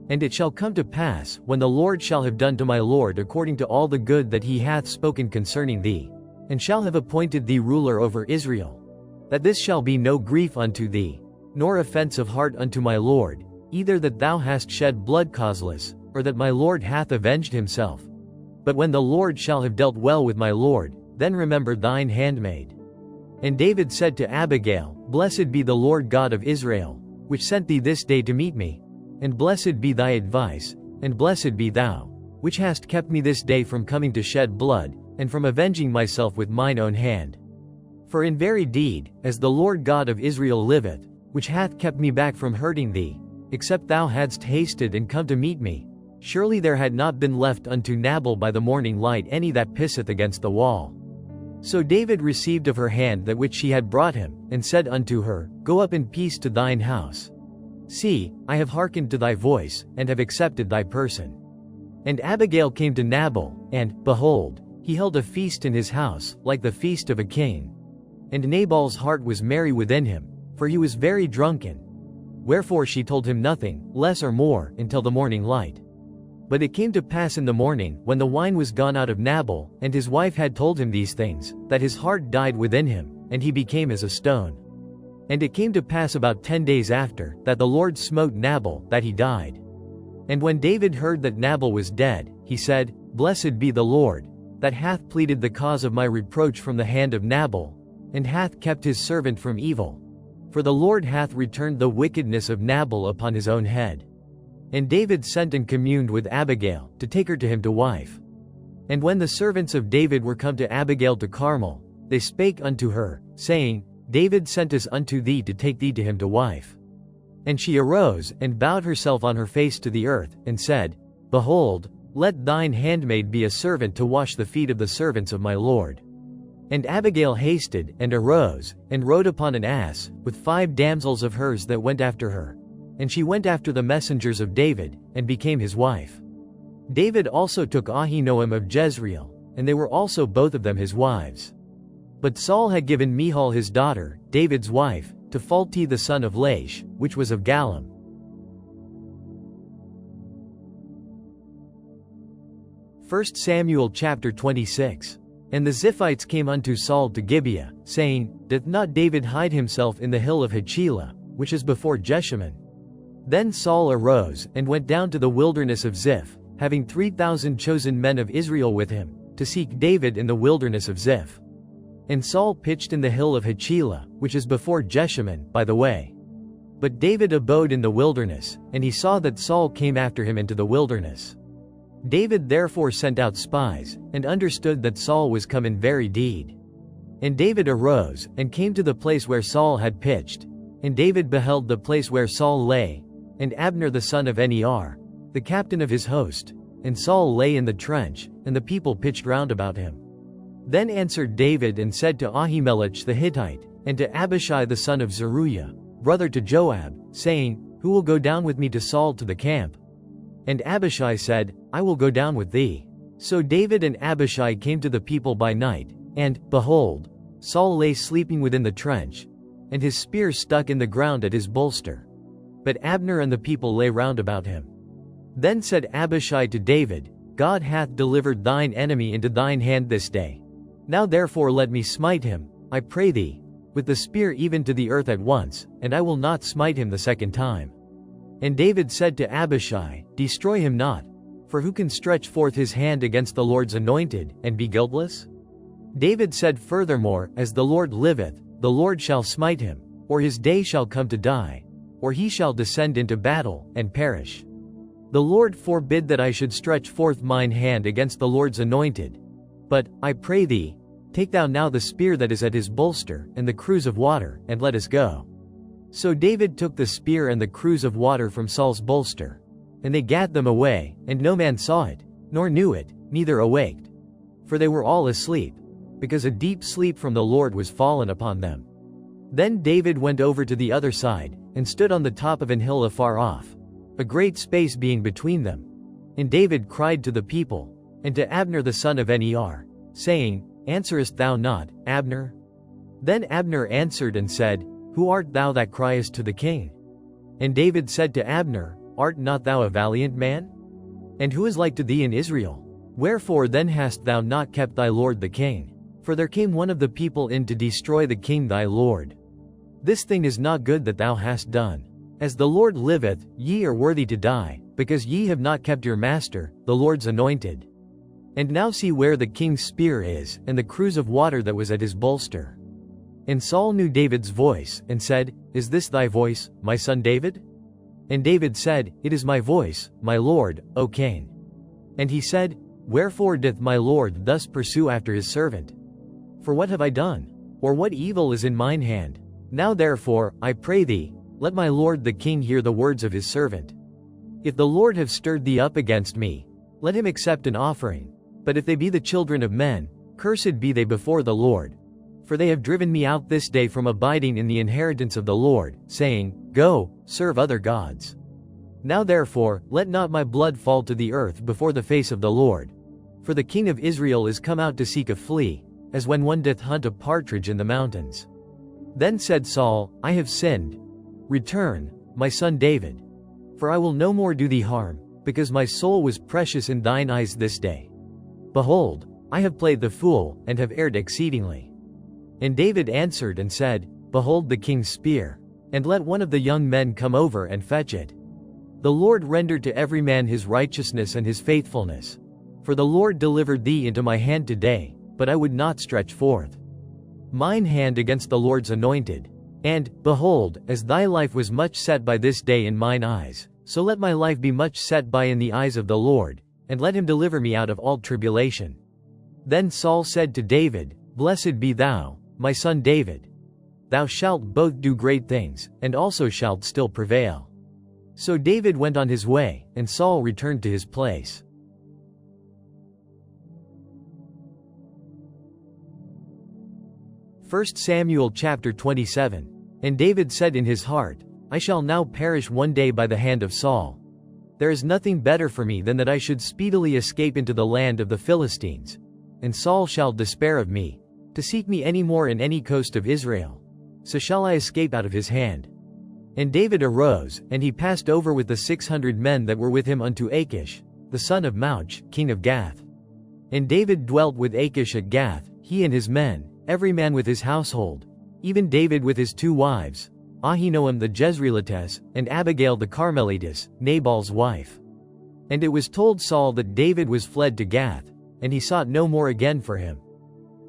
And it shall come to pass, when the Lord shall have done to my lord according to all the good that he hath spoken concerning thee, and shall have appointed thee ruler over Israel, that this shall be no grief unto thee, nor offense of heart unto my lord, either that thou hast shed blood causeless, or that my lord hath avenged himself. But when the Lord shall have dealt well with my lord, then remember thine handmaid. And David said to Abigail, Blessed be the Lord God of Israel, which sent thee this day to meet me. And blessed be thy advice, and blessed be thou, which hast kept me this day from coming to shed blood, and from avenging myself with mine own hand. For in very deed, as the Lord God of Israel liveth, which hath kept me back from hurting thee, except thou hadst hasted and come to meet me, surely there had not been left unto Nabal by the morning light any that pisseth against the wall. So David received of her hand that which she had brought him, and said unto her, Go up in peace to thine house. See, I have hearkened to thy voice, and have accepted thy person. And Abigail came to Nabal, and, behold, he held a feast in his house, like the feast of a king. And Nabal's heart was merry within him, for he was very drunken. Wherefore she told him nothing, less or more, until the morning light. But it came to pass in the morning, when the wine was gone out of Nabal, and his wife had told him these things, that his heart died within him, and he became as a stone. And it came to pass about 10 days after, that the Lord smote Nabal, that he died. And when David heard that Nabal was dead, he said, Blessed be the Lord, that hath pleaded the cause of my reproach from the hand of Nabal, and hath kept his servant from evil. For the Lord hath returned the wickedness of Nabal upon his own head. And David sent and communed with Abigail, to take her to him to wife. And when the servants of David were come to Abigail to Carmel, they spake unto her, saying, David sent us unto thee to take thee to him to wife. And she arose, and bowed herself on her face to the earth, and said, Behold, let thine handmaid be a servant to wash the feet of the servants of my Lord. And Abigail hasted, and arose, and rode upon an ass, with 5 damsels of hers that went after her. And she went after the messengers of David, and became his wife. David also took Ahinoam of Jezreel, and they were also both of them his wives. But Saul had given Michal his daughter, David's wife, to Phalti the son of Laish, which was of Gallim. 1 Samuel chapter 26. And the Ziphites came unto Saul to Gibeah, saying, Doth not David hide himself in the hill of Hachilah, which is before Jeshimon? Then Saul arose, and went down to the wilderness of Ziph, having 3,000 chosen men of Israel with him, to seek David in the wilderness of Ziph. And Saul pitched in the hill of Hachilah, which is before Jeshimon, by the way. But David abode in the wilderness, and he saw that Saul came after him into the wilderness. David therefore sent out spies, and understood that Saul was come in very deed. And David arose, and came to the place where Saul had pitched. And David beheld the place where Saul lay, and Abner the son of Ner, the captain of his host. And Saul lay in the trench, and the people pitched round about him. Then answered David and said to Ahimelech the Hittite, and to Abishai the son of Zeruiah, brother to Joab, saying, Who will go down with me to Saul to the camp? And Abishai said, I will go down with thee. So David and Abishai came to the people by night, and, behold, Saul lay sleeping within the trench, and his spear stuck in the ground at his bolster. But Abner and the people lay round about him. Then said Abishai to David, God hath delivered thine enemy into thine hand this day. Now therefore let me smite him, I pray thee, with the spear even to the earth at once, and I will not smite him the second time. And David said to Abishai, Destroy him not, for who can stretch forth his hand against the Lord's anointed, and be guiltless? David said furthermore, As the Lord liveth, the Lord shall smite him, or his day shall come to die, or he shall descend into battle, and perish. The Lord forbid that I should stretch forth mine hand against the Lord's anointed. But, I pray thee, take thou now the spear that is at his bolster, and the cruse of water, and let us go. So David took the spear and the cruse of water from Saul's bolster. And they gat them away, and no man saw it, nor knew it, neither awaked. For they were all asleep, because a deep sleep from the Lord was fallen upon them. Then David went over to the other side, and stood on the top of an hill afar off, a great space being between them. And David cried to the people, and to Abner the son of Ner, saying, Answerest thou not, Abner? Then Abner answered and said, Who art thou that criest to the king? And David said to Abner, Art not thou a valiant man? And who is like to thee in Israel? Wherefore then hast thou not kept thy lord the king? For there came one of the people in to destroy the king thy lord. This thing is not good that thou hast done. As the Lord liveth, ye are worthy to die, because ye have not kept your master, the Lord's anointed. And now see where the king's spear is, and the cruse of water that was at his bolster. And Saul knew David's voice, and said, Is this thy voice, my son David? And David said, It is my voice, my lord, O king. And he said, Wherefore doth my Lord thus pursue after his servant? For what have I done? Or what evil is in mine hand? Now therefore, I pray thee, let my lord the king hear the words of his servant. If the Lord have stirred thee up against me, let him accept an offering. But if they be the children of men, cursed be they before the Lord. For they have driven me out this day from abiding in the inheritance of the Lord, saying, Go, serve other gods. Now therefore, let not my blood fall to the earth before the face of the Lord. For the king of Israel is come out to seek a flea, as when one doth hunt a partridge in the mountains. Then said Saul, I have sinned. Return, my son David. For I will no more do thee harm, because my soul was precious in thine eyes this day. Behold, I have played the fool, and have erred exceedingly. And David answered and said, Behold the king's spear, and let one of the young men come over and fetch it. The Lord rendered to every man his righteousness and his faithfulness. For the Lord delivered thee into my hand today, but I would not stretch forth mine hand against the Lord's anointed. And, behold, as thy life was much set by this day in mine eyes, so let my life be much set by in the eyes of the Lord, and let him deliver me out of all tribulation. Then Saul said to David, Blessed be thou, my son David. Thou shalt both do great things, and also shalt still prevail. So David went on his way, and Saul returned to his place. 1 Samuel chapter 27. And David said in his heart, I shall now perish one day by the hand of Saul. There is nothing better for me than that I should speedily escape into the land of the Philistines. And Saul shall despair of me, to seek me any more in any coast of Israel. So shall I escape out of his hand. And David arose, and he passed over with the 600 men that were with him unto Achish, the son of Mauch, king of Gath. And David dwelt with Achish at Gath, he and his men, every man with his household, even David with his 2 wives, Ahinoam the Jezreelitess, and Abigail the Carmelitess, Nabal's wife. And it was told Saul that David was fled to Gath, and he sought no more again for him.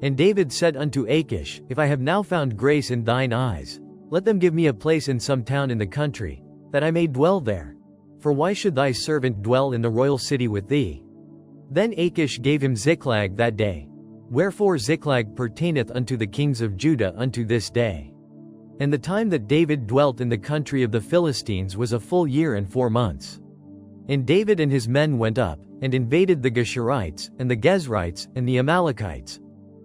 And David said unto Achish, If I have now found grace in thine eyes, let them give me a place in some town in the country, that I may dwell there. For why should thy servant dwell in the royal city with thee? Then Achish gave him Ziklag that day. Wherefore Ziklag pertaineth unto the kings of Judah unto this day. And the time that David dwelt in the country of the Philistines was a full year and 4 months. And David and his men went up, and invaded the Geshurites, and the Gezrites, and the Amalekites.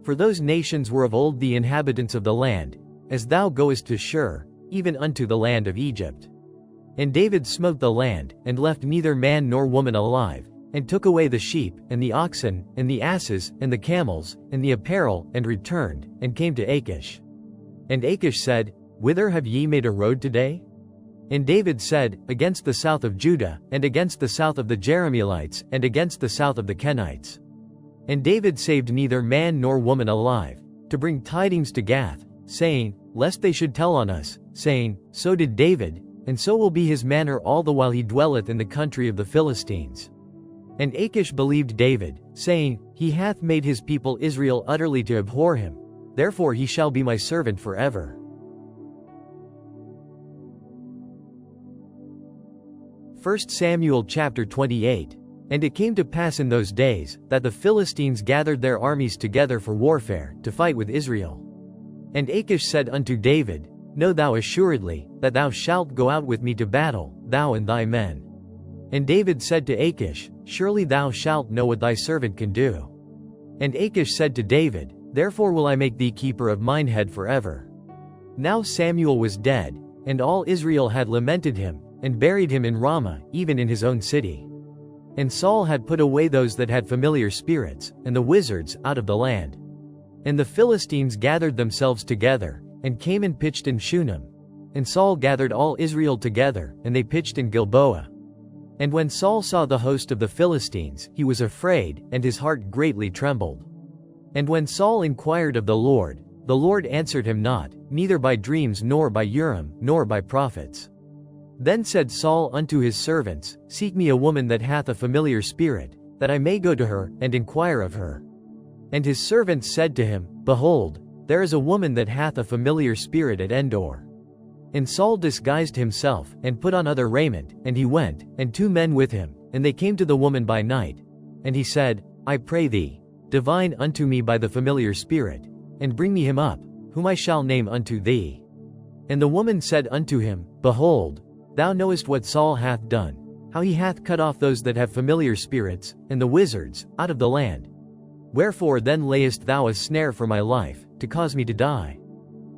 For those nations were of old the inhabitants of the land, as thou goest to Shur, even unto the land of Egypt. And David smote the land, and left neither man nor woman alive, and took away the sheep, and the oxen, and the asses, and the camels, and the apparel, and returned, and came to Achish. And Achish said, Whither have ye made a road today? And David said, Against the south of Judah, and against the south of the Jerahmeelites, and against the south of the Kenites. And David saved neither man nor woman alive, to bring tidings to Gath, saying, Lest they should tell on us, saying, So did David, and so will be his manner all the while he dwelleth in the country of the Philistines. And Achish believed David, saying, He hath made his people Israel utterly to abhor him, therefore he shall be my servant forever. 1 Samuel chapter 28. And it came to pass in those days, that the Philistines gathered their armies together for warfare, to fight with Israel. And Achish said unto David, Know thou assuredly, that thou shalt go out with me to battle, thou and thy men. And David said to Achish, Surely thou shalt know what thy servant can do. And Achish said to David, Therefore will I make thee keeper of mine head forever. Now Samuel was dead, and all Israel had lamented him, and buried him in Ramah, even in his own city. And Saul had put away those that had familiar spirits, and the wizards, out of the land. And the Philistines gathered themselves together, and came and pitched in Shunem. And Saul gathered all Israel together, and they pitched in Gilboa. And when Saul saw the host of the Philistines, he was afraid, and his heart greatly trembled. And when Saul inquired of the Lord answered him not, neither by dreams nor by Urim, nor by prophets. Then said Saul unto his servants, Seek me a woman that hath a familiar spirit, that I may go to her, and inquire of her. And his servants said to him, Behold, there is a woman that hath a familiar spirit at Endor. And Saul disguised himself, and put on other raiment, and he went, and 2 men with him, and they came to the woman by night. And he said, I pray thee, divine unto me by the familiar spirit, and bring me him up, whom I shall name unto thee. And the woman said unto him, Behold, thou knowest what Saul hath done, how he hath cut off those that have familiar spirits, and the wizards, out of the land. Wherefore then layest thou a snare for my life, to cause me to die?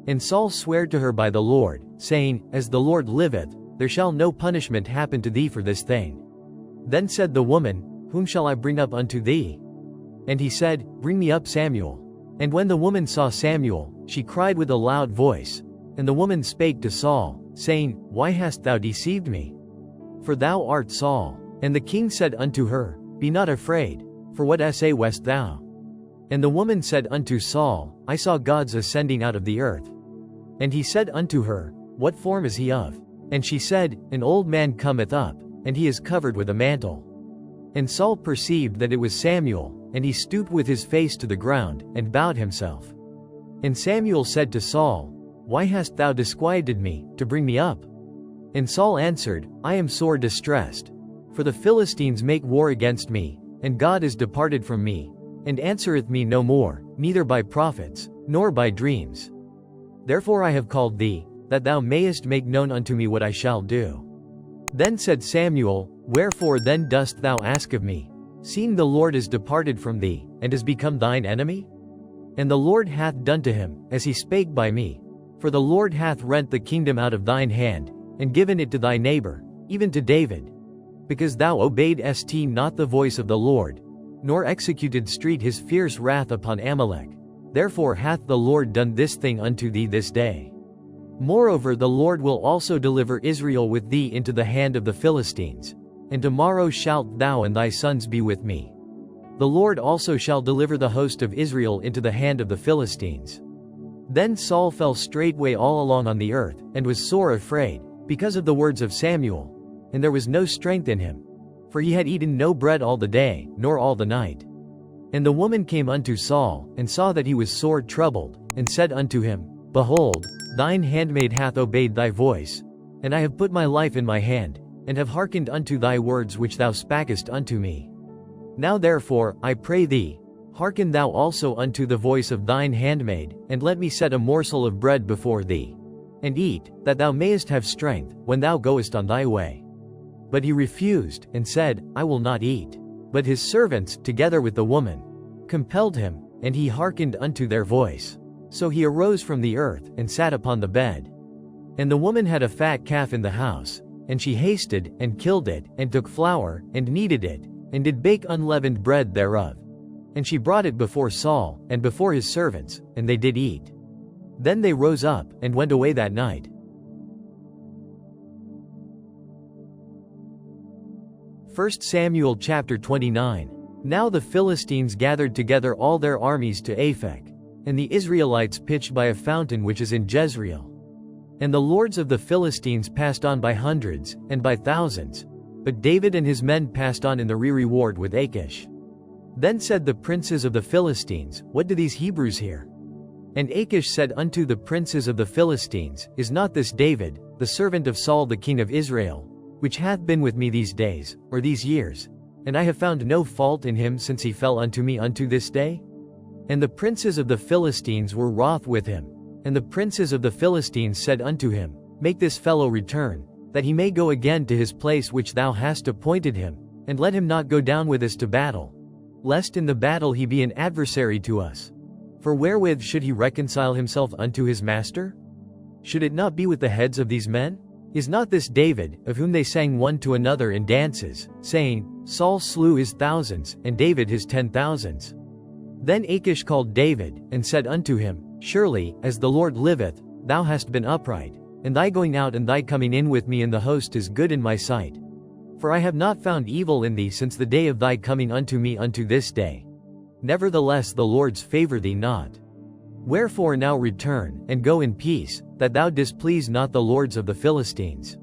And Saul sware to her by the Lord, saying, As the Lord liveth, there shall no punishment happen to thee for this thing. Then said the woman, Whom shall I bring up unto thee? And he said, Bring me up Samuel. And when the woman saw Samuel, she cried with a loud voice. And the woman spake to Saul, saying, Why hast thou deceived me? For thou art Saul. And the king said unto her, Be not afraid, for what essayest thou? And the woman said unto Saul, I saw gods ascending out of the earth. And he said unto her, What form is he of? And she said, An old man cometh up, and he is covered with a mantle. And Saul perceived that it was Samuel, and he stooped with his face to the ground, and bowed himself. And Samuel said to Saul, Why hast thou disquieted me, to bring me up? And Saul answered, I am sore distressed. For the Philistines make war against me, and God is departed from me, and answereth me no more, neither by prophets, nor by dreams. Therefore I have called thee, that thou mayest make known unto me what I shall do. Then said Samuel, Wherefore then dost thou ask of me, seeing the Lord is departed from thee, and is become thine enemy? And the Lord hath done to him, as he spake by me. For the Lord hath rent the kingdom out of thine hand, and given it to thy neighbor, even to David. Because thou obeyedst not the voice of the Lord, nor executedst his fierce wrath upon Amalek. Therefore hath the Lord done this thing unto thee this day. Moreover the Lord will also deliver Israel with thee into the hand of the Philistines. And tomorrow shalt thou and thy sons be with me. The Lord also shall deliver the host of Israel into the hand of the Philistines. Then Saul fell straightway all along on the earth, and was sore afraid, because of the words of Samuel. And there was no strength in him. For he had eaten no bread all the day, nor all the night. And the woman came unto Saul, and saw that he was sore troubled, and said unto him, Behold, thine handmaid hath obeyed thy voice, and I have put my life in my hand, and have hearkened unto thy words which thou spakest unto me. Now therefore, I pray thee, hearken thou also unto the voice of thine handmaid, and let me set a morsel of bread before thee, and eat, that thou mayest have strength, when thou goest on thy way. But he refused, and said, I will not eat. But his servants, together with the woman, compelled him, and he hearkened unto their voice. So he arose from the earth, and sat upon the bed. And the woman had a fat calf in the house, and she hasted, and killed it, and took flour, and kneaded it, and did bake unleavened bread thereof. And she brought it before Saul, and before his servants, and they did eat. Then they rose up, and went away that night. 1 Samuel chapter 29. Now the Philistines gathered together all their armies to Aphek, and the Israelites pitched by a fountain which is in Jezreel. And the lords of the Philistines passed on by hundreds, and by thousands. But David and his men passed on in the rearward with Achish. Then said the princes of the Philistines, What do these Hebrews here? And Achish said unto the princes of the Philistines, Is not this David, the servant of Saul the king of Israel, which hath been with me these days, or these years? And I have found no fault in him since he fell unto me unto this day? And the princes of the Philistines were wroth with him. And the princes of the Philistines said unto him, Make this fellow return, that he may go again to his place which thou hast appointed him, and let him not go down with us to battle, lest in the battle he be an adversary to us. For wherewith should he reconcile himself unto his master? Should it not be with the heads of these men? Is not this David, of whom they sang one to another in dances, saying, Saul slew his thousands, and David his 10,000s? Then Achish called David, and said unto him, Surely, as the Lord liveth, thou hast been upright, and thy going out and thy coming in with me in the host is good in my sight. For I have not found evil in thee since the day of thy coming unto me unto this day. Nevertheless the Lord's favor thee not. Wherefore now return, and go in peace, that thou displease not the lords of the Philistines.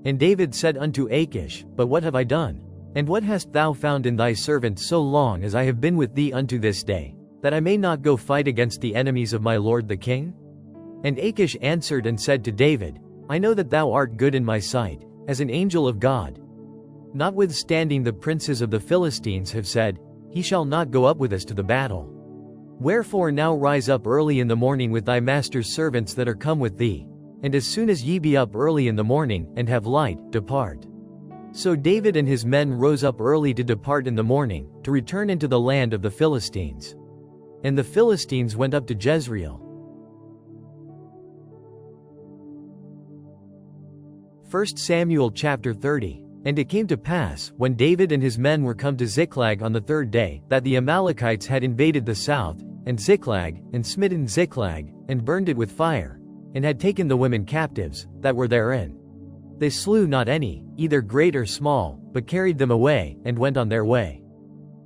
And David said unto Achish, But what have I done? And what hast thou found in thy servant so long as I have been with thee unto this day, that I may not go fight against the enemies of my lord the king? And Achish answered and said to David, I know that thou art good in my sight, as an angel of God. Notwithstanding the princes of the Philistines have said, he shall not go up with us to the battle. Wherefore now rise up early in the morning with thy master's servants that are come with thee, and as soon as ye be up early in the morning, and have light, depart. So David and his men rose up early to depart in the morning, to return into the land of the Philistines. And the Philistines went up to Jezreel. 1 Samuel chapter 30. And it came to pass, when David and his men were come to Ziklag on the third day, that the Amalekites had invaded the south, and Ziklag, and smitten Ziklag, and burned it with fire, and had taken the women captives, that were therein. They slew not any, either great or small, but carried them away, and went on their way.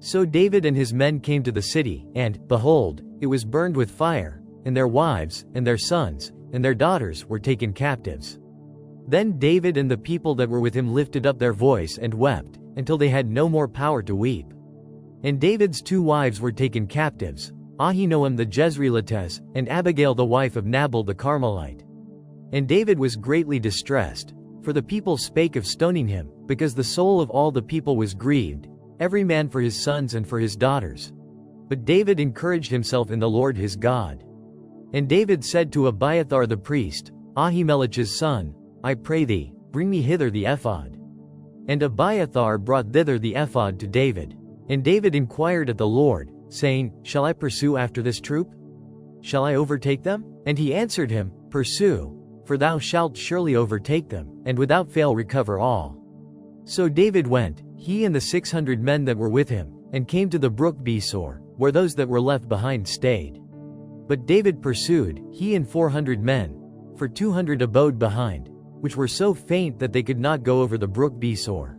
So David and his men came to the city, and, behold, it was burned with fire, and their wives, and their sons, and their daughters were taken captives. Then David and the people that were with him lifted up their voice and wept, until they had no more power to weep. And David's 2 wives were taken captives, Ahinoam the Jezreelitess, and Abigail the wife of Nabal the Carmelite. And David was greatly distressed, for the people spake of stoning him, because the soul of all the people was grieved, every man for his sons and for his daughters. But David encouraged himself in the Lord his God. And David said to Abiathar the priest, Ahimelech's son, I pray thee, bring me hither the ephod. And Abiathar brought thither the ephod to David. And David inquired at the Lord, saying, Shall I pursue after this troop? Shall I overtake them? And he answered him, Pursue, for thou shalt surely overtake them, and without fail recover all. So David went, he and the 600 men that were with him, and came to the brook Besor, where those that were left behind stayed. But David pursued, he and 400 men, for 200 abode behind, which were so faint that they could not go over the brook Besor.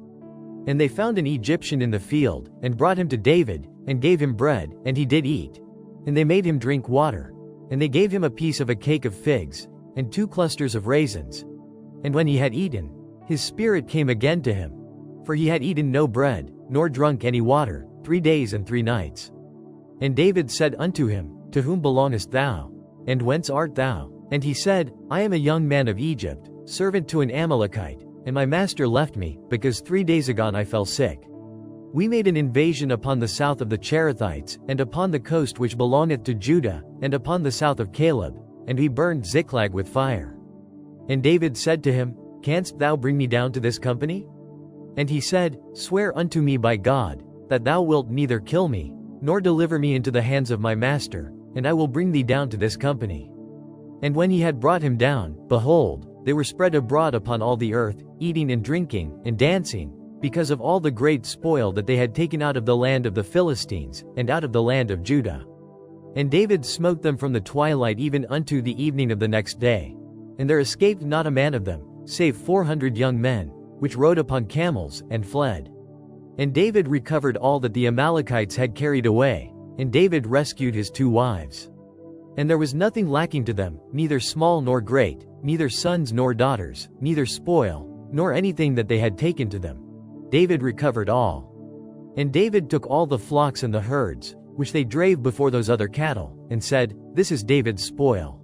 And they found an Egyptian in the field, and brought him to David, and gave him bread, and he did eat. And they made him drink water. And they gave him a piece of a cake of figs, and 2 clusters of raisins. And when he had eaten, his spirit came again to him. For he had eaten no bread, nor drunk any water, 3 days and 3 nights. And David said unto him, To whom belongest thou? And whence art thou? And he said, I am a young man of Egypt, servant to an Amalekite, and my master left me, because 3 days agone I fell sick. We made an invasion upon the south of the Cherethites, and upon the coast which belongeth to Judah, and upon the south of Caleb, and we burned Ziklag with fire. And David said to him, Canst thou bring me down to this company? And he said, Swear unto me by God, that thou wilt neither kill me, nor deliver me into the hands of my master, and I will bring thee down to this company. And when he had brought him down, behold, they were spread abroad upon all the earth, eating and drinking, and dancing, because of all the great spoil that they had taken out of the land of the Philistines, and out of the land of Judah. And David smote them from the twilight even unto the evening of the next day. And there escaped not a man of them, save 400 young men, which rode upon camels, and fled. And David recovered all that the Amalekites had carried away, and David rescued his 2 wives. And there was nothing lacking to them, neither small nor great, neither sons nor daughters, neither spoil, nor anything that they had taken to them. David recovered all. And David took all the flocks and the herds, which they drave before those other cattle, and said, This is David's spoil.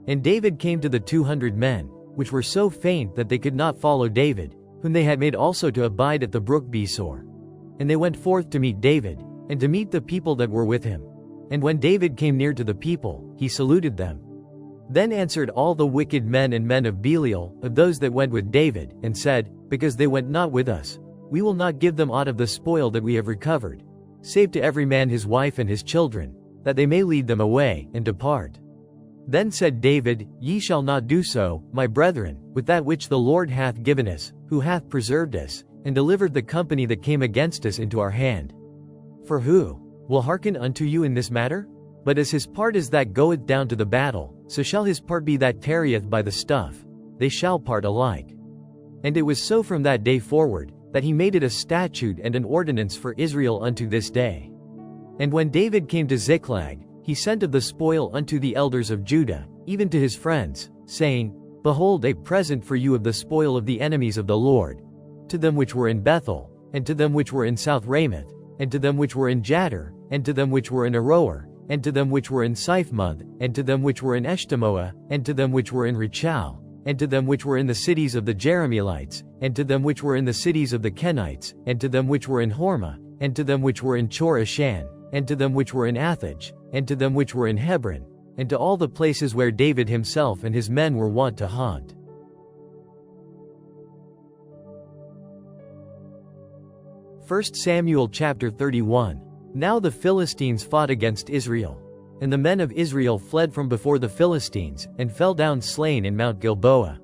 And David came to the 200 men, which were so faint that they could not follow David, whom they had made also to abide at the brook Besor. And they went forth to meet David, and to meet the people that were with him. And when David came near to the people, he saluted them. Then answered all the wicked men and men of Belial, of those that went with David, and said, Because they went not with us, we will not give them aught of the spoil that we have recovered, save to every man his wife and his children, that they may lead them away, and depart. Then said David, Ye shall not do so, my brethren, with that which the Lord hath given us, who hath preserved us, and delivered the company that came against us into our hand. For who will hearken unto you in this matter? But as his part is that goeth down to the battle, so shall his part be that tarrieth by the stuff. They shall part alike. And it was so from that day forward, that he made it a statute and an ordinance for Israel unto this day. And when David came to Ziklag, he sent of the spoil unto the elders of Judah, even to his friends, saying, Behold a present for you of the spoil of the enemies of the Lord, to them which were in Bethel, and to them which were in South Ramoth, and to them which were in Jadar, and to them which were in Aroer, and to them which were in Siphmoth, and to them which were in Eshtemoa, and to them which were in Rechal, and to them which were in the cities of the Jerahmeelites, and to them which were in the cities of the Kenites, and to them which were in Hormah, and to them which were in Chorashan, and to them which were in Athaj, and to them which were in Hebron, and to all the places where David himself and his men were wont to haunt. 1 Samuel chapter 31. Now the Philistines fought against Israel. And the men of Israel fled from before the Philistines, and fell down slain in Mount Gilboa.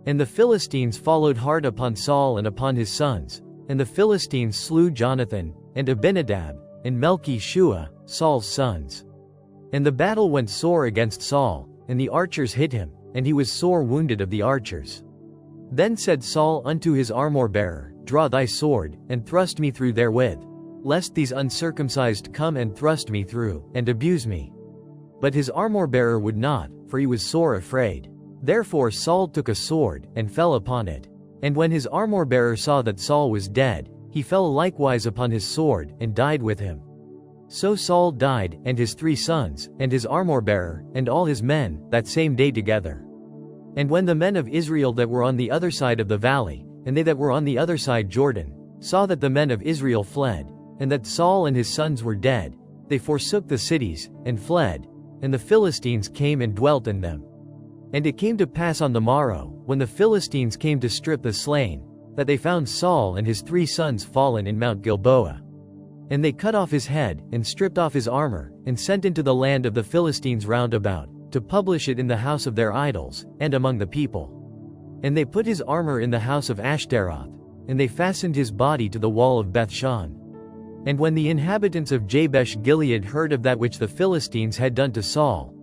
And the Philistines followed hard upon Saul and upon his sons, and the Philistines slew Jonathan, and Abinadab, and Melchi-Shua, Saul's sons. And the battle went sore against Saul, and the archers hit him, and he was sore wounded of the archers. Then said Saul unto his armor-bearer, Draw thy sword, and thrust me through therewith, lest these uncircumcised come and thrust me through, and abuse me. But his armor-bearer would not, for he was sore afraid. Therefore Saul took a sword, and fell upon it. And when his armor-bearer saw that Saul was dead, he fell likewise upon his sword, and died with him. So Saul died, and his 3 sons, and his armor-bearer, and all his men, that same day together. And when the men of Israel that were on the other side of the valley, and they that were on the other side Jordan, saw that the men of Israel fled, and that Saul and his sons were dead, they forsook the cities, and fled, and the Philistines came and dwelt in them. And it came to pass on the morrow, when the Philistines came to strip the slain, that they found Saul and his 3 sons fallen in Mount Gilboa. And they cut off his head, and stripped off his armor, and sent into the land of the Philistines round about, to publish it in the house of their idols, and among the people. And they put his armor in the house of Ashtaroth, and they fastened his body to the wall of Bethshan. And when the inhabitants of Jabesh Gilead heard of that which the Philistines had done to Saul,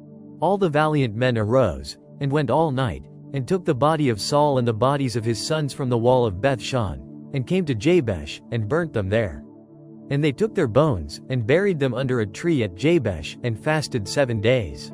all the valiant men arose, and went all night, and took the body of Saul and the bodies of his sons from the wall of Bethshan, and came to Jabesh, and burnt them there. And they took their bones, and buried them under a tree at Jabesh, and fasted 7 days.